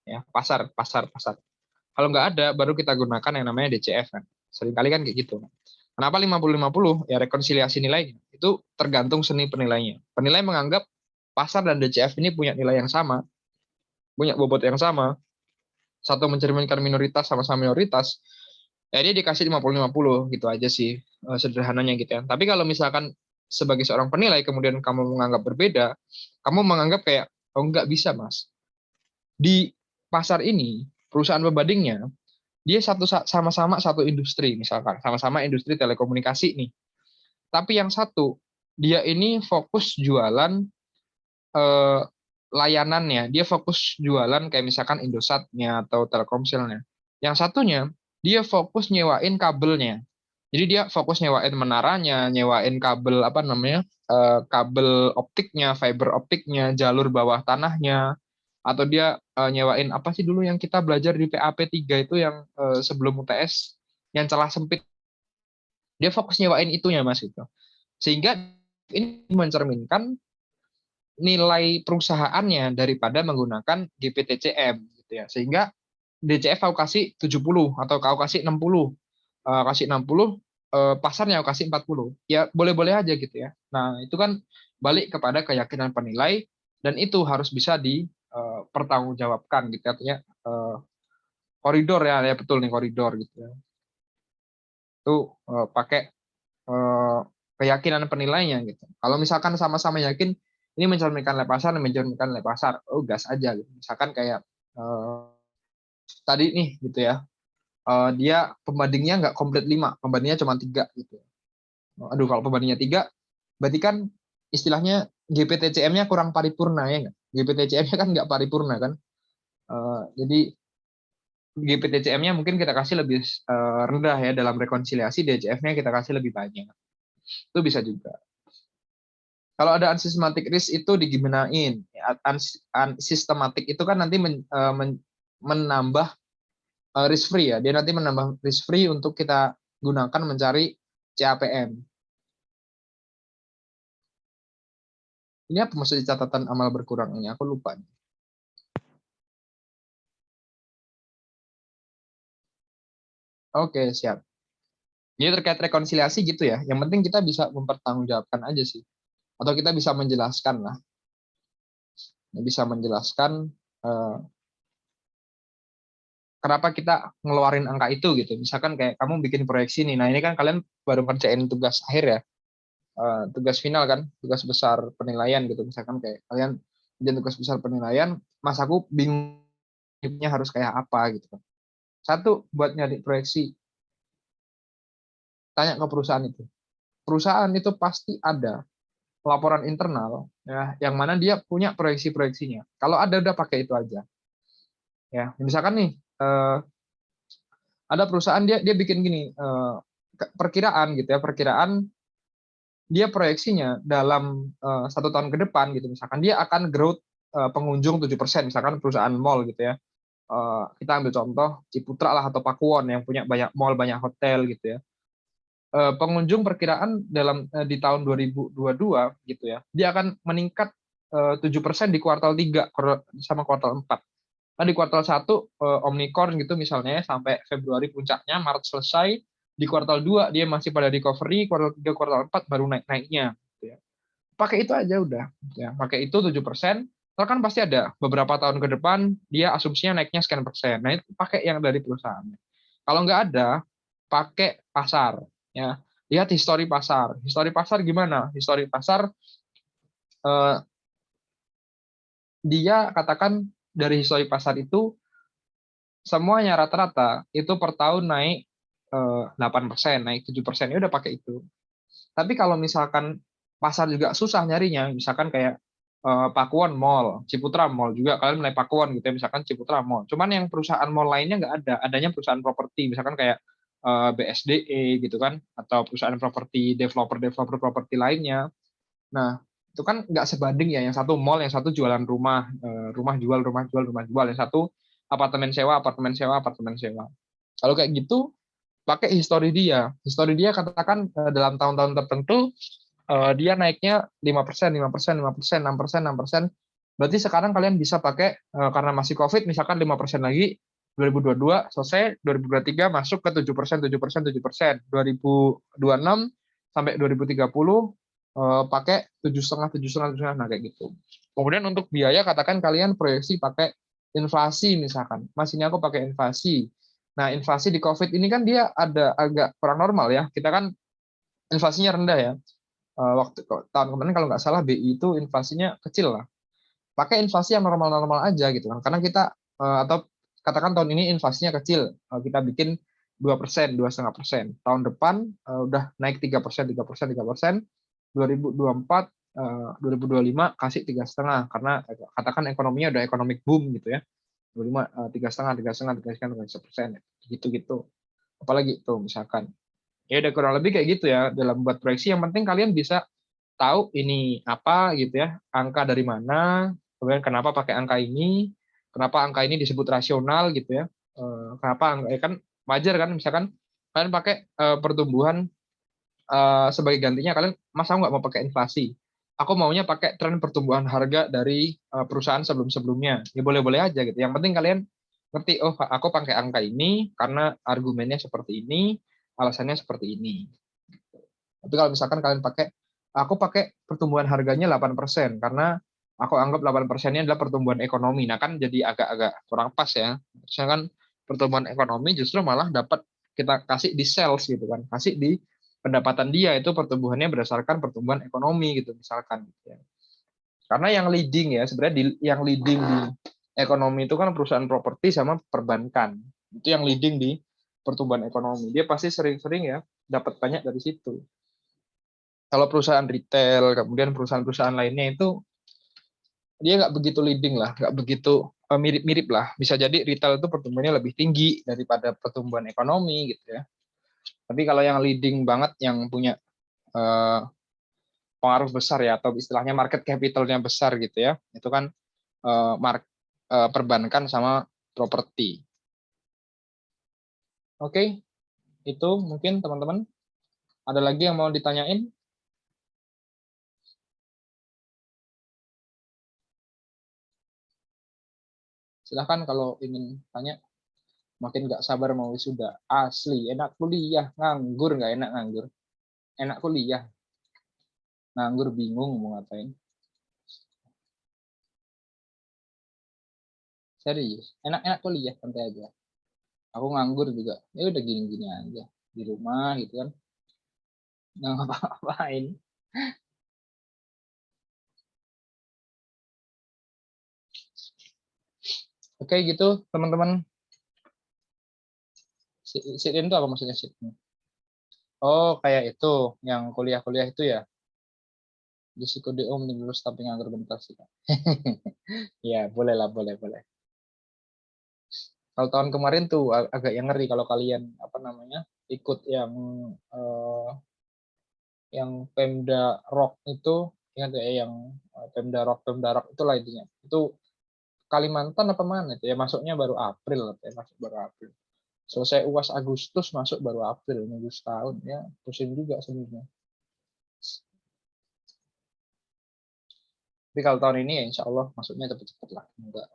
ya, pasar. Kalau nggak ada, baru kita gunakan yang namanya DCF kan. Seringkali kan kayak gitu. Kenapa 50-50? Ya rekonsiliasi nilainya. Itu tergantung seni penilainya. Penilai menganggap pasar dan DCF ini punya nilai yang sama, punya bobot yang sama, satu mencerminkan minoritas sama-sama minoritas, ya dia dikasih 50-50 gitu aja sih sederhananya gitu ya. Tapi kalau misalkan sebagai seorang penilai kemudian kamu menganggap berbeda, kamu menganggap kayak, oh nggak bisa mas. Di pasar ini, perusahaan pembandingnya, dia sama-sama satu industri misalkan, sama-sama industri telekomunikasi nih. Tapi yang satu, dia ini fokus jualan layanannya, dia fokus jualan kayak misalkan Indosatnya atau Telkomselnya. Yang satunya, dia fokus nyewain kabelnya. Jadi dia fokus nyewain menaranya, nyewain kabel apa namanya, kabel optiknya, fiber optiknya, jalur bawah tanahnya, atau dia nyewain apa sih dulu yang kita belajar di PAP 3 itu yang sebelum UTS, yang celah sempit. Dia fokus nyewain itunya mas itu. Sehingga ini mencerminkan nilai perusahaannya daripada menggunakan GPTCM gitu ya. Sehingga DCF aku kasih 70 atau aku kasih 60. Kasih 60, pasarnya aku kasih 40. Ya boleh-boleh aja gitu ya. Nah, itu kan balik kepada keyakinan penilai dan itu harus bisa dipertanggungjawabkan gitu artinya koridor ya betul nih koridor gitu ya. Itu pakai keyakinan penilainya gitu. Kalau misalkan sama-sama yakin ini mencerminkan nilai pasar, mencerminkan nilai pasar, oh gas aja gitu. Misalkan kayak tadi nih gitu ya, dia pembandingnya nggak komplit 5, pembandingnya cuma 3 gitu. Aduh kalau pembandingnya 3, berarti kan istilahnya GPTCM-nya kurang paripurna ya nggak? GPTCM-nya kan nggak paripurna kan? Jadi GPTCM-nya mungkin kita kasih lebih rendah ya dalam rekonsiliasi, DCF-nya kita kasih lebih banyak. Itu bisa juga. Kalau ada unsystematic risk itu digimanain. Unsystematic itu kan nanti menambah risk free ya. Dia nanti menambah risk free untuk kita gunakan mencari CAPM. Ini apa maksud catatan amal berkurang ini? Aku lupa. Oke, siap. Jadi terkait rekonsiliasi gitu ya. Yang penting kita bisa mempertanggungjawabkan aja sih. Atau kita bisa menjelaskan lah. Bisa menjelaskan kenapa kita ngeluarin angka itu gitu. Misalkan kayak kamu bikin proyeksi nih. Nah ini kan kalian baru kerjain tugas akhir ya. Tugas final kan. Tugas besar penilaian gitu. Misalkan kayak kalian bikin tugas besar penilaian. Mas aku bingungnya harus kayak apa gitu kan. Satu, buat nyari proyeksi. Tanya ke perusahaan itu. Perusahaan itu pasti ada laporan internal ya yang mana dia punya proyeksi-proyeksinya. Kalau ada udah pakai itu aja. Ya, misalkan nih ada perusahaan dia bikin gini perkiraan gitu ya, perkiraan dia proyeksinya dalam 1 tahun ke depan gitu, misalkan dia akan growth pengunjung 7%, misalkan perusahaan mall gitu ya. Kita ambil contoh Ciputra lah atau Pakuwon yang punya banyak mall, banyak hotel gitu ya. Pengunjung perkiraan di tahun 2022 gitu ya, dia akan meningkat 7% di kuartal 3 sama kuartal 4. Nah, di kuartal 1 Omnicorn gitu misalnya sampai Februari puncaknya, Maret selesai, di kuartal 2 dia masih pada recovery, kuartal 3, kuartal 4 baru naik-naiknya gitu ya. Pakai itu aja udah ya, pakai itu 7%. Kan pasti ada beberapa tahun ke depan dia asumsinya naiknya sekian persen. Nah, itu pakai yang dari perusahaan. Kalau nggak ada, pakai pasar ya. Lihat histori pasar. Histori pasar gimana? Histori pasar dia katakan dari histori pasar itu semuanya rata-rata itu per tahun naik 8%, naik 7%, ya udah pakai itu. Tapi kalau misalkan pasar juga susah nyarinya, misalkan kayak Pakuwon Mall, Ciputra Mall juga kalian menilai Pakuwon gitu ya, misalkan Ciputra Mall. Cuman yang perusahaan mall lainnya nggak ada, adanya perusahaan properti, misalkan kayak BSDE gitu kan, atau perusahaan properti developer properti lainnya. Nah, itu kan nggak sebanding ya, yang satu mall, yang satu jualan rumah, rumah jual, rumah jual, yang satu apartemen sewa, apartemen sewa, apartemen sewa. Kalau kayak gitu, pakai histori dia katakan dalam tahun-tahun tertentu dia naiknya 5%, 5%, 5%, 6%, 6%. Berarti sekarang kalian bisa pakai karena masih COVID misalkan 5% lagi 2022 selesai, 2023 masuk ke 7%, 7%, 7%. 2026 sampai 2030 pakai 7,5, 7,5, 7,5, nah kayak gitu. Kemudian untuk biaya katakan kalian proyeksi pakai inflasi misalkan. Mas ini aku pakai inflasi. Nah, inflasi di COVID ini kan dia ada agak kurang normal ya. Kita kan inflasinya rendah ya. Waktu tahun kemarin kalau nggak salah BI itu inflasinya kecil lah. Pakai inflasi yang normal-normal aja gitu kan. Karena kita atau katakan tahun ini inflasinya kecil, kita bikin 2%, 2,5%. Tahun depan udah naik 3%, 3%, 3%. 2024, 2025 kasih 3,5 karena katakan ekonominya udah economic boom gitu ya. 25, 3,5, 3,5, 3,5, 3,5%, gitu-gitu. Apalagi itu misalkan. Ya udah kurang lebih kayak gitu ya dalam buat proyeksi. Yang penting kalian bisa tahu ini apa gitu ya, angka dari mana, kemudian kenapa pakai angka ini, kenapa angka ini disebut rasional gitu ya. Kenapa angka kan wajar kan misalkan kalian pakai pertumbuhan sebagai gantinya kalian masa nggak mau pakai inflasi. Aku maunya pakai tren pertumbuhan harga dari perusahaan sebelum-sebelumnya. Ya boleh-boleh aja gitu. Yang penting kalian ngerti, oh aku pakai angka ini karena argumennya seperti ini, alasannya seperti ini. Tapi kalau misalkan kalian aku pakai pertumbuhan harganya 8% karena aku anggap 8%-nya adalah pertumbuhan ekonomi. Nah kan jadi agak-agak kurang pas ya. Misalkan pertumbuhan ekonomi justru malah dapat kita kasih di sales gitu kan, kasih di pendapatan dia itu pertumbuhannya berdasarkan pertumbuhan ekonomi gitu misalkan. Karena yang leading ya sebenarnya yang leading di ekonomi itu kan perusahaan properti sama perbankan. Itu yang leading di pertumbuhan ekonomi. Dia pasti sering-sering ya dapat banyak dari situ. Kalau perusahaan retail, kemudian perusahaan-perusahaan lainnya itu dia nggak begitu leading lah, nggak begitu mirip-mirip lah. Bisa jadi retail itu pertumbuhannya lebih tinggi daripada pertumbuhan ekonomi gitu ya. Tapi kalau yang leading banget, yang punya pengaruh besar ya, atau istilahnya market capitalnya besar gitu ya, itu kan perbankan sama properti. Oke, itu mungkin teman-teman. Ada lagi yang mau ditanyain? Silahkan kalau ingin tanya. Makin nggak sabar mau wisuda. Asli, enak kuliah. Nganggur nggak enak nganggur. Enak kuliah. Nganggur bingung mau ngapain. Serius, enak-enak kuliah, santai aja. Aku nganggur juga. Ya udah gini-gini aja. Di rumah gitu kan. Nggak ngapa-ngapain. Oke gitu teman-teman. Sit-in itu apa maksudnya sit-in? Oh kayak itu, yang kuliah-kuliah itu ya. Di psikodeum lulus tapi nganggur bentar sih. Ya boleh lah, boleh. Kalau tahun kemarin tuh agak yang ngeri kalau kalian apa namanya ikut yang Pemda Rock itu, ingat ya yang Pemda Rock itulah intinya. Itu Kalimantan apa mana itu ya, masuknya baru April ya, masuk baru April. Selesai UAS Agustus, masuk baru April, nunggu setahun ya, pusing juga sebenarnya. Tapi kalau tahun ini ya insya Allah masuknya cepet-cepet lah, enggak